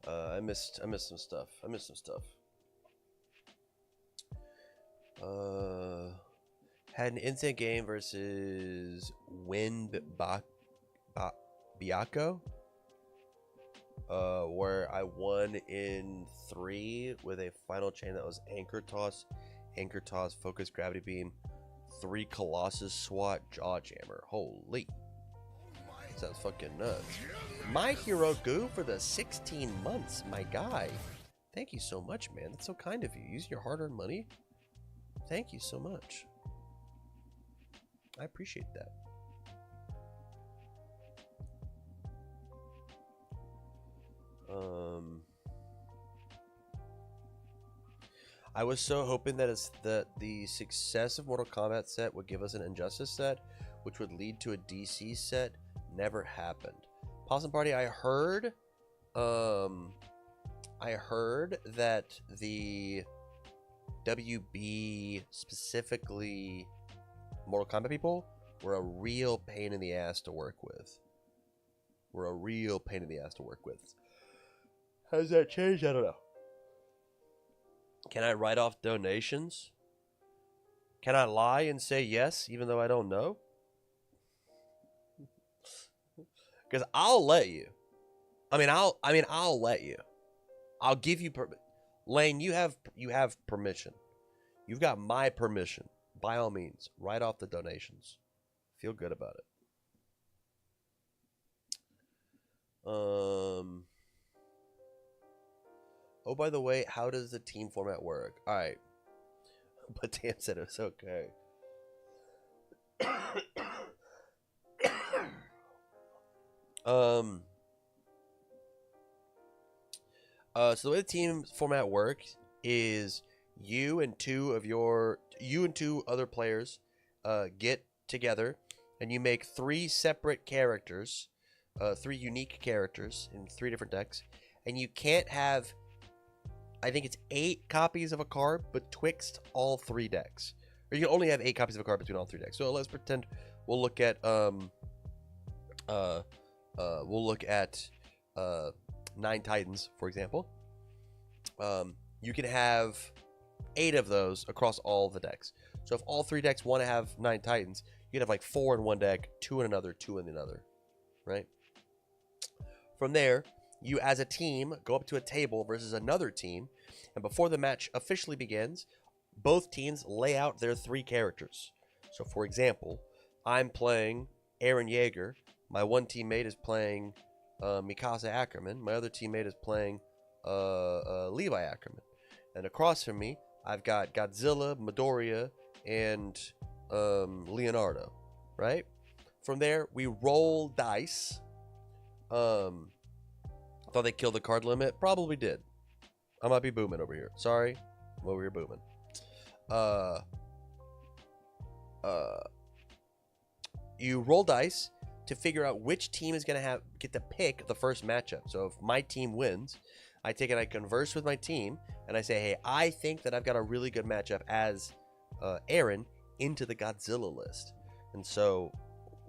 I missed some stuff. Had an instant game versus Biaco. Where I won in 3 with a final chain that was anchor toss, focus, gravity beam, 3 Colossus SWAT, jaw jammer. Holy, sounds fucking nuts. My Hero Goo for the 16 months, my guy. Thank you so much, man. That's so kind of you. Using your hard-earned money. Thank you so much. I appreciate that. I was so hoping that the success of Mortal Kombat set would give us an Injustice set, which would lead to a DC set. Never happened. Possum Party, I heard that the WB, specifically Mortal Kombat people, were a real pain in the ass to work with. How's that changed? I don't know. Can I write off donations? Can I lie and say yes, even though I don't know? Because I'll let you. I'll let you. I'll give you Lane, you have permission. You've got my permission. By all means, write off the donations. Feel good about it. Oh, by the way, how does the team format work? All right. But Dan said it was okay. So the way the team format works is you and two other players get together and you make 3 separate characters, 3 unique characters in 3 different decks, and you can't have, I think it's 8 copies of a card betwixt all 3 decks, or you can only have 8 copies of a card between all 3 decks. So let's pretend we'll look at 9 Titans, for example. You can have 8 of those across all the decks. So if all 3 decks want to have 9 Titans, you can have like 4 in one deck, 2 in another, 2 in another, right? From there, you as a team go up to a table versus another team, and before the match officially begins, both teams lay out their 3 characters. So for example, I'm playing Aaron Yeager. My one teammate is playing Mikasa Ackerman. My other teammate is playing Levi Ackerman. And across from me, I've got Godzilla, Midoriya, and Leonardo, right? From there, we roll dice. Thought they killed the card limit. Probably did. I might be booming over here. Sorry. I'm over here booming. You roll dice to figure out which team is going to get to pick the first matchup. So if my team wins, I take and I converse with my team, and I say, hey, I think that I've got a really good matchup as Aaron into the Godzilla list. And so,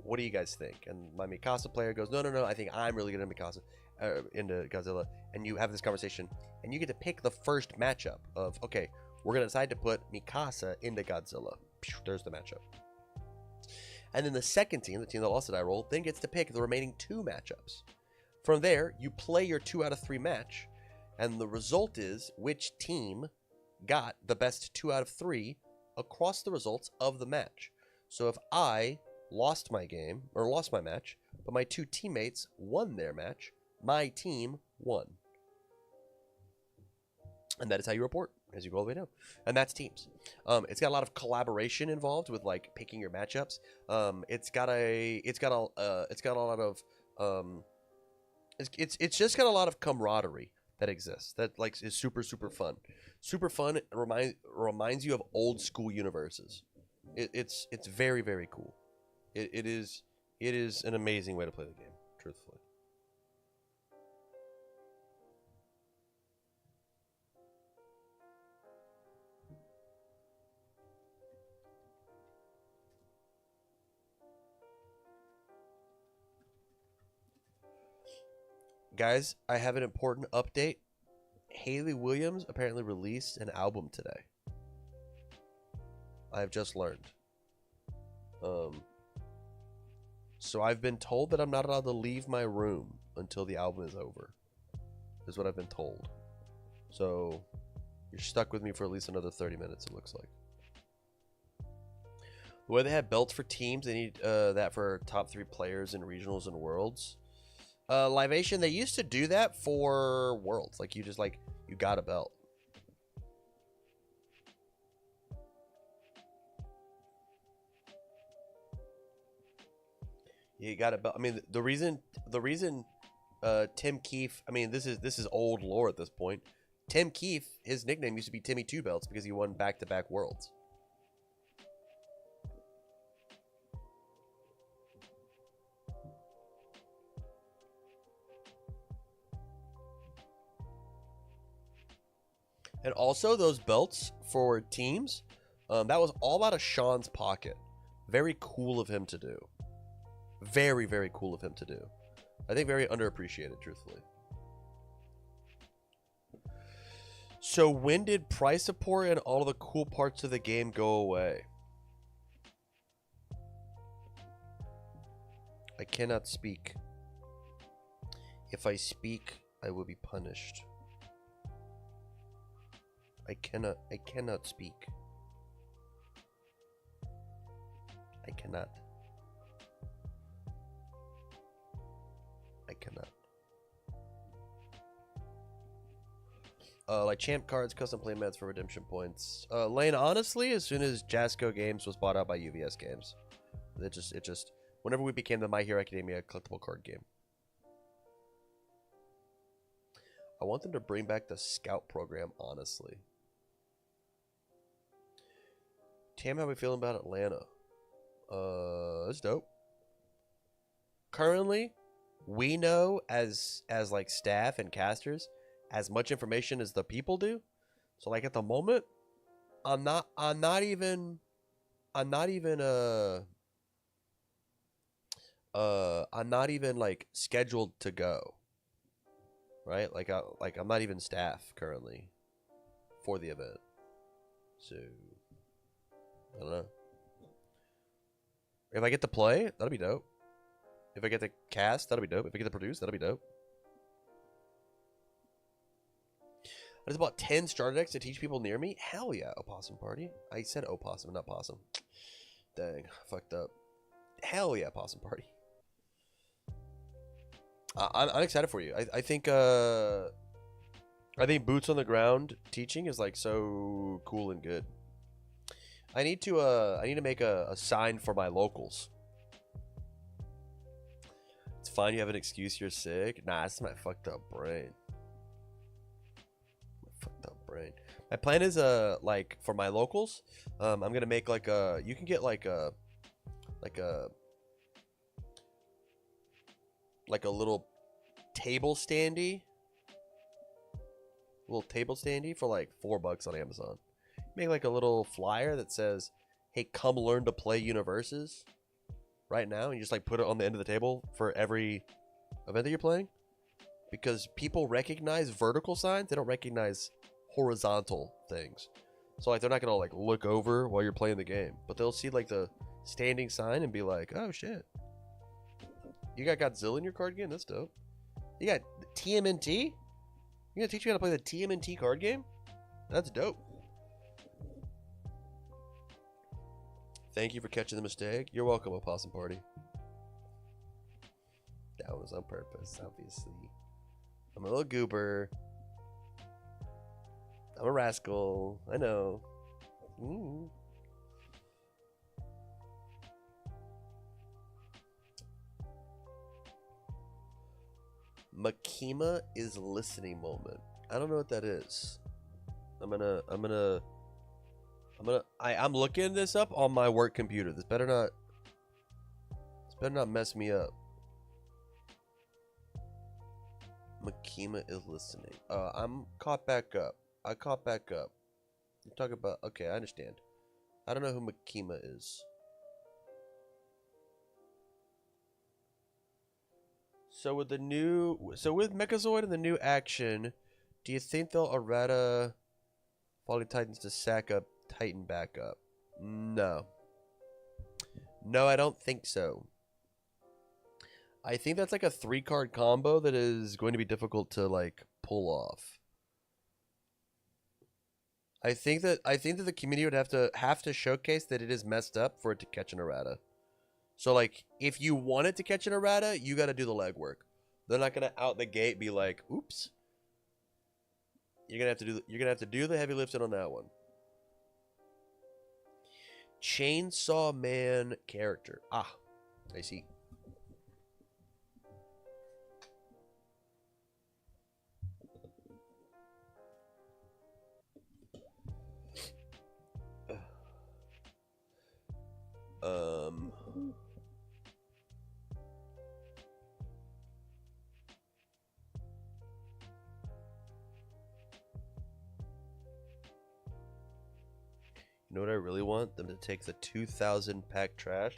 what do you guys think? And my Mikasa player goes, no, I think I'm really good into Mikasa, into Godzilla. And you have this conversation, and you get to pick the first matchup of, okay, we're going to decide to put Mikasa into Godzilla. There's the matchup. And then the second team, the team that lost the die roll, then gets to pick the remaining 2 matchups. From there, you play your 2 out of 3 match, and the result is which team got the best 2 out of 3 across the results of the match. So if I lost my game, or lost my match, but my 2 teammates won their match, my team won. And that is how you report as you go all the way down. And that's teams. It's got a lot of collaboration involved with like picking your matchups. It's just got a lot of camaraderie that exists. That like is super fun. Super fun. It reminds you of old school universes. It's very cool. It is an amazing way to play the game, truthfully. Guys, I have an important update. Hayley Williams apparently released an album today. I've just learned. So I've been told that I'm not allowed to leave my room until the album is over. Is what I've been told. So you're stuck with me for at least another 30 minutes, it looks like. The way they have belts for teams, they need that for top 3 players in regionals and worlds. Livation, they used to do that for worlds. Like, you just, like, you got a belt. You got a belt. I mean, the reason Tim Keefe, I mean, this is old lore at this point. Tim Keefe, his nickname used to be Timmy Two Belts because he won back-to-back worlds. And also, those belts for teams, that was all out of Sean's pocket. Very cool of him to do. Very cool of him to do. I think very underappreciated, truthfully. So when did price support and all of the cool parts of the game go away? I cannot speak. If I speak, I will be punished. I cannot speak. I cannot. Like champ cards, custom playmats for redemption points. Lane, honestly, as soon as Jasco Games was bought out by UVS Games, it just whenever we became the My Hero Academia collectible card game. I want them to bring back the scout program, honestly. Tam, how we feeling about Atlanta? That's dope. Currently, we know as like staff and casters as much information as the people do. So like at the moment, I'm not even I'm not even I'm not even like scheduled to go, right? Like I'm not even staff currently for the event. So I don't know. If I get to play, that'll be dope. If I get to cast, that'll be dope. If I get to produce, that'll be dope. There's about 10 starter decks to teach people near me. Hell yeah, opossum party. I said opossum, not possum. Dang, fucked up. Hell yeah, possum party. I'm excited for you. I think boots on the ground teaching is like so cool and good. I need to make a sign for my locals. It's fine, you have an excuse, you're sick. Nah, it's my fucked up brain. My plan is like for my locals, I'm gonna make like a, you can get like a little table standy for like $4 on Amazon. Make like a little flyer that says, hey, come learn to play universes right now, and you just like put it on the end of the table for every event that you're playing, because people recognize vertical signs, they don't recognize horizontal things. So like they're not gonna like look over while you're playing the game, but they'll see like the standing sign and be like, oh shit, you got Godzilla in your card game? That's dope. You got TMNT? You gonna teach you how to play the TMNT card game? That's dope. Thank you for catching the mistake. You're welcome, Opossum Party. That was on purpose, obviously. I'm a little goober. I'm a rascal. I know. Makima is listening moment. I don't know what that is. I'm looking this up on my work computer. This better not mess me up. Makima is listening. I'm caught back up. I caught back up. You're talking about, okay, I understand. I don't know who Makima is. So with Mechazoid and the new action, do you think they'll errata Falling Titans to sack up Titan back up? No. No, I don't think so. I think that's like a 3-card combo that is going to be difficult to like pull off. I think that the community would have to showcase that it is messed up for it to catch an errata. So like if you want it to catch an errata, you got to do the legwork. They're not gonna out the gate be like, "Oops." You're gonna have to do the heavy lifting on that one. Chainsaw Man character. Ah, I see. You know what I really want? Them to take the 2,000 pack trash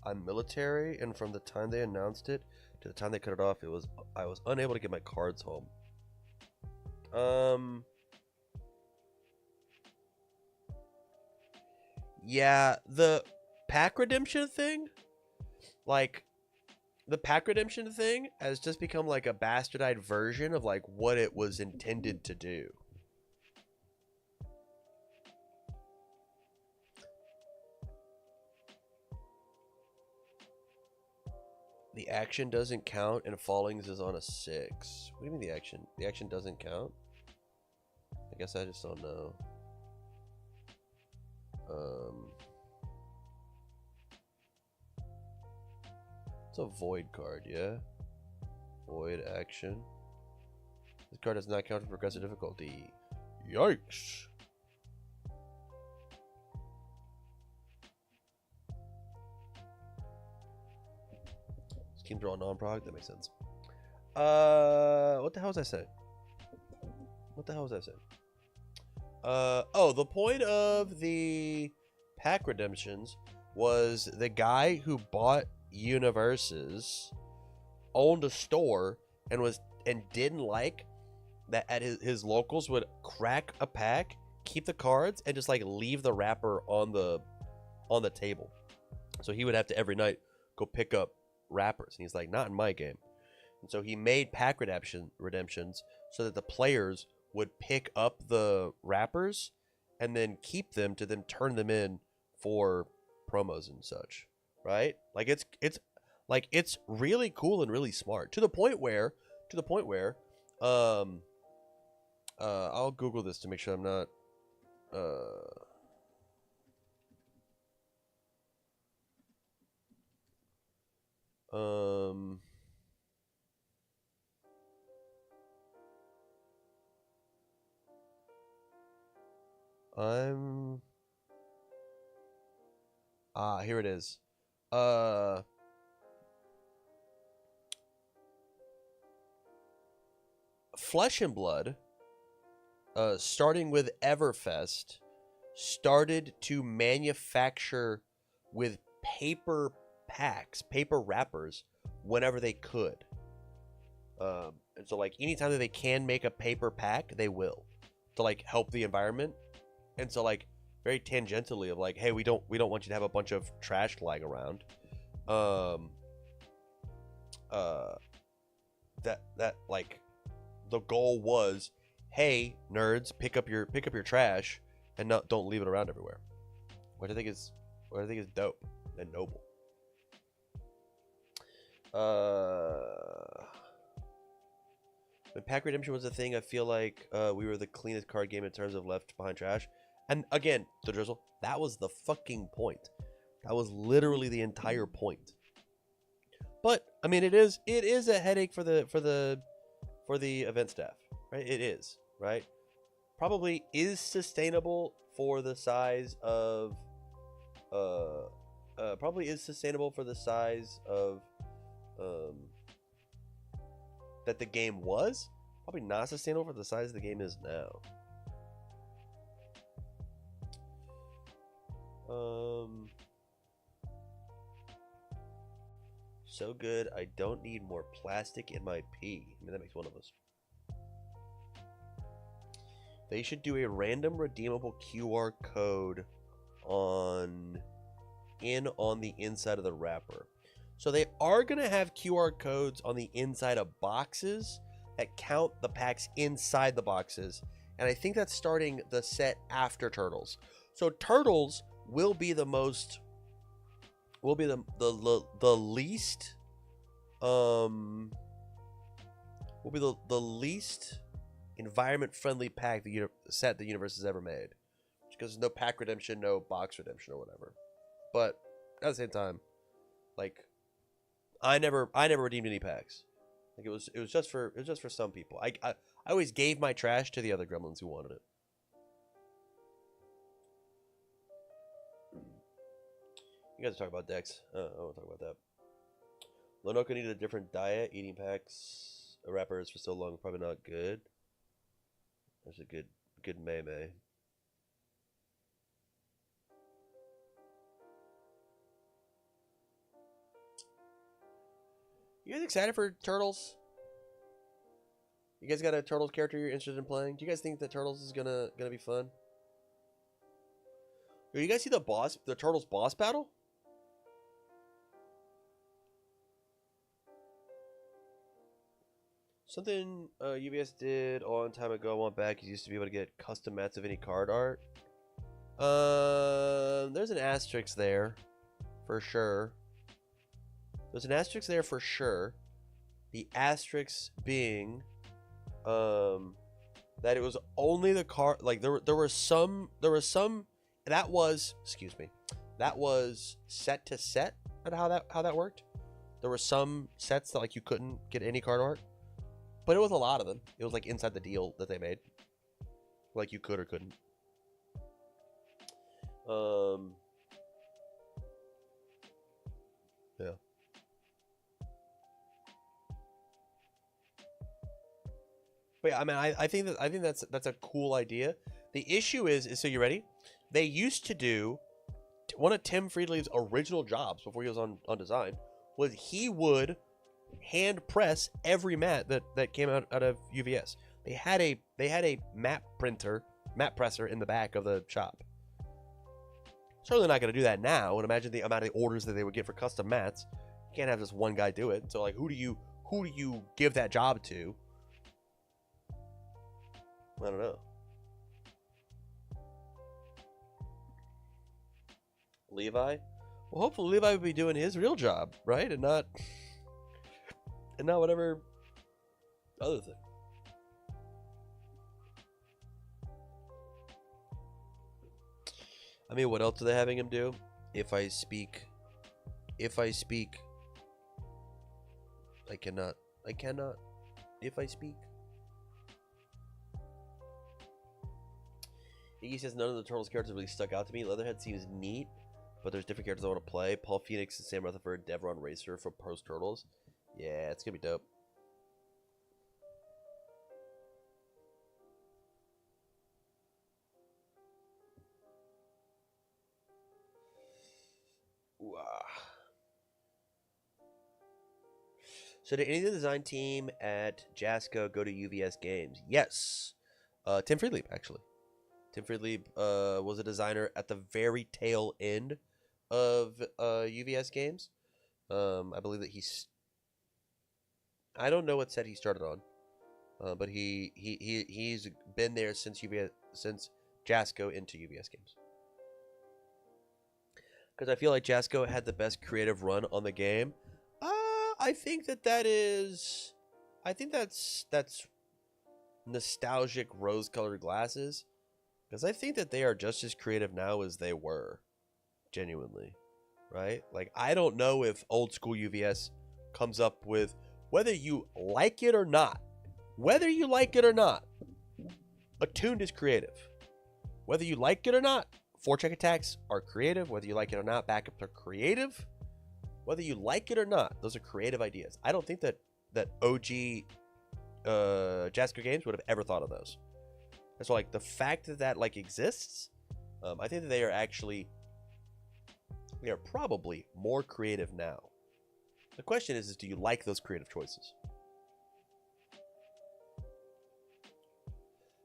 on military, and from the time they announced it to the time they cut it off, I was unable to get my cards home. Yeah, the pack redemption thing, like the pack redemption thing has just become like a bastardized version of like what it was intended to do. The action doesn't count and Fallings is on a 6. What do you mean the action? The action doesn't count? I guess I just don't know. It's a void card, yeah? Void action. This card does not count for progressive difficulty. Yikes! Team draw non-prog, that makes sense. What the hell was I saying? Oh, the point of the pack redemptions was the guy who bought Universes owned a store and didn't like that at his locals would crack a pack, keep the cards, and just like leave the wrapper on the table. So he would have to every night go pick up wrappers, and he's like, not in my game. And so he made pack redemptions so that the players would pick up the wrappers and then keep them to then turn them in for promos and such, right? Like it's really cool and really smart to the point where I'll Google this to make sure I'm not I'm here it is. Flesh and Blood, starting with Everfest, started to manufacture with paper packs, paper wrappers, whenever they could. And so, like, anytime that they can make a paper pack, they will, to like help the environment. And so, like, very tangentially of like, hey, we don't want you to have a bunch of trash lying around. That like the goal was, hey, nerds, pick up your trash and don't leave it around everywhere. What I think is dope and noble. When pack redemption was a thing, I feel like we were the cleanest card game in terms of left behind trash. And again, the drizzle, that was the fucking point. That was literally the entire point. But I mean, it is a headache for the event staff, right? It is, right? Probably is sustainable for the size of that the game was. Probably not sustainable for the size the game is now. So good, I don't need more plastic in my pee. I mean, that makes one of us. They should do a random redeemable QR code on the inside of the wrapper. So they are going to have QR codes on the inside of boxes that count the packs inside the boxes. And I think that's starting the set after Turtles. So Turtles will be the most, will be the least, will be the least environment friendly pack set the universe has ever made, because there's no pack redemption, no box redemption or whatever. But at the same time, like, I never redeemed any packs. Like, it was just for some people. I always gave my trash to the other gremlins who wanted it. You guys talk about decks. I don't want to talk about that. Lonoka needed a different diet. Eating packs, wrappers for so long, probably not good. That's a good meme. You guys excited for Turtles? You guys got a Turtles character you're interested in playing? Do you guys think that Turtles is gonna be fun? Yo, you guys see the Turtles boss battle? Something UBS did a long time ago, a while back, you used to be able to get custom mats of any card art. There's an asterisk there, for sure. There's an asterisk there for sure. The asterisk being, that it was only the card. Like there were some. That was, excuse me, that was set to set. And how that worked. There were some sets that like you couldn't get any card art. But it was a lot of them. It was like inside the deal that they made. Like you could or couldn't. Yeah. But yeah, I mean, I think that's a cool idea. The issue is so you ready? They used to do Tim Friedley's original jobs before he was on design was he would hand press every mat that came out of UVS. They had a map presser in the back of the shop. Certainly not going to do that now. And imagine the amount of orders that they would get for custom mats. You can't have just one guy do it. So like, who do you give that job to? I don't know. Levi? Well, hopefully Levi would be doing his real job, right? And not whatever other thing. I mean, what else are they having him do? If I speak, I cannot. If I speak. Iggy says none of the Turtles characters really stuck out to me. Leatherhead seems neat, but there's different characters I want to play. Paul Phoenix and Sam Rutherford, Devron Racer for post Turtles. Yeah, it's gonna be dope. So did any of the design team at Jasco go to UVS Games? Yes. Tim Friedlieb, actually. Tim Friedlieb was a designer at the very tail end of UVS Games. I believe that I don't know what set he started on, but he's been there since Jasco into UVS Games. Because I feel like Jasco had the best creative run on the game. I think that's nostalgic rose-colored glasses, because I think that they are just as creative now as they were, genuinely, right? Like, I don't know if old school UVS comes up with, whether you like it or not, Attuned is creative. Whether you like it or not, forecheck attacks are creative. Whether you like it or not, backups are creative. Whether you like it or not, those are creative ideas. I don't think that OG Jasco Games would have ever thought of those. And so, like, the fact that like exists, I think that they are probably more creative now. The question is do you like those creative choices?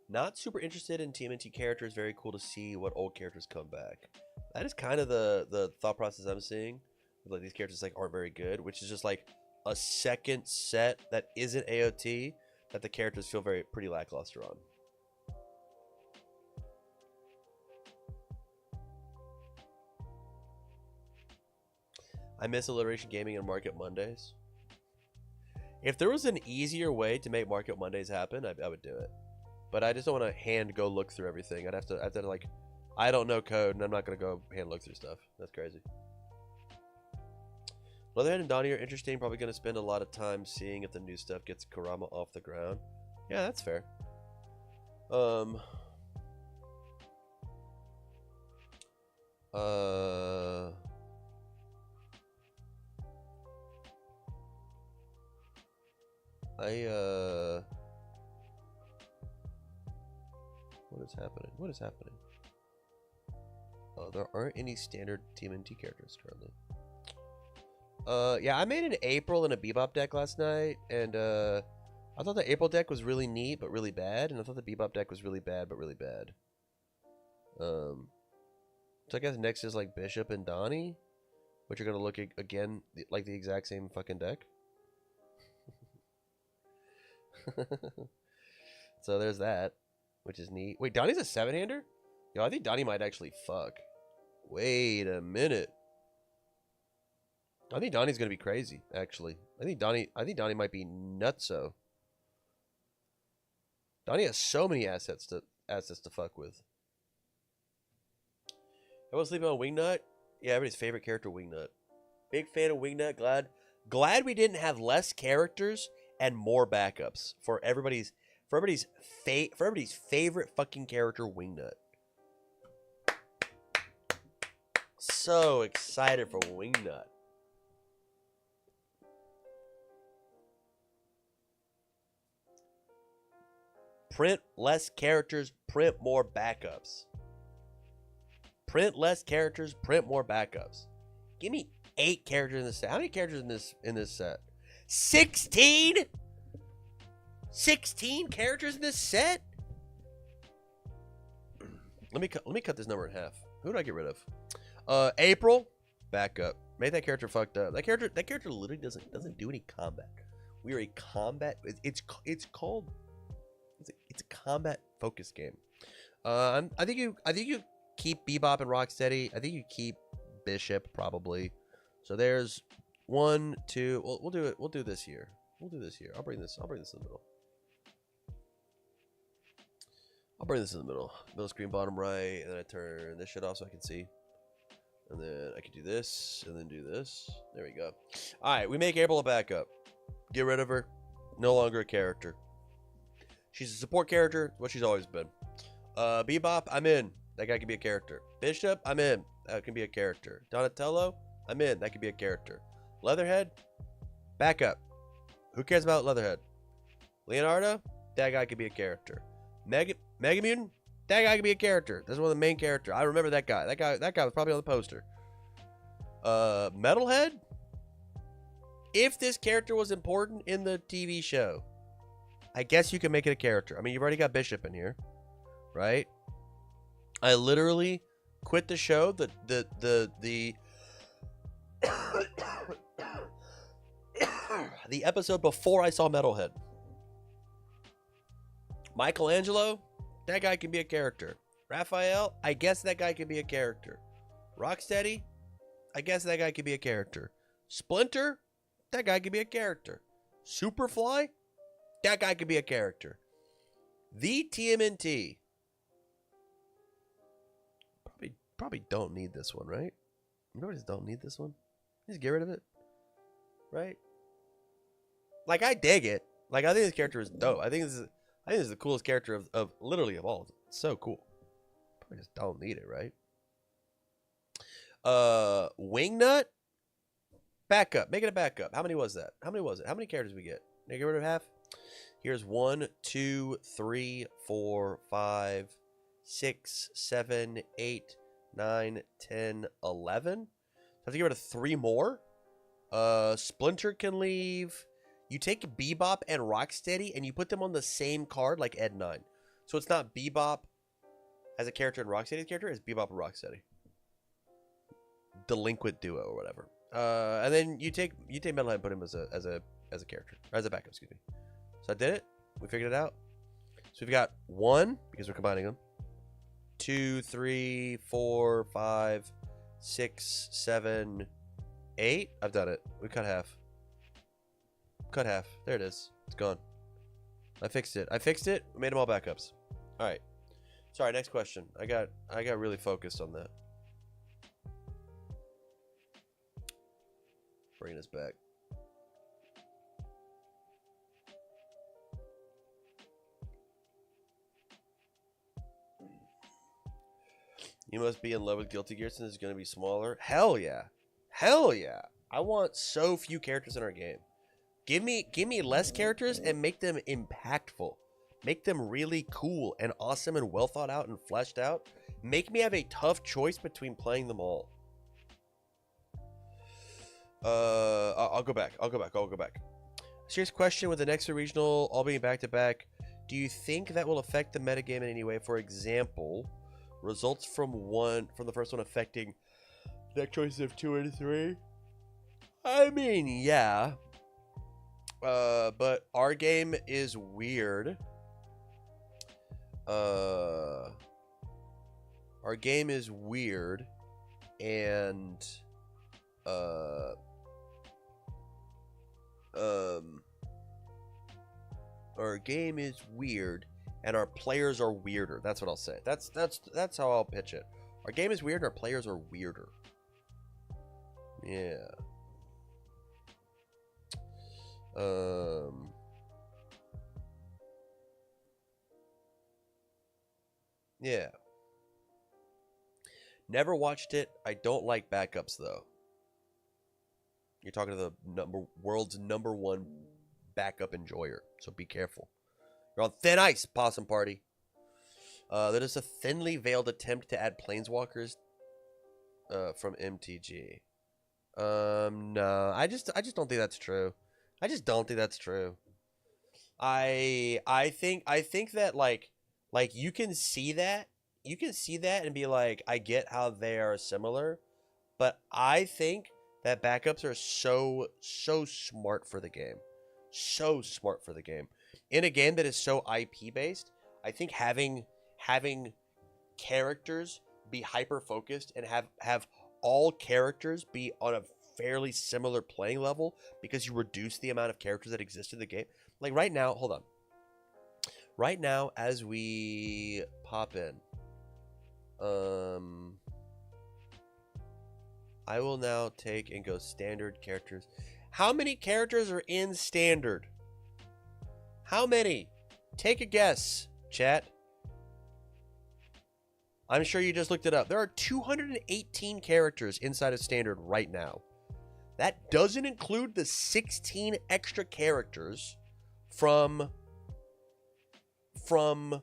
Not super interested in TMNT characters. Very cool to see what old characters come back. That is kind of the thought process I'm seeing. Like, these characters like aren't very good, which is just like a second set that isn't AOT that the characters feel pretty lackluster on. I miss alliteration gaming and Market Mondays. If there was an easier way to make Market Mondays happen, I would do it. But I just don't want to go look through everything. I'd have to like, I don't know code, and I'm not gonna go hand look through stuff. That's crazy. Leatherhead and Donnie are interesting. Probably gonna spend a lot of time seeing if the new stuff gets Kurama off the ground. Yeah, that's fair. What is happening? Oh, there aren't any standard TMNT characters currently. Yeah, I made an April and a Bebop deck last night, and I thought the April deck was really neat but really bad, and I thought the Bebop deck was really bad but really bad. So I guess next is like Bishop and Donnie, which are gonna look again like the exact same fucking deck. So there's that, which is neat. Wait, Donnie's a 7-hander? Yo, I think Donnie might actually fuck. Wait a minute. I think Donnie's gonna be crazy, actually. I think Donnie might be nutso. Donnie has so many assets to fuck with. Everyone's sleeping on Wingnut? Yeah, everybody's favorite character, Wingnut. Big fan of Wingnut. Glad we didn't have less characters and more backups for everybody's favorite fucking character, Wingnut. So excited for Wingnut. Print less characters, print more backups. Print less characters, print more backups. Give me 8 characters in this set. How many characters in this set? 16? 16 characters in this set? Let me cut this number in half. Who do I get rid of? April, backup. Make that character fucked up. That character literally doesn't do any combat. We are a combat. It's called. It's a combat focused game. I think you keep Bebop and Rocksteady. I think you keep Bishop probably. So there's 1, 2. We'll do it. We'll do this here. We'll do this here. I'll bring this in the middle. I'll bring this in the middle. Middle screen, bottom right, and then I turn this shit off so I can see. And then I can do this, and then do this. There we go. All right, we make April a backup. Get rid of her. No longer a character. She's a support character, what she's always been. Bebop, I'm in. That guy can be a character. Bishop, I'm in. That can be a character. Donatello, I'm in. That can be a character. Leatherhead, backup. Who cares about Leatherhead? Leonardo, that guy could be a character. Megamutant, that guy could be a character. That's one of the main characters. I remember that guy. That guy was probably on the poster. Metalhead, if this character was important in the TV show, I guess you can make it a character. I mean, you've already got Bishop in here, right? I literally quit the show. The the episode before I saw Metalhead. Michelangelo, that guy can be a character. Raphael, I guess that guy can be a character. Rocksteady, I guess that guy can be a character. Splinter, that guy can be a character. Superfly, that guy could be a character. The TMNT. Probably don't need this one, right? You just don't need this one. Just get rid of it. Right? Like, I dig it. Like, I think this character is dope. I think this is the coolest character of literally of all. It's so cool. Probably just don't need it, right? Wingnut? Backup. Make it a backup. How many was that? How many characters we get? Did I get rid of half? Here's 1, 2, 3, 4, 5, 6, 7, 8, 9, 10, 11. So I have to get rid of 3 more. Splinter can leave. You take Bebop and Rocksteady and you put them on the same card like Ed 9. So it's not Bebop as a character and Rocksteady as a character, it's Bebop and Rocksteady. Delinquent duo or whatever. And then you take Metalhead and put him as a character. Or as a backup, excuse me. So I did it. We figured it out. So we've got 1, because we're combining them. 2, 3, 4, 5, 6, 7, 8. I've done it. We cut half. Cut half. There it is. It's gone. I fixed it. We made them all backups. All right. Sorry. Next question. I got really focused on that. Bringing us back. You must be in love with Guilty Gear since it's going to be smaller. Hell yeah. Hell yeah. I want so few characters in our game. Give me less characters and make them impactful. Make them really cool and awesome and well thought out and fleshed out. Make me have a tough choice between playing them all. I'll go back. Serious question, with the next regional all being back to back, do you think that will affect the metagame in any way? For example, results from the first one affecting deck choices of 2 and 3? I mean, yeah. But our game is weird. Our game is weird, and our game is weird, and our players are weirder. That's what I'll say. That's how I'll pitch it. Our game is weird, and our players are weirder. Yeah. Yeah. Never watched it. I don't like backups though. You're talking to the world's #1 backup enjoyer, so be careful. You're on thin ice, Possum Party. That is a thinly veiled attempt to add planeswalkers from MTG. No, I just don't think that's true. I just don't think that's true. I think that like you can see that and be like, I get how they are similar, but I think that backups are so smart for the game. So smart for the game. In a game that is so IP based, I think having characters be hyper focused and have all characters be on a fairly similar playing level because you reduce the amount of characters that exist in the game. Like right now, hold on. Right now, as we pop in, I will now take and go standard characters. How many characters are in standard? How many? Take a guess, chat. I'm sure you just looked it up. There are 218 characters inside of standard right now. That doesn't include the 16 extra characters from Turtles.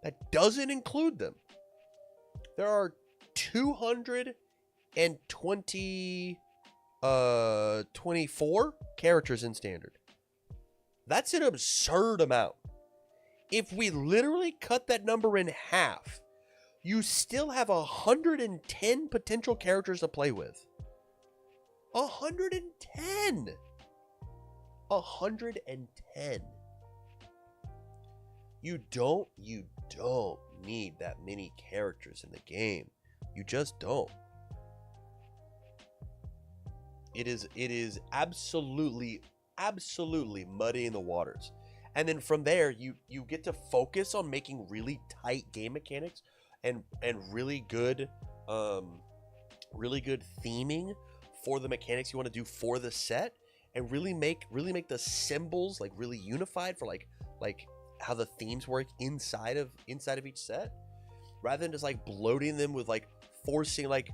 That doesn't include them. There are 24 characters in standard. That's an absurd amount. If we literally cut that number in half, you still have 110 potential characters to play with. 110. 110. You don't need that many characters in the game. You just don't. It is absolutely muddying the waters. And then from there, you get to focus on making really tight game mechanics and really good theming for the mechanics you want to do for the set, and really make the symbols like really unified for like how the themes work inside of each set, rather than just like bloating them with like forcing like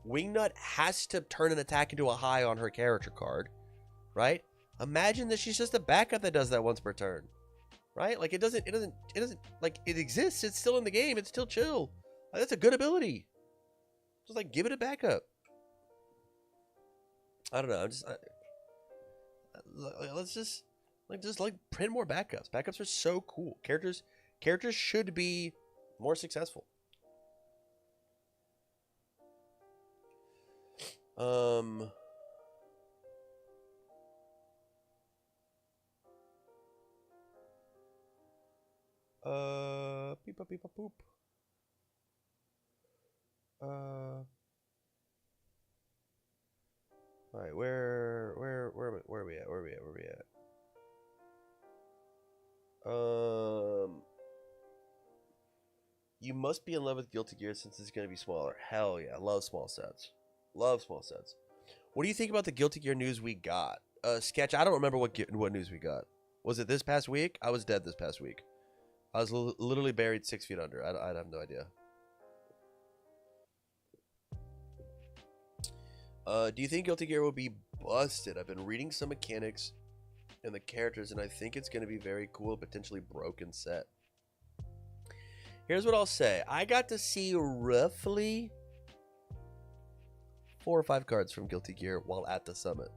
Wingnut has to turn an attack into a high on her character card, right? Imagine that she's just a backup that does that once per turn, right? Like it doesn't like, it exists. It's still in the game. It's still chill. Like, that's a good ability. Just like give it a backup. I don't know. Let's just print more backups. Backups are so cool. Characters should be more successful. Beep beep boop. All right, where are we at? Where are we at? You must be in love with Guilty Gear since it's gonna be smaller. Hell yeah, love small sets. Love small sets. What do you think about the Guilty Gear news we got? Sketch, I don't remember what news we got. Was it this past week? I was dead this past week. I was literally buried 6 feet under. I have no idea. Do you think Guilty Gear will be busted? I've been reading some mechanics and the characters, and I think it's going to be very cool, potentially broken set. Here's what I'll say. I got to see roughly 4 or 5 cards from Guilty Gear while at the summit.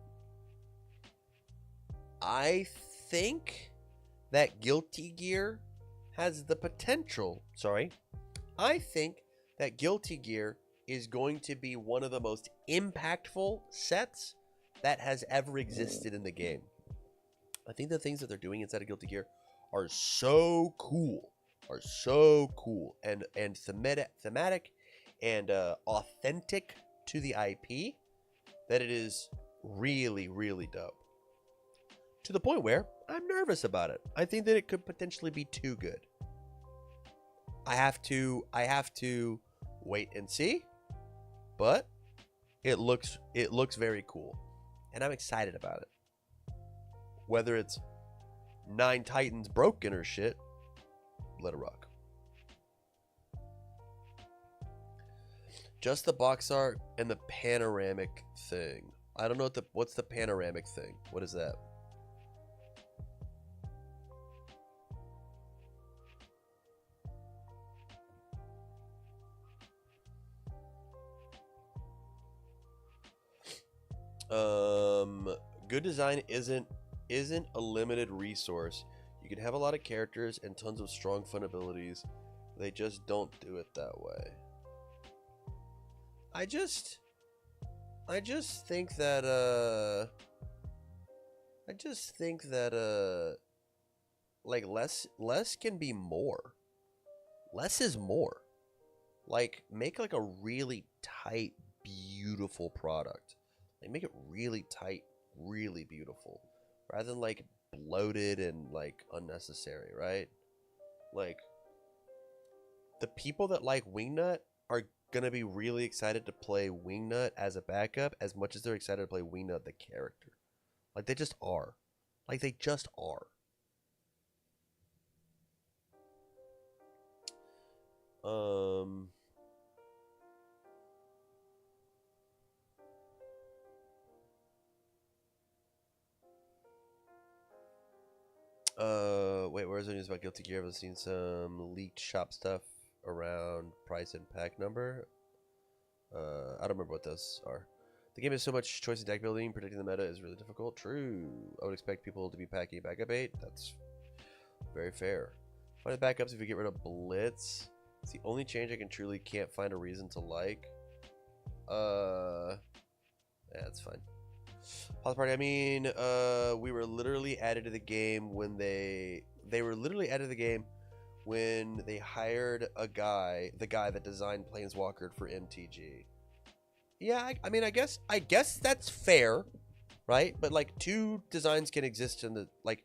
I think that Guilty Gear has the potential. I think that Guilty Gear is going to be one of the most impactful sets that has ever existed in the game. I think the things that they're doing inside of Guilty Gear are so cool, and thematic and authentic to the IP that it is really, really dope. To the point where I'm nervous about it. I think that it could potentially be too good. I have to wait and see, but it looks very cool, and I'm excited about it. Whether it's 9 Titans broken or shit, let it rock. Just the box art and the panoramic thing. I don't know what's the panoramic thing. What is that? good design isn't a limited resource. You can have a lot of characters and tons of strong fun abilities. They just don't do it that way. I just think that like less can be more. Less is more. Like, make like a really tight, beautiful product. Like, make it really tight, really beautiful, rather than like bloated and like unnecessary, right? Like, the people that like Wingnut are gonna be really excited to play Wingnut as a backup as much as they're excited to play Wingnut the character. Like, they just are. Like, they just are. Wait, where's the news about Guilty Gear? I've seen some leaked shop stuff around price and pack number. I don't remember what those are. The game has so much choice in deck building, predicting the meta is really difficult. True. I would expect people to be packing backup 8. That's very fair. Find the backups if you get rid of Blitz. It's the only change I can truly can't find a reason to like. Yeah, that's fine. Pause party. I mean, we were literally added to the game when they were literally added to the game when they hired the guy that designed Planeswalker for MTG. Yeah, I mean, I guess that's fair, right? But like, two designs can exist in the like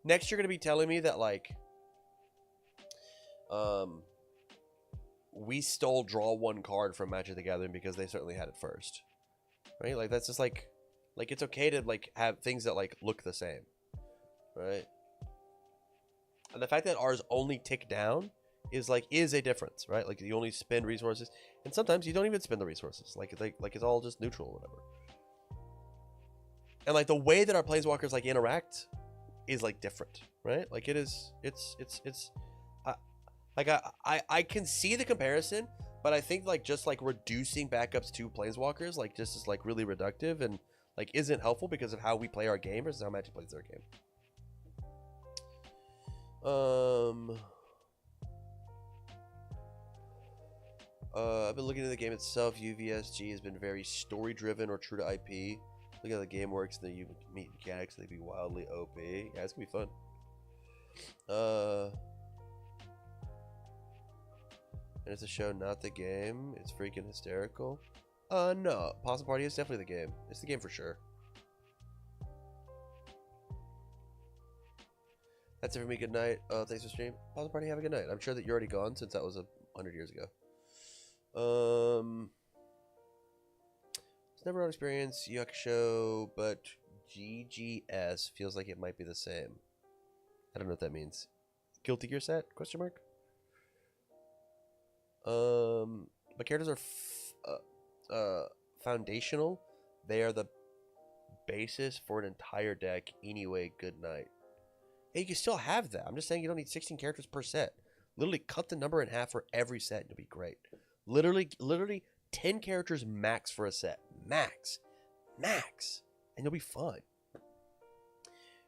next you're gonna be telling me that like we stole draw one card from Magic the Gathering because they certainly had it first, right? Like, that's just like it's okay to like have things that like look the same, right? And the fact that ours only tick down is a difference, right? Like, you only spend resources, and sometimes you don't even spend the resources. Like it's all just neutral or whatever. And like, the way that our planeswalkers like interact is like different, right? Like, it's I can see the comparison, but I think like just like reducing backups to planeswalkers like just is like really reductive and like isn't helpful because of how we play our game versus how Magic plays their game. I've been looking at the game itself. UVSG has been very story driven or true to IP. Look how the game works, and then you meet mechanics, and they be wildly OP. Yeah, it's gonna be fun. And it's a show, not the game. It's freaking hysterical. No. Possum Party is definitely the game. It's the game for sure. That's it for me. Good night. Thanks for stream. Possum Party, have a good night. I'm sure that you're already gone since that was 100 years ago. It's never an experience. Yuck show, but GGS feels like it might be the same. I don't know what that means. Guilty Gear set? Question mark. But characters are foundational. They are the basis for an entire deck. Anyway, good night. Hey, you can still have that. I'm just saying you don't need 16 characters per set. Literally cut the number in half for every set and it'll be great. Literally 10 characters max for a set. Max. And you'll be fine.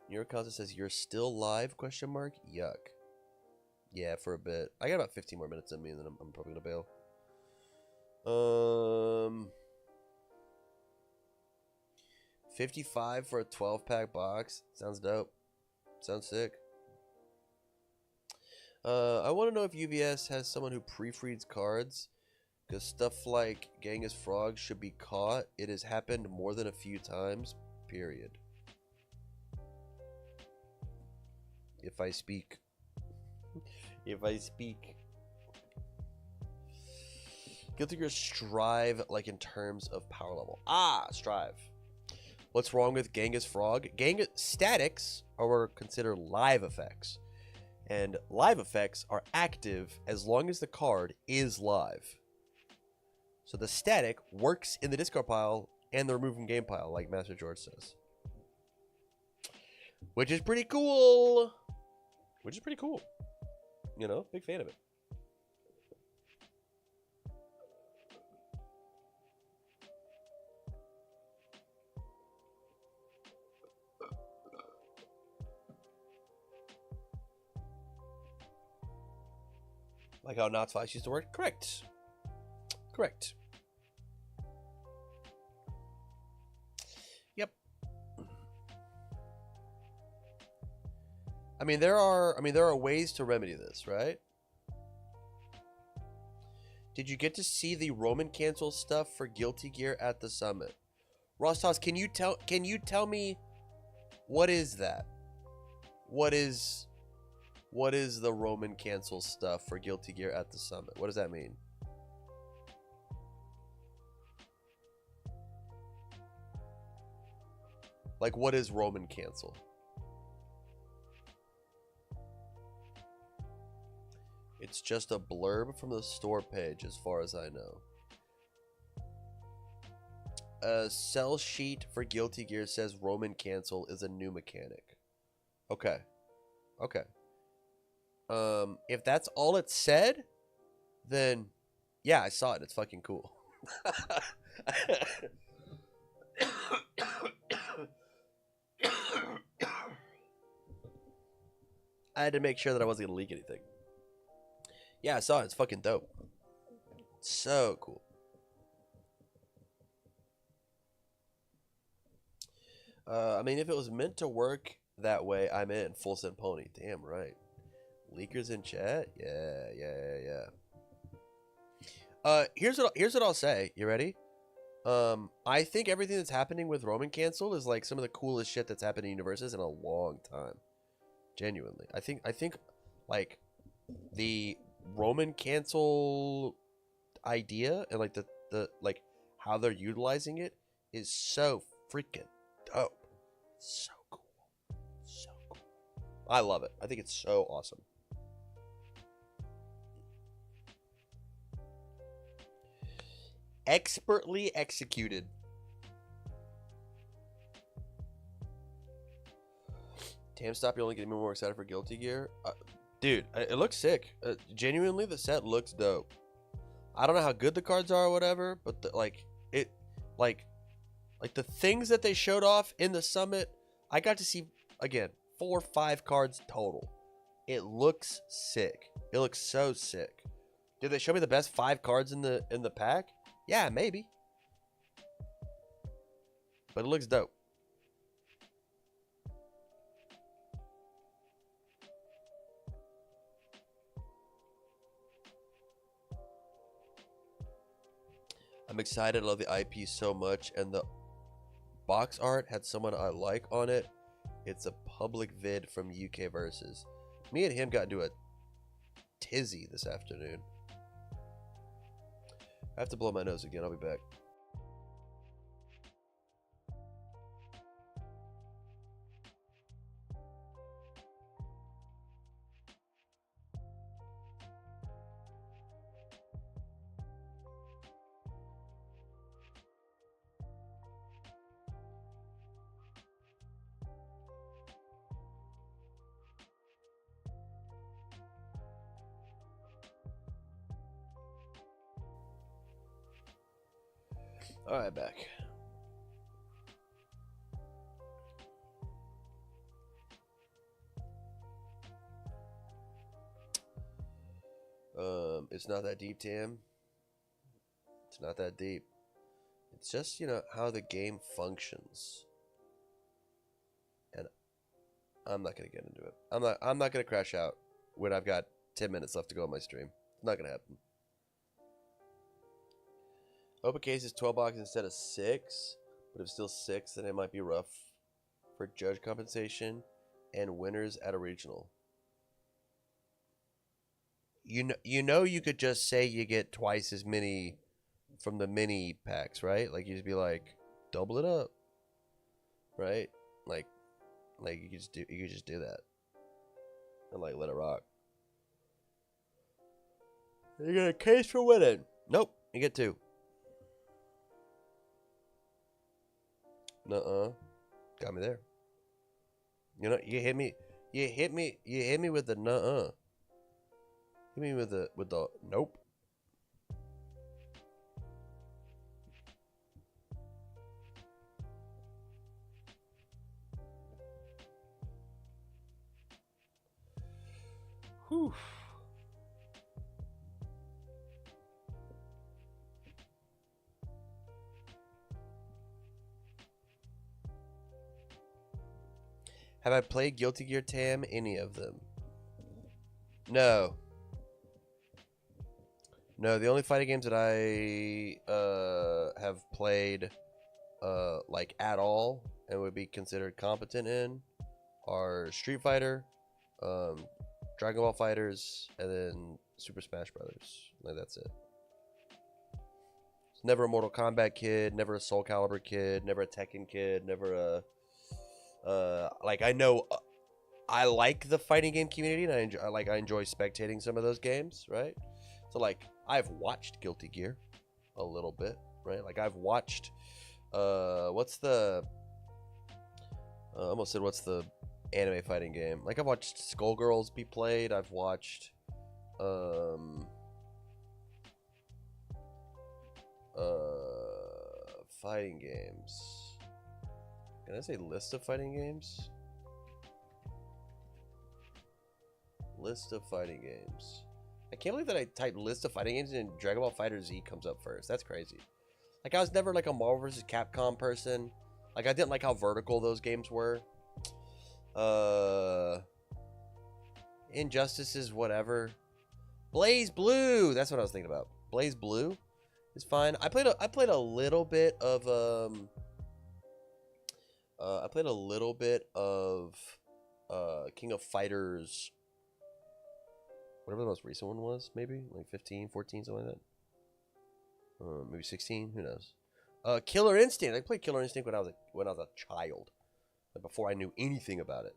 New York Causa says, you're still live? Question mark. Yuck. Yeah, for a bit. I got about 15 more minutes in me, and then I'm probably gonna bail. 55 for a 12-pack box. Sounds dope. Sounds sick. I want to know if UVS has someone who pre-freeds cards, because stuff like Genghis Frog should be caught. It has happened more than a few times. Period. If I speak. Guilty Gear Strive, like in terms of power level. Strive. What's wrong with Genghis Frog? Statics are considered live effects. And live effects are active as long as the card is live. So the static works in the discard pile and the remove from game pile, like Master George says. Which is pretty cool. You know, big fan of it. Like how not twice used to work? Correct. Correct. Yep. I mean, there are ways to remedy this, right? Did you get to see the Roman cancel stuff for Guilty Gear at the summit? Rostos, can you tell me what is that? What is the Roman cancel stuff for Guilty Gear at the summit? What does that mean? Like, what is Roman cancel? It's just a blurb from the store page, as far as I know. A sell sheet for Guilty Gear says Roman cancel is a new mechanic. Okay. Okay. If that's all it said, then yeah, I saw it. It's fucking cool. I had to make sure that I wasn't gonna leak anything. Yeah, I saw it. It's fucking dope. So cool. I mean, if it was meant to work that way, I'm in. Full send pony. Damn right. Leakers in chat? Yeah. Here's what I'll say. You ready? I think everything that's happening with Roman cancel is like some of the coolest shit that's happened in universes in a long time. Genuinely. I think like the Roman cancel idea and like the like how they're utilizing it is so freaking dope. So cool. So cool. I love it. I think it's so awesome. Expertly executed. Tam, stop. You're only getting me more excited for Guilty Gear. Dude, it looks sick. Genuinely, the set looks dope. I don't know how good the cards are or whatever, but the things that they showed off in the summit, I got to see, again, 4 or 5 cards total. It looks sick. It looks so sick. Did they show me the best 5 cards in the pack? Yeah, maybe. But it looks dope. I'm excited. I love the IP so much, and the box art had someone I like on it. It's a public vid from UK Versus. Me and him got into a tizzy this afternoon. I have to blow my nose again. I'll be back. All right, back. It's not that deep, Tam. It's not that deep. It's just, how the game functions. And I'm not gonna get into it. I'm not gonna crash out when I've got 10 minutes left to go on my stream. It's not gonna happen. Open case is 12 boxes instead of 6, but if it's still 6, then it might be rough for judge compensation and winners at a regional. You could just say you get twice as many from the mini packs, right? Like, you just be like, double it up, right? Like you could just do that and like let it rock. You get a case for winning. Nope, you get 2. Nuh-uh. Got me there. You hit me with the nuh-uh. Hit me with the nope. Whew. Have I played Guilty Gear Tam? Any of them? No. No, the only fighting games that I have played like at all and would be considered competent in are Street Fighter, Dragon Ball Fighters, and then Super Smash Brothers. Like that's it. Never a Mortal Kombat kid, never a Soul Calibur kid, never a Tekken kid, never a like I know I like the fighting game community and I enjoy spectating some of those games, right? So like I've watched Guilty Gear a little bit, right? Like I've watched what's the I almost said what's the anime fighting game? Like I've watched Skullgirls be played. I've watched fighting games. Can I say list of fighting games? List of fighting games. I can't believe that I typed list of fighting games and Dragon Ball FighterZ comes up first. That's crazy. Like I was never like a Marvel vs. Capcom person. Like I didn't like how vertical those games were. Injustices, whatever. Blaze Blue. That's what I was thinking about. Blaze Blue is fine. I played a little bit of King of Fighters, whatever the most recent one was, maybe like 15, 14, something like that. Maybe 16, who knows. Killer Instinct. I played Killer Instinct when I was a child, like before I knew anything about it.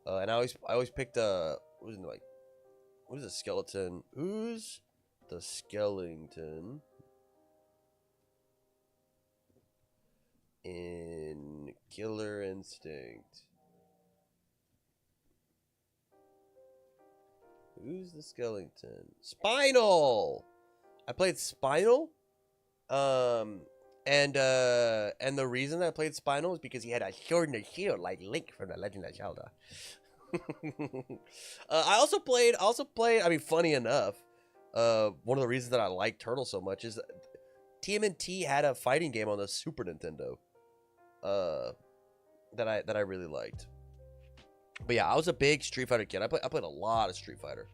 And I always picked what is the skeleton? Who's the skeleton in Killer Instinct? Who's the skeleton? Spinal. I played Spinal. And the reason I played Spinal is because he had a sword and a shield like Link from The Legend of Zelda. I also played. I mean, funny enough, one of the reasons that I like Turtle so much is that TMNT had a fighting game on the Super Nintendo. That I really liked. But yeah, I was a big Street Fighter kid. I played a lot of Street Fighter.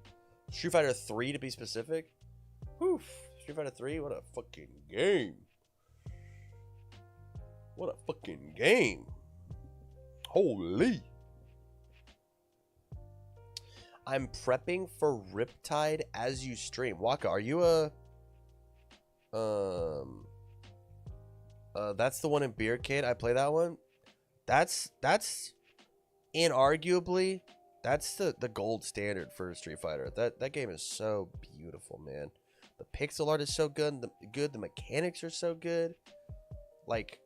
Street Fighter 3 to be specific. Whew. Street Fighter 3, what a fucking game. What a fucking game. Holy. I'm prepping for Riptide as you stream. Waka, are you a that's the one in Beercade. I play that one. That's inarguably that's the gold standard for Street Fighter. That game is so beautiful, man. The pixel art is so good. The mechanics are so good. Like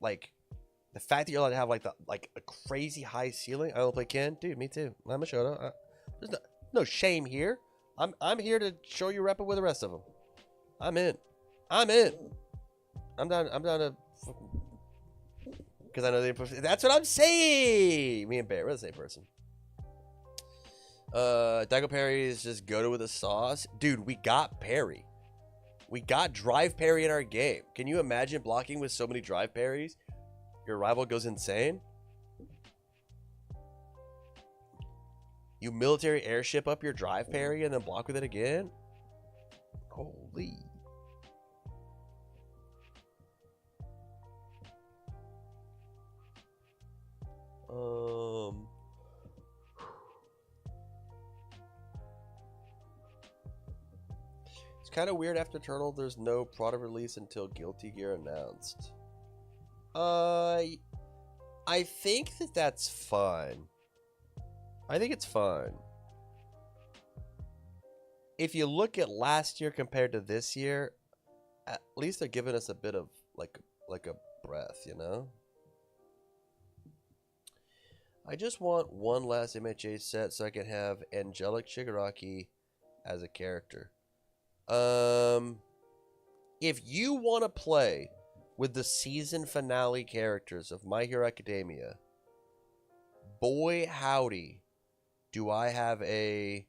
the fact that you're allowed to have like a crazy high ceiling. I don't play Ken, dude. Me too. I'm a Shoto. There's no shame here. I'm here to show you repping with the rest of them. I'm in. I'm down to. Because I know that's what I'm saying. Me and Bear, we're the same person. Daigo Parry is just go to with a sauce. Dude, we got parry. We got drive parry in our game. Can you imagine blocking with so many drive parries? Your rival goes insane. You military airship up your drive parry and then block with it again? Holy. It's kind of weird after Turtle there's no product release until Guilty Gear announced. I think that's fine. I think it's fine. If you look at last year compared to this year, at least they're giving us a bit of like a breath, you know? I just want one last MHA set so I can have Angelic Shigaraki as a character. If you want to play with the season finale characters of My Hero Academia, boy howdy, do I have a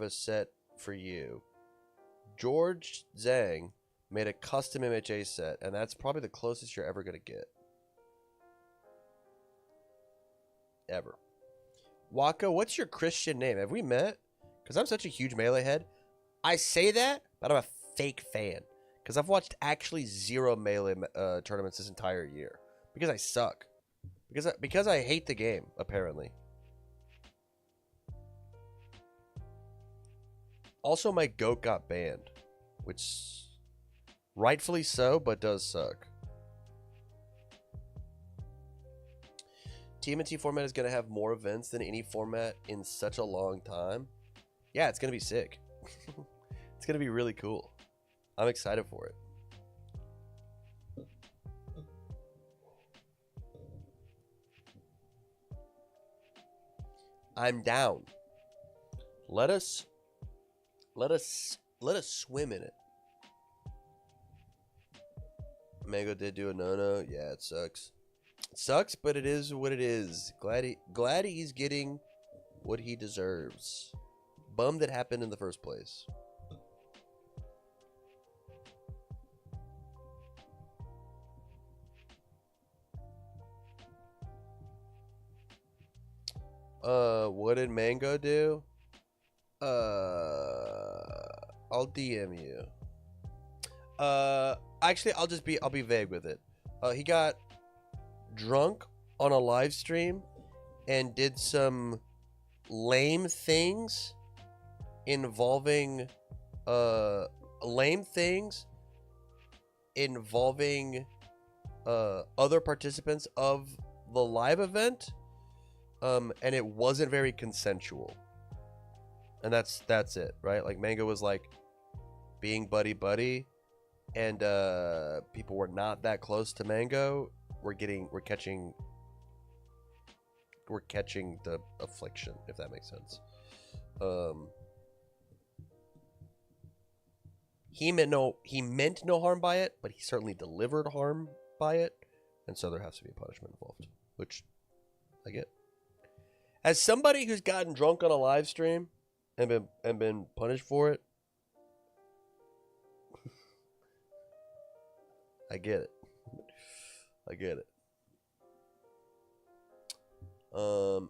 set for you. George Zhang made a custom MHA set, and that's probably the closest you're ever gonna get. Ever. Waka, what's your Christian name? Have we met? Because I'm such a huge Melee head. I say that, but I'm a fake fan. Because I've watched actually 0 Melee tournaments this entire year. Because I suck. Because I hate the game, apparently. Also, my goat got banned. Which, rightfully so, but does suck. TMNT format is going to have more events than any format in such a long time. Yeah, it's going to be sick. It's going to be really cool. I'm excited for it. I'm down. Let us swim in it. Mango did do a no-no. Yeah, it sucks. It sucks, but it is what it is. Glad he's getting what he deserves. Bummed it happened in the first place. What did Mango do? I'll DM you. Actually, I'll be vague with it. He got drunk on a live stream and did some lame things involving other participants of the live event. And it wasn't very consensual. And that's it, right? Like Mango was like being buddy, and people were not that close to Mango. We're catching the affliction, if that makes sense. He meant no harm by it, but he certainly delivered harm by it, and so there has to be punishment involved, which I get. As somebody who's gotten drunk on a live stream and been punished for it, I get it. I get it.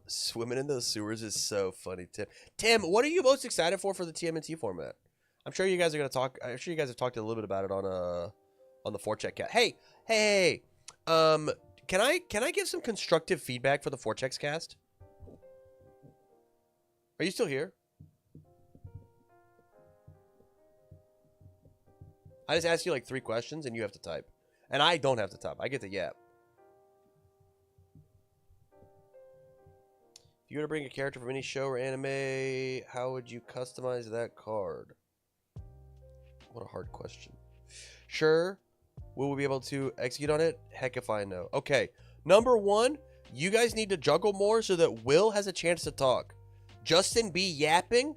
Swimming in those sewers is so funny, Tim. Tim, what are you most excited for the TMNT format? I'm sure you guys are gonna talk. I'm sure you guys have talked a little bit about it on the forecheck cat. Hey. Can I give some constructive feedback for the Forechecks cast? Are you still here? I just asked you like 3 questions and you have to type. And I don't have to type. I get to yap. If you were to bring a character from any show or anime, how would you customize that card? What a hard question. Sure. Will we be able to execute on it? Heck if I know. Okay. Number 1, you guys need to juggle more so that Will has a chance to talk. Justin be yapping.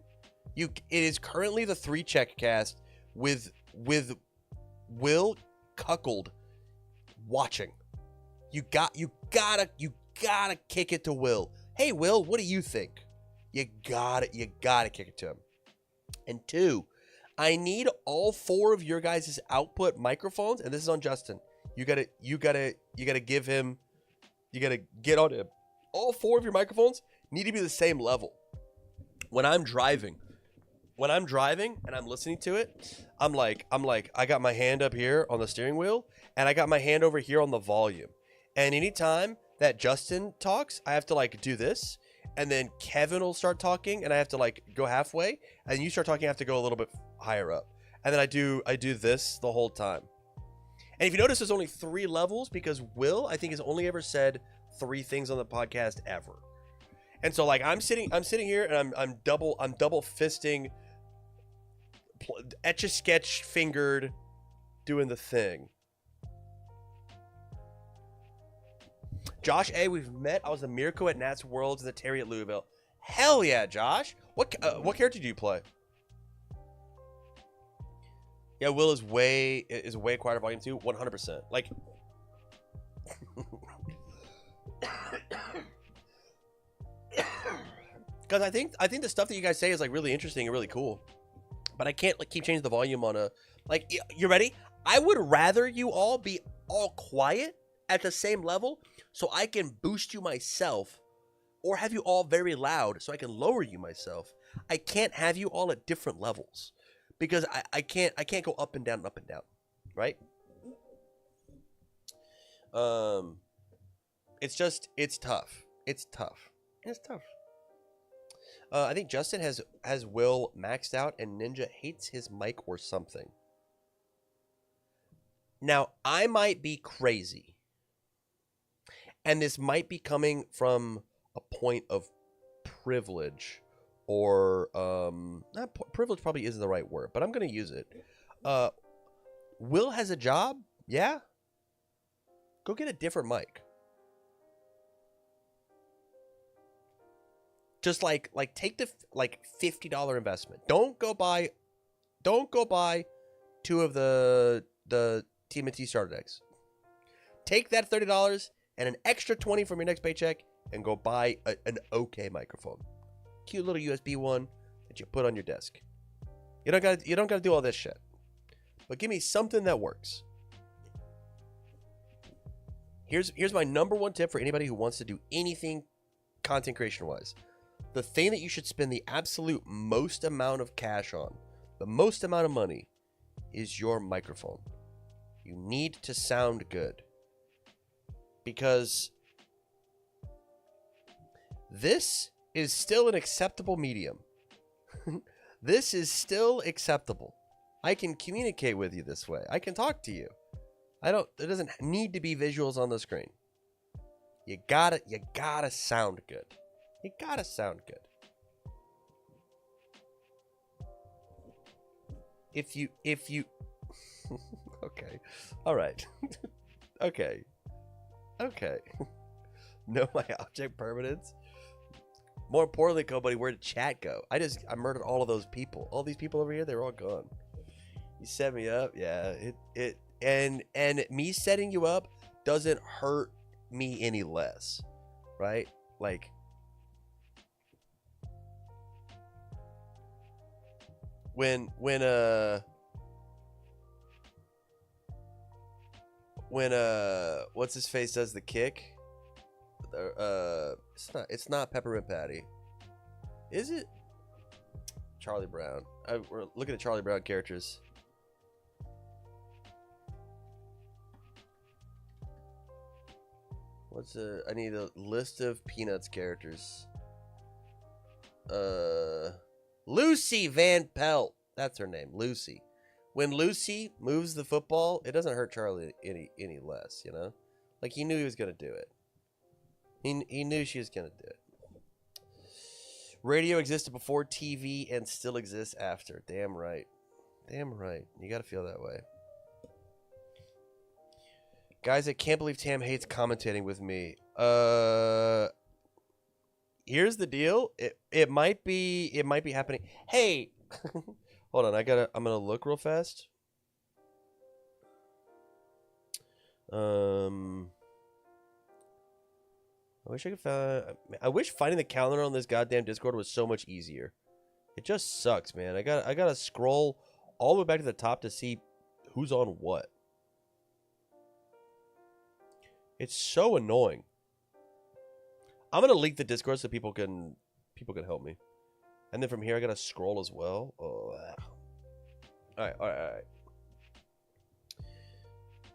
It is currently the 3-check cast with Will cuckold watching. You gotta kick it to Will. Hey Will, what do you think? You gotta kick it to him. And 2, I need all 4 of your guys' output microphones, and this is on Justin. You gotta give him. You gotta get on him. All 4 of your microphones need to be the same level. When I'm driving and I'm listening to it, I'm like, I got my hand up here on the steering wheel and I got my hand over here on the volume. And anytime that Justin talks, I have to like do this, and then Kevin will start talking and I have to like go halfway, and you start talking, I have to go a little bit higher up. And then I do this the whole time. And if you notice, there's only 3 levels because Will, I think, has only ever said 3 things on the podcast ever. And so like I'm sitting here and I'm double fisting, Etch-a-Sketch fingered, doing the thing. Josh A, we've met. I was a Mirko at Nats Worlds and the Terry at Louisville. Hell yeah, Josh. What character do you play? Yeah, Will is way quieter volume 2, 100%. Like because I think the stuff that you guys say is like really interesting and really cool. But I can't like keep changing the volume on a like. You ready? I would rather you all be all quiet at the same level so I can boost you myself, or have you all very loud so I can lower you myself. I can't have you all at different levels because I can't go up and down, right? It's tough. It's tough. It's tough. I think Justin has Will maxed out and Ninja hates his mic or something. Now, I might be crazy. And this might be coming from a point of privilege or privilege probably isn't the right word, but I'm going to use it. Will has a job? Yeah. Go get a different mic. Just like take the $50 investment. Don't go buy two of the TMNT starter decks. Take that $30 and an extra $20 from your next paycheck and go buy an okay microphone. Cute little USB one that you put on your desk. You don't gotta do all this shit. But give me something that works. Here's my number one tip for anybody who wants to do anything content creation wise. The thing that you should spend the absolute most amount of cash on, the most amount of money, is your microphone. You need to sound good. Because this is still an acceptable medium. This is still acceptable. I can communicate with you this way. I can talk to you. It doesn't need to be visuals on the screen. You gotta sound good. You gotta sound good. If you okay. All right. Okay. Know my object permanence. More importantly, buddy, where did chat go? I murdered all of those people. All these people over here, they're all gone. You set me up, yeah. And me setting you up doesn't hurt me any less, right? Like, when what's his face does the kick, it's not Peppermint Patty, is it? Charlie Brown. We're looking at Charlie Brown characters. I need a list of Peanuts characters. Lucy Van Pelt. That's her name, Lucy. When Lucy moves the football, it doesn't hurt Charlie any less, you know? Like, he knew he was going to do it. He knew she was going to do it. Radio existed before TV and still exists after. Damn right. Damn right. You got to feel that way. Guys, I can't believe Tam hates commentating with me. Here's the deal. It might be happening. Hey, hold on. I'm gonna look real fast. I wish I could find. I wish finding the calendar on this goddamn Discord was so much easier. It just sucks, man. I gotta scroll all the way back to the top to see who's on what. It's so annoying. I'm gonna link the Discord so people can help me, and then from here I gotta scroll as well. Oh, all right.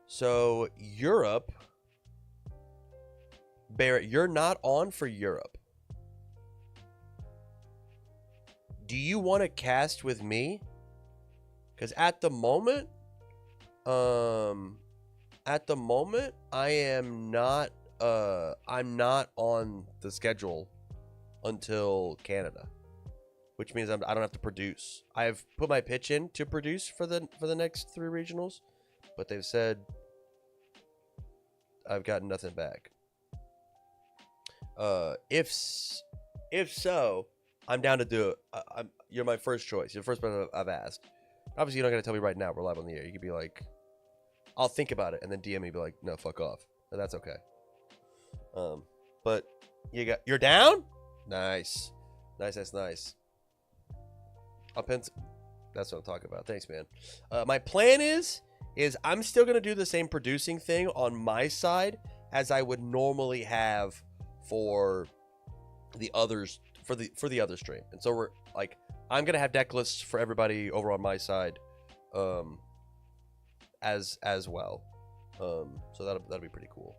So Europe, Barrett, you're not on for Europe. Do you want to cast with me? Because at the moment, I am not. I'm not on the schedule until Canada, which means I don't have to produce. I've put my pitch in to produce for the next 3 regionals, but they've said I've gotten nothing back. If so, I'm down to do it. You're my first choice. You're the first person I've asked. Obviously, you're not gonna tell me right now. We're live on the air. You could be like, I'll think about it, and then DM me, be like, no, fuck off. And that's okay. But you're down? Nice. I'll pencil. That's what I'm talking about. Thanks, man. My plan is I'm still gonna do the same producing thing on my side as I would normally have for the others for the other stream. And so we're like, I'm gonna have deck lists for everybody over on my side, as well. So that'll be pretty cool.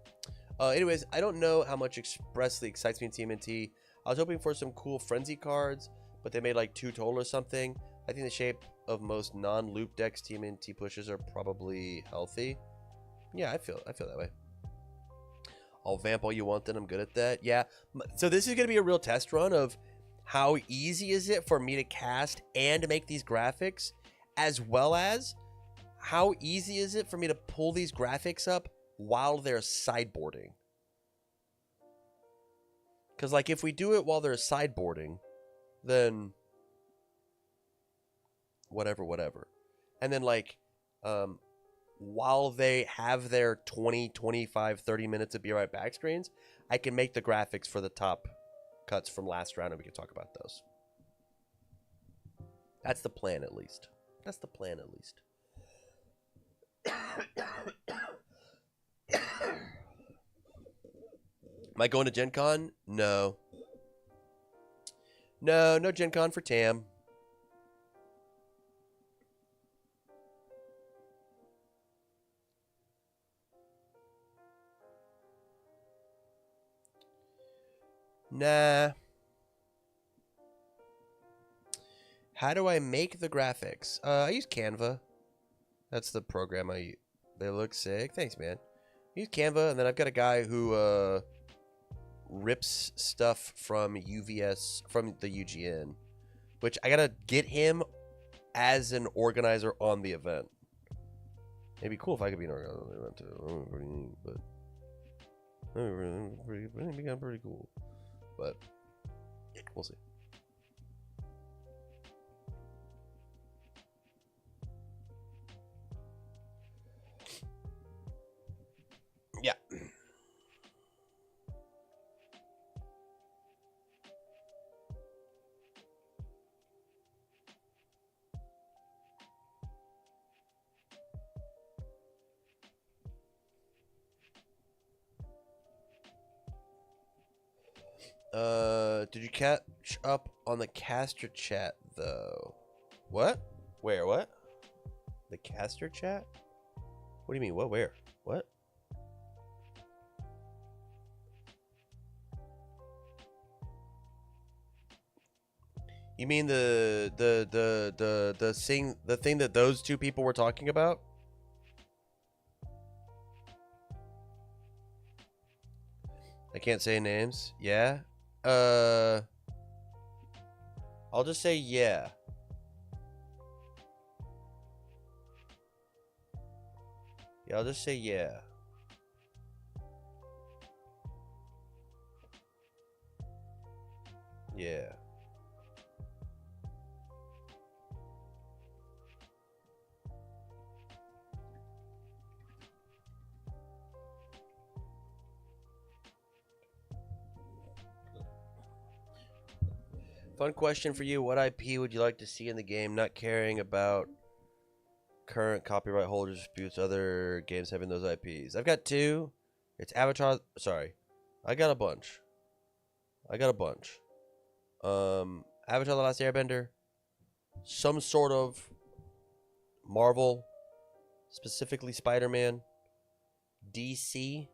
Anyways, I don't know how much expressly excites me in TMNT. I was hoping for some cool frenzy cards, but they made like 2 total or something. I think the shape of most non-loop decks TMNT pushes are probably healthy. Yeah, I feel that way. I'll vamp all you want, then I'm good at that. Yeah, so this is going to be a real test run of how easy is it for me to cast and make these graphics, as well as how easy is it for me to pull these graphics up while they're sideboarding. Because, like, if we do it while they're sideboarding, then whatever. And then, like, while they have their 20, 25, 30 minutes of Be Right Back screens, I can make the graphics for the top cuts from last round, and we can talk about those. That's the plan, at least. That's the plan, at least. Am I going to Gen Con? No. No Gen Con for Tam. Nah. How do I make the graphics? I use Canva. That's the program I use. They look sick. Thanks, man. I use Canva, and then I've got a guy who rips stuff from UVS, from the UGN, which I gotta get him as an organizer on the event. It'd be cool if I could be an organizer on the event too. But it'd be kind of pretty cool. But we'll see. Yeah. Did you catch up on the caster chat though? What? Where? What? The caster chat? What do you mean? What? Where? What? You mean the thing that those 2 people were talking about? I can't say names. Yeah. I'll just say yeah. Yeah, I'll just say yeah. Yeah. Fun question for you. What IP would you like to see in the game? Not caring about current copyright holder disputes, other games having those IPs. I've got 2. It's Avatar. Sorry. I got a bunch. Avatar The Last Airbender. Some sort of Marvel. Specifically Spider-Man. DC.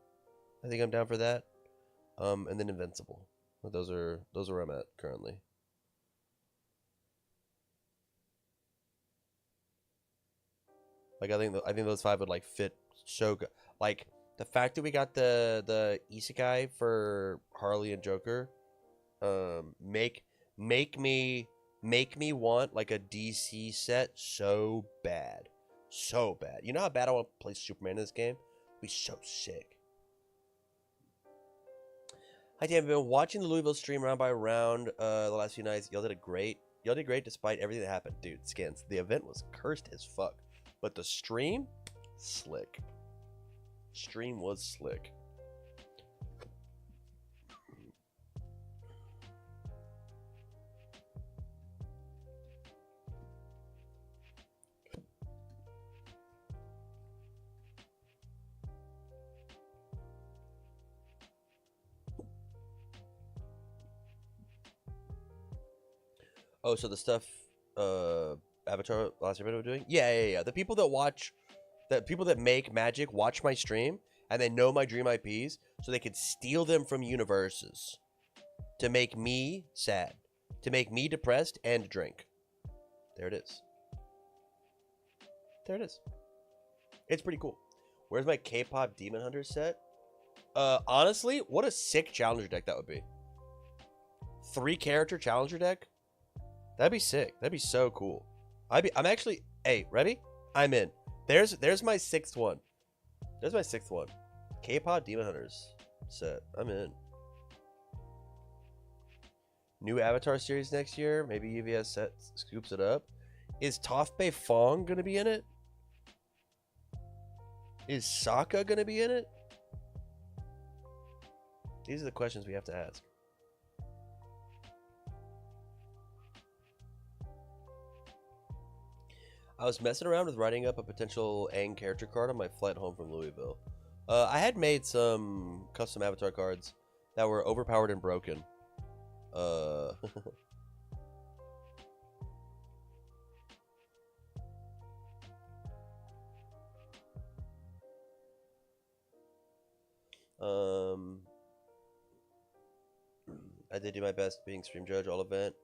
I think I'm down for that. And then Invincible. Those are where I'm at currently. Like I think those 5 would like fit so good. Like the fact that we got the isekai for Harley and Joker, make me want like a DC set so bad, so bad. You know how bad I want to play Superman in this game? It'd be so sick. Hi Dan, I've been watching the Louisville stream round by round the last few nights. Y'all did great despite everything that happened. Dude, Skins, the event was cursed as fuck. But the stream, slick. Stream was slick. Oh, so the stuff Avatar last year were doing? Yeah. The people that watch, the people that make Magic watch my stream and they know my Dream IPs, so they could steal them from universes to make me sad, to make me depressed and drink. There it is. There it is. It's pretty cool. Where's my K-pop Demon Hunter set? Honestly, what a sick challenger deck that would be. 3-character challenger deck? That'd be sick. That'd be so cool. I'm actually, hey, ready? I'm in. There's my 6th one. There's my 6th one. K-pop Demon Hunters set. I'm in. New Avatar series next year. Maybe UVS set scoops it up. Is Toph Bay Fong gonna be in it? Is Sokka gonna be in it? These are the questions we have to ask. I was messing around with writing up a potential Aang character card on my flight home from Louisville. I had made some custom avatar cards that were overpowered and broken. I did do my best being stream judge all event.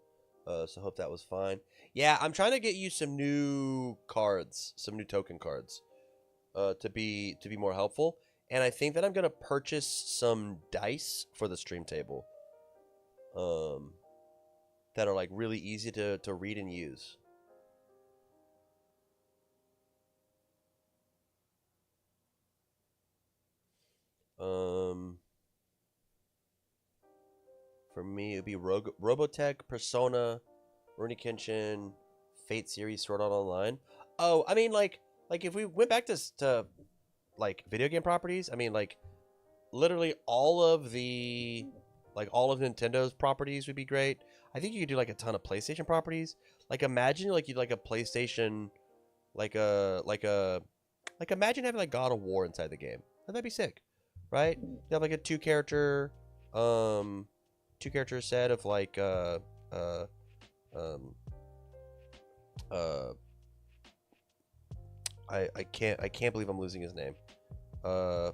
So hope that was fine. Yeah, I'm trying to get you some new cards, some new token cards, to be more helpful. And I think that I'm gonna purchase some dice for the stream table, that are like really easy to read and use. For me, it'd be Robotech, Persona, Rurouni Kenshin, Fate series, Sword Art Online. Oh, I mean, like if we went back to like video game properties, I mean, like literally all of Nintendo's properties would be great. I think you could do like a ton of PlayStation properties. Like imagine like you'd like a PlayStation, like imagine having like God of War inside the game. That'd be sick, right? You have like a um, 2-character set of like um, uh, I can't believe I'm losing his name. Who's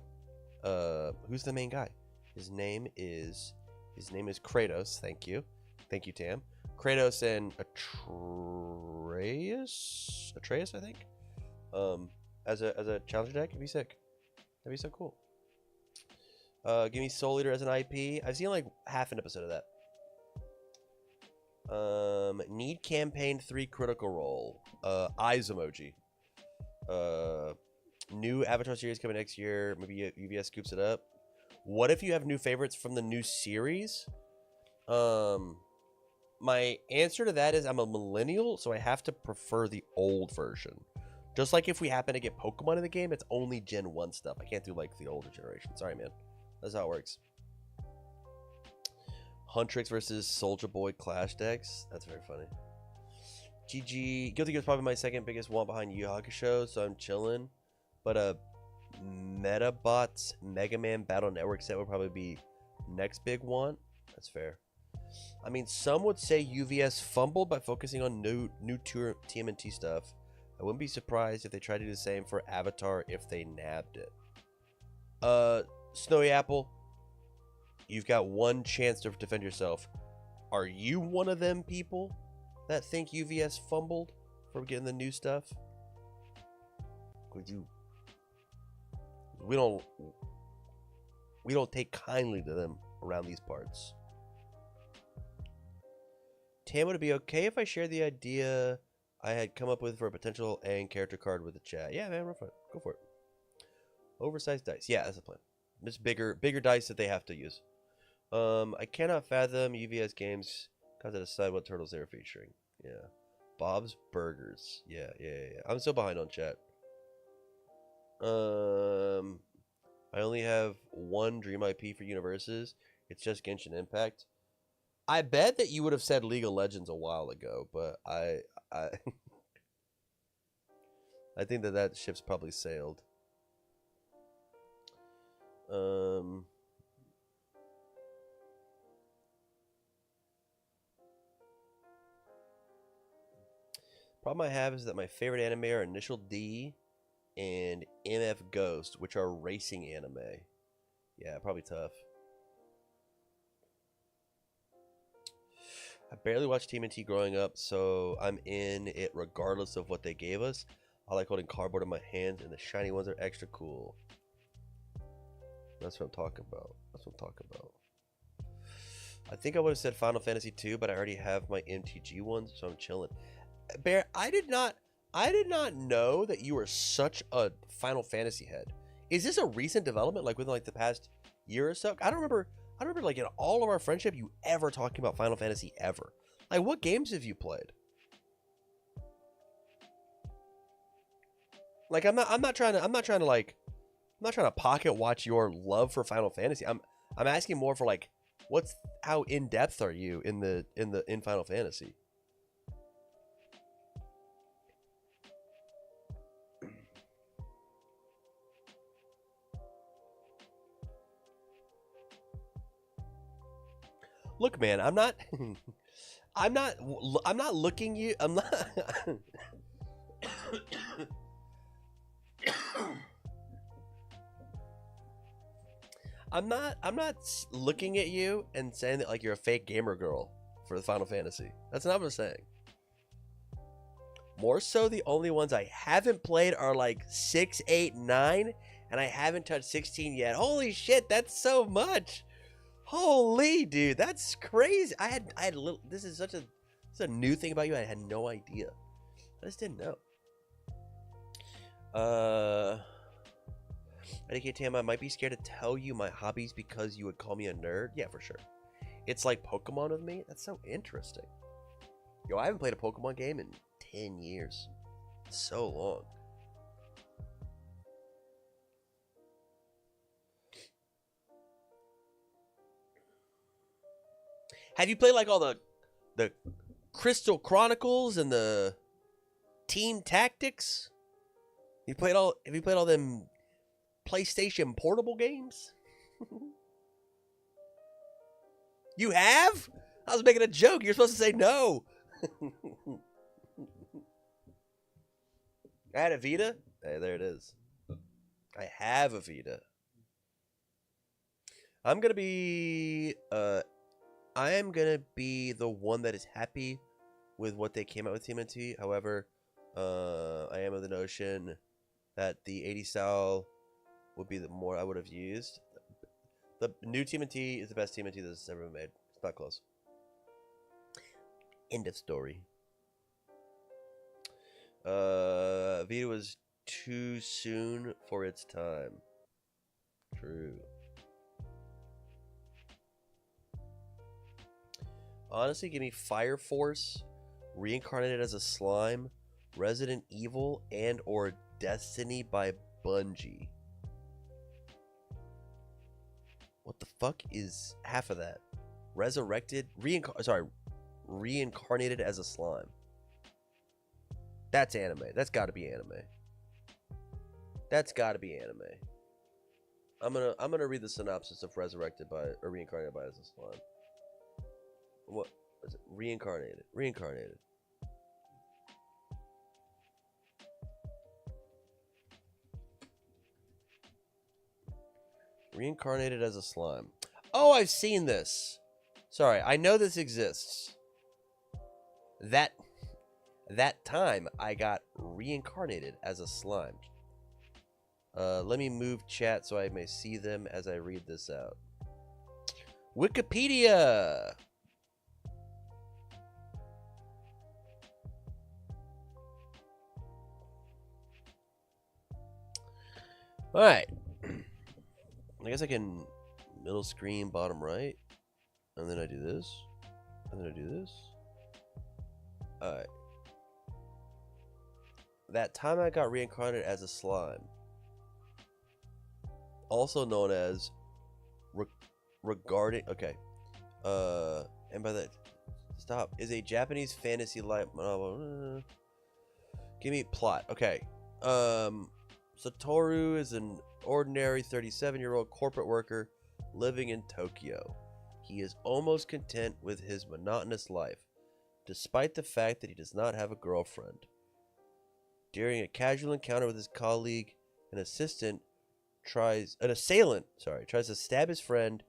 the main guy? His name is Kratos. Thank you, Tam. Kratos and Atreus, I think. As a challenger deck, it'd be sick. That'd be so cool. Give me Soul Eater as an IP. I've seen like half an episode of that. Need campaign 3 critical role. Eyes emoji. New Avatar series coming next year. Maybe UVS scoops it up. What if you have new favorites from the new series? My answer to that is I'm a millennial, so I have to prefer the old version. Just like if we happen to get Pokemon in the game, it's only Gen 1 stuff. I can't do like the older generation. Sorry, man. That's how it works. Huntrix versus Soldier Boy Clash decks. That's very funny. GG. Guilty Gear is probably my second biggest want behind Yu Hakusho, so I'm chilling. But Metabots Mega Man Battle Network set would probably be next big one. That's fair. I mean, some would say UVS fumbled by focusing on new TMNT stuff. I wouldn't be surprised if they tried to do the same for Avatar if they nabbed it. Snowy Apple, you've got one chance to defend yourself. Are you one of them people that think UVS fumbled for getting the new stuff? Would you? We don't take kindly to them around these parts. Tam, would it be okay if I share the idea I had come up with for a potential Aang character card with the chat? Yeah, man, rough it. Go for it. Oversized dice. Yeah, that's the plan. Just bigger dice that they have to use. I cannot fathom UVS games because I decide what turtles they're featuring. Yeah. Bob's Burgers. Yeah. I'm still behind on chat. I only have one Dream IP for universes. It's just Genshin Impact. I bet that you would have said League of Legends a while ago, but I I think that ship's probably sailed. Problem I have is that my favorite anime are Initial D and MF Ghost, which are racing anime. Yeah, probably tough. I barely watched TMNT growing up, so I'm in it regardless of what they gave us. I like holding cardboard in my hands, and the shiny ones are extra cool. That's what I'm talking about. That's what I'm talking about. I think I would have said Final Fantasy 2, but I already have my MTG ones, so I'm chilling. Bear, I did not know that you were such a Final Fantasy head. Is this a recent development, like within like the past year or so? I don't remember like in all of our friendship you ever talking about Final Fantasy ever. Like, what games have you played? Like, I'm not trying to pocket watch your love for Final Fantasy. I'm asking more for like, how in depth are you in Final Fantasy? Look, man, I'm not looking you. I'm not. I'm not looking at you and saying that like you're a fake gamer girl for the Final Fantasy. That's not what I'm saying. More so, the only ones I haven't played are like 6, 8, 9, and I haven't touched 16 yet. Holy shit, that's so much. Holy dude, that's crazy. I had a little. This is a new thing about you. I had no idea. I just didn't know. IDK Tam, I might be scared to tell you my hobbies because you would call me a nerd. Yeah, for sure. It's like Pokemon with me. That's so interesting. Yo, I haven't played a Pokemon game in 10 years. So long. Have you played like all the Crystal Chronicles and the Team Tactics? Have you played all them PlayStation portable games? You have? I was making a joke. You're supposed to say no. I had a Vita. Hey, there it is. I have a Vita. I'm gonna be I am gonna be the one that is happy with what they came out with TMNT. However, I am of the notion that the 80 style would be the more I would have used. The new TMNT is the best TMNT that's ever been made. It's not close. End of story. Vita was too soon for its time. True. Honestly, give me Fire Force, reincarnated as a slime, Resident Evil, and or Destiny by Bungie. What the fuck is half of that? Reincarnated as a slime. That's anime. That's got to be anime. That's got to be anime. I'm gonna read the synopsis of Resurrected by or Reincarnated by as a slime. What is it? Reincarnated. Reincarnated. Reincarnated as a slime. Oh, I've seen this. Sorry, I know this exists. That time I got reincarnated as a slime. Let me move chat so I may see them as I read this out. Wikipedia. All right. I guess I can middle screen, bottom right, and then I do this, and then I do this. All right. That time I got reincarnated as a slime, also known as regarding. Okay. And by that, stop. Is a Japanese fantasy light novel. Give me plot. Okay. Satoru is an ordinary 37-year-old corporate worker living in Tokyo. He is almost content with his monotonous life, despite the fact that he does not have a girlfriend. During a casual encounter with his colleague, an assailant tries to stab his friend,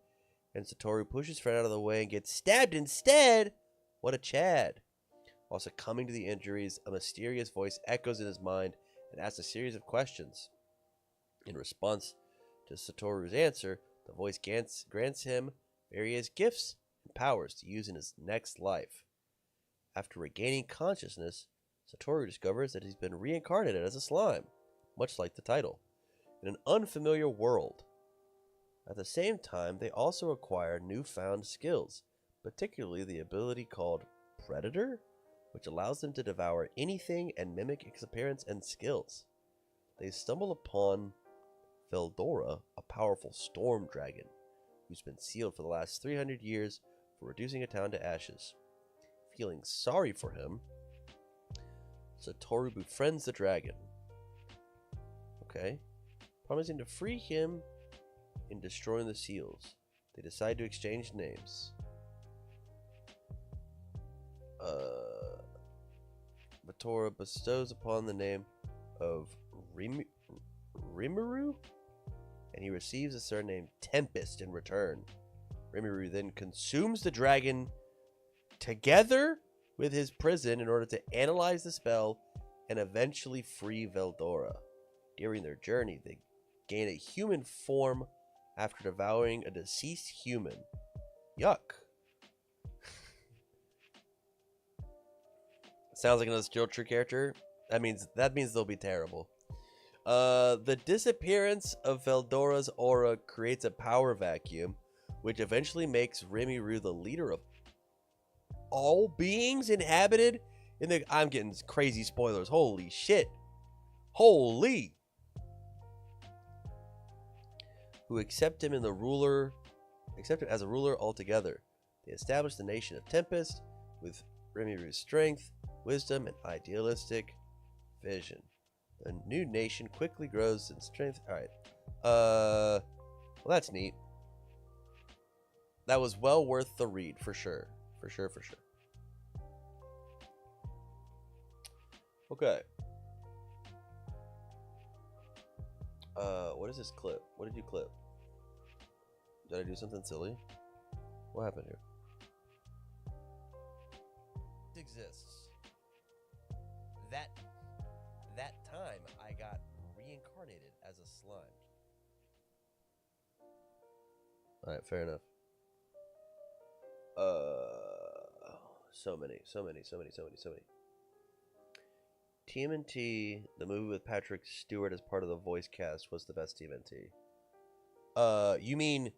and Satoru pushes his friend out of the way and gets stabbed instead. What a Chad. While succumbing to the injuries, a mysterious voice echoes in his mind and asks a series of questions. In response to Satoru's answer, the voice grants him various gifts and powers to use in his next life. After regaining consciousness, Satoru discovers that he's been reincarnated as a slime, much like the title, in an unfamiliar world. At the same time, they also acquire newfound skills, particularly the ability called Predator, which allows them to devour anything and mimic its appearance and skills. They stumble upon Veldora, a powerful storm dragon, who's been sealed for the last 300 years for reducing a town to ashes. Feeling sorry for him, Satoru befriends the dragon. Okay. Promising to free him in destroying the seals. They decide to exchange names. Veldora bestows upon the name of Rimuru, and he receives the surname Tempest in return. Rimuru then consumes the dragon together with his prison in order to analyze the spell and eventually free Veldora. During their journey, they gain a human form after devouring a deceased human. Yuck. Sounds like another Skill Tree character. That means they'll be terrible. The disappearance of Veldora's aura creates a power vacuum, which eventually makes Rimuru the leader of all beings inhabited in the... I'm getting crazy spoilers. Holy shit. Holy. Who accept him as a ruler altogether. They establish the nation of Tempest with Rimuru's strength, wisdom, and idealistic vision. The new nation quickly grows in strength. Alright. Well, that's neat. That was well worth the read, for sure. For sure. Okay. What is this clip? What did you clip? Did I do something silly? What happened here? It exists. That time I got reincarnated as a slime. Alright, fair enough. So many. TMNT, the movie with Patrick Stewart as part of the voice cast, was the best TMNT. You mean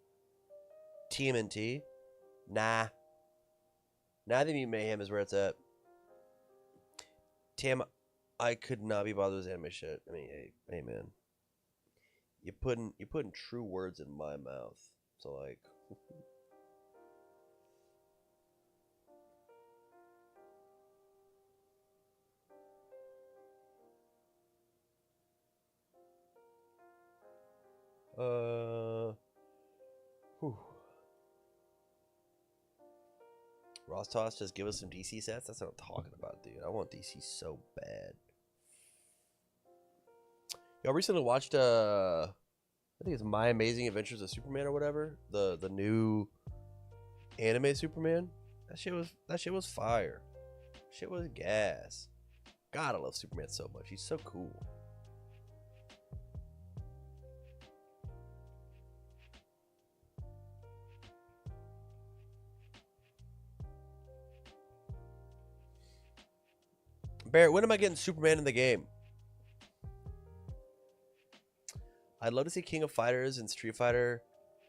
TMNT? Nah. Nah, the Mutant Mayhem is where it's at. Tam, I could not be bothered with anime shit. I mean, hey man. You're putting true words in my mouth. So like whew. Ross Toss, just give us some DC sets? That's what I'm talking about, dude. I want DC so bad. Y'all recently watched I think it's My Amazing Adventures of Superman or whatever. The new anime Superman. That shit was fire. Shit was gas. God, I love Superman so much. He's so cool. Barrett, when am I getting Superman in the game? I'd love to see King of Fighters and Street Fighter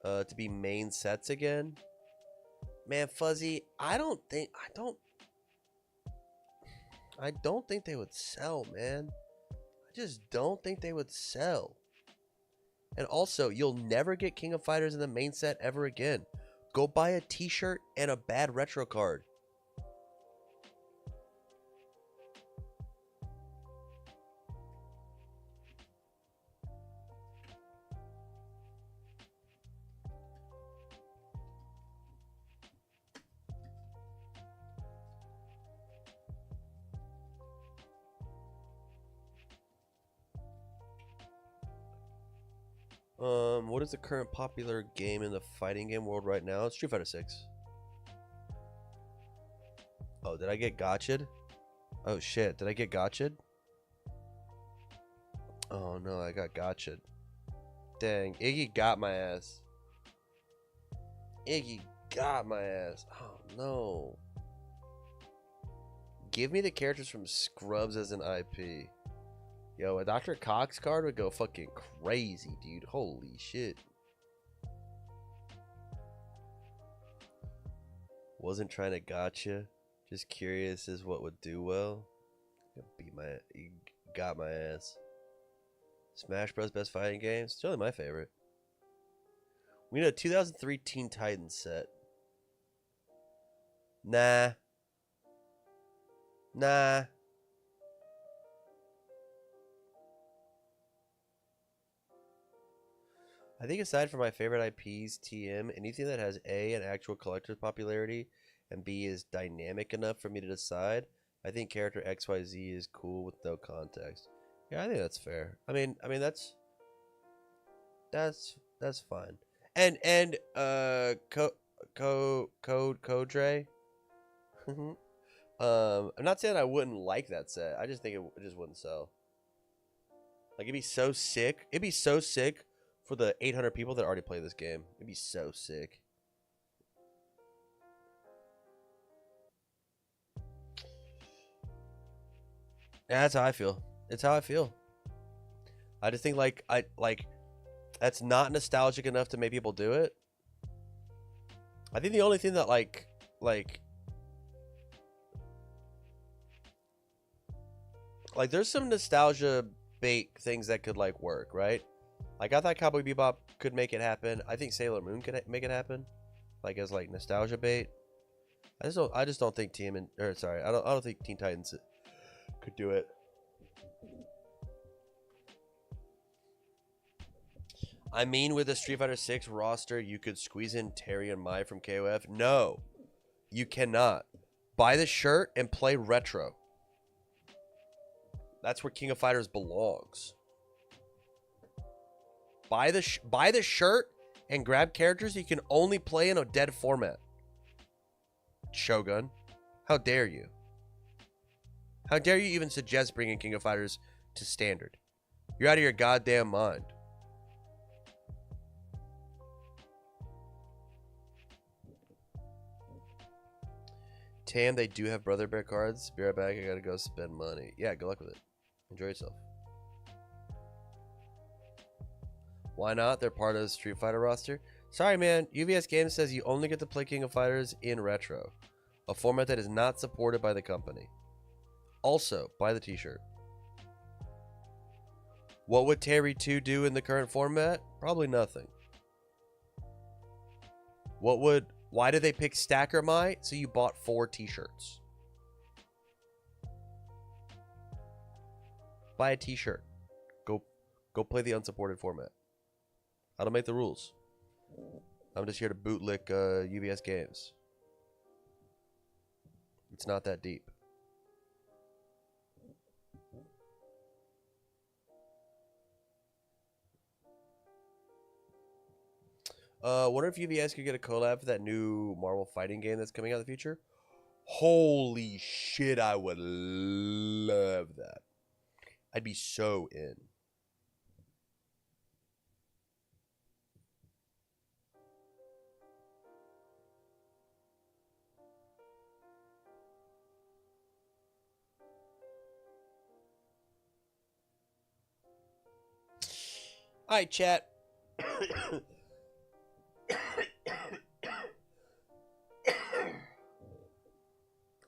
to be main sets again. Man, Fuzzy, I don't think they would sell, man. I just don't think they would sell. And also, you'll never get King of Fighters in the main set ever again. Go buy a t-shirt and a bad retro card. What is the current popular game in the fighting game world right now? It's Street Fighter 6. Oh, did I get gotcha'd? Oh shit, did I get gotcha'd? Oh no, I got gotcha'd. Dang, Iggy got my ass. Iggy got my ass. Oh no. Give me the characters from Scrubs as an IP. Yo, a Dr. Cox card would go fucking crazy, dude. Holy shit. Wasn't trying to gotcha. Just curious as what would do well. You got my ass. Smash Bros. Best fighting games. It's really my favorite. We need a 2003 Teen Titans set. Nah. Nah. I think aside from my favorite IPs, TM, anything that has A, an actual collector's popularity, and B, is dynamic enough for me to decide, I think character XYZ is cool with no context. Yeah, I think that's fair. I mean that's fine. And Code Dre. I'm not saying I wouldn't like that set. I just think it just wouldn't sell. Like it'd be so sick. It'd be so sick for the 800 people that already play this game. It'd be so sick. Yeah, that's how I feel. It's how I feel. I just think like that's not nostalgic enough to make people do it. I think the only thing that like there's some nostalgia bait things that could like work, right? Like I thought Cowboy Bebop could make it happen. I think Sailor Moon could make it happen, like as like nostalgia bait. I just don't think I don't think Teen Titans could do it. I mean, with the Street Fighter 6 roster, you could squeeze in Terry and Mai from KOF. No, you cannot. Buy the shirt and play retro. That's where King of Fighters belongs. Buy the shirt and grab characters you can only play in a dead format. Shogun, how dare you? How dare you even suggest bringing King of Fighters to standard? You're out of your goddamn mind. Tam, they do have Brother Bear cards. Be right back. I gotta go spend money. Yeah, good luck with it. Enjoy yourself. Why not? They're part of the Street Fighter roster. Sorry, man. UVS Games says you only get to play King of Fighters in retro, a format that is not supported by the company. Also, buy the t-shirt. What would Terry 2 do in the current format? Probably nothing. Why did they pick Stacker Mai? So you bought 4 t-shirts. Buy a t-shirt. Go play the unsupported format. I don't make the rules. I'm just here to bootlick UVS Games. It's not that deep. Wonder if UVS could get a collab for that new Marvel fighting game that's coming out in the future. Holy shit, I would love that. I'd be so in. All right, chat.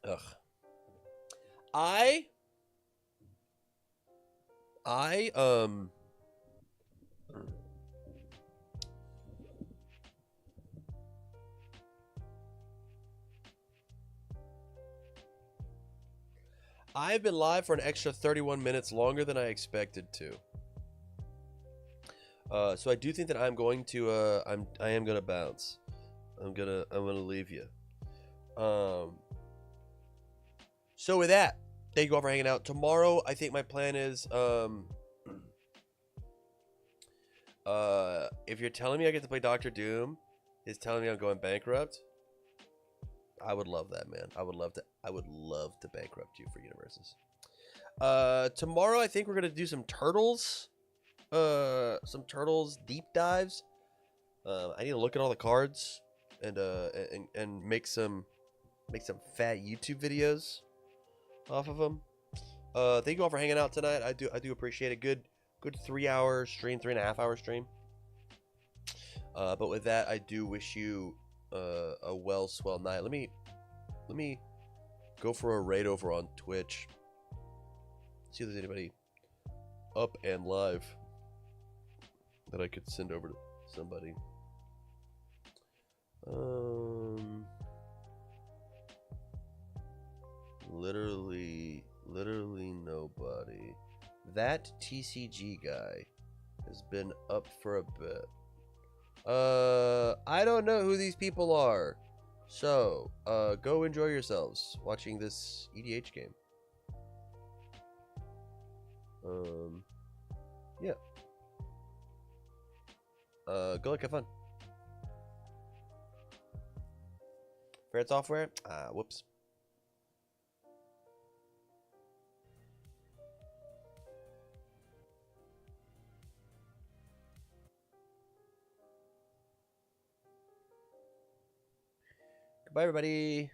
Ugh. I've been live for an extra 31 minutes longer than I expected to. So I do think that I'm going to I am gonna bounce. I'm gonna leave you. So with that, thank you all for hanging out. Tomorrow, I think my plan is If you're telling me I get to play Doctor Doom, is telling me I'm going bankrupt. I would love that, man. I would love to. I would love to bankrupt you for universes. Tomorrow I think we're gonna do some turtles. Some turtles deep dives. I need to look at all the cards and make some fat YouTube videos off of them. Thank you all for hanging out tonight. I do appreciate it. Good 3-hour stream, 3.5-hour stream. But with that, I do wish you a well swell night. Let me go for a raid over on Twitch. See if there's anybody up and live that I could send over to somebody. Literally nobody. That TCG guy has been up for a bit. I don't know who these people are. So, go enjoy yourselves watching this EDH game. Yeah. Go look, have fun. Ferret software? Whoops. Goodbye, everybody.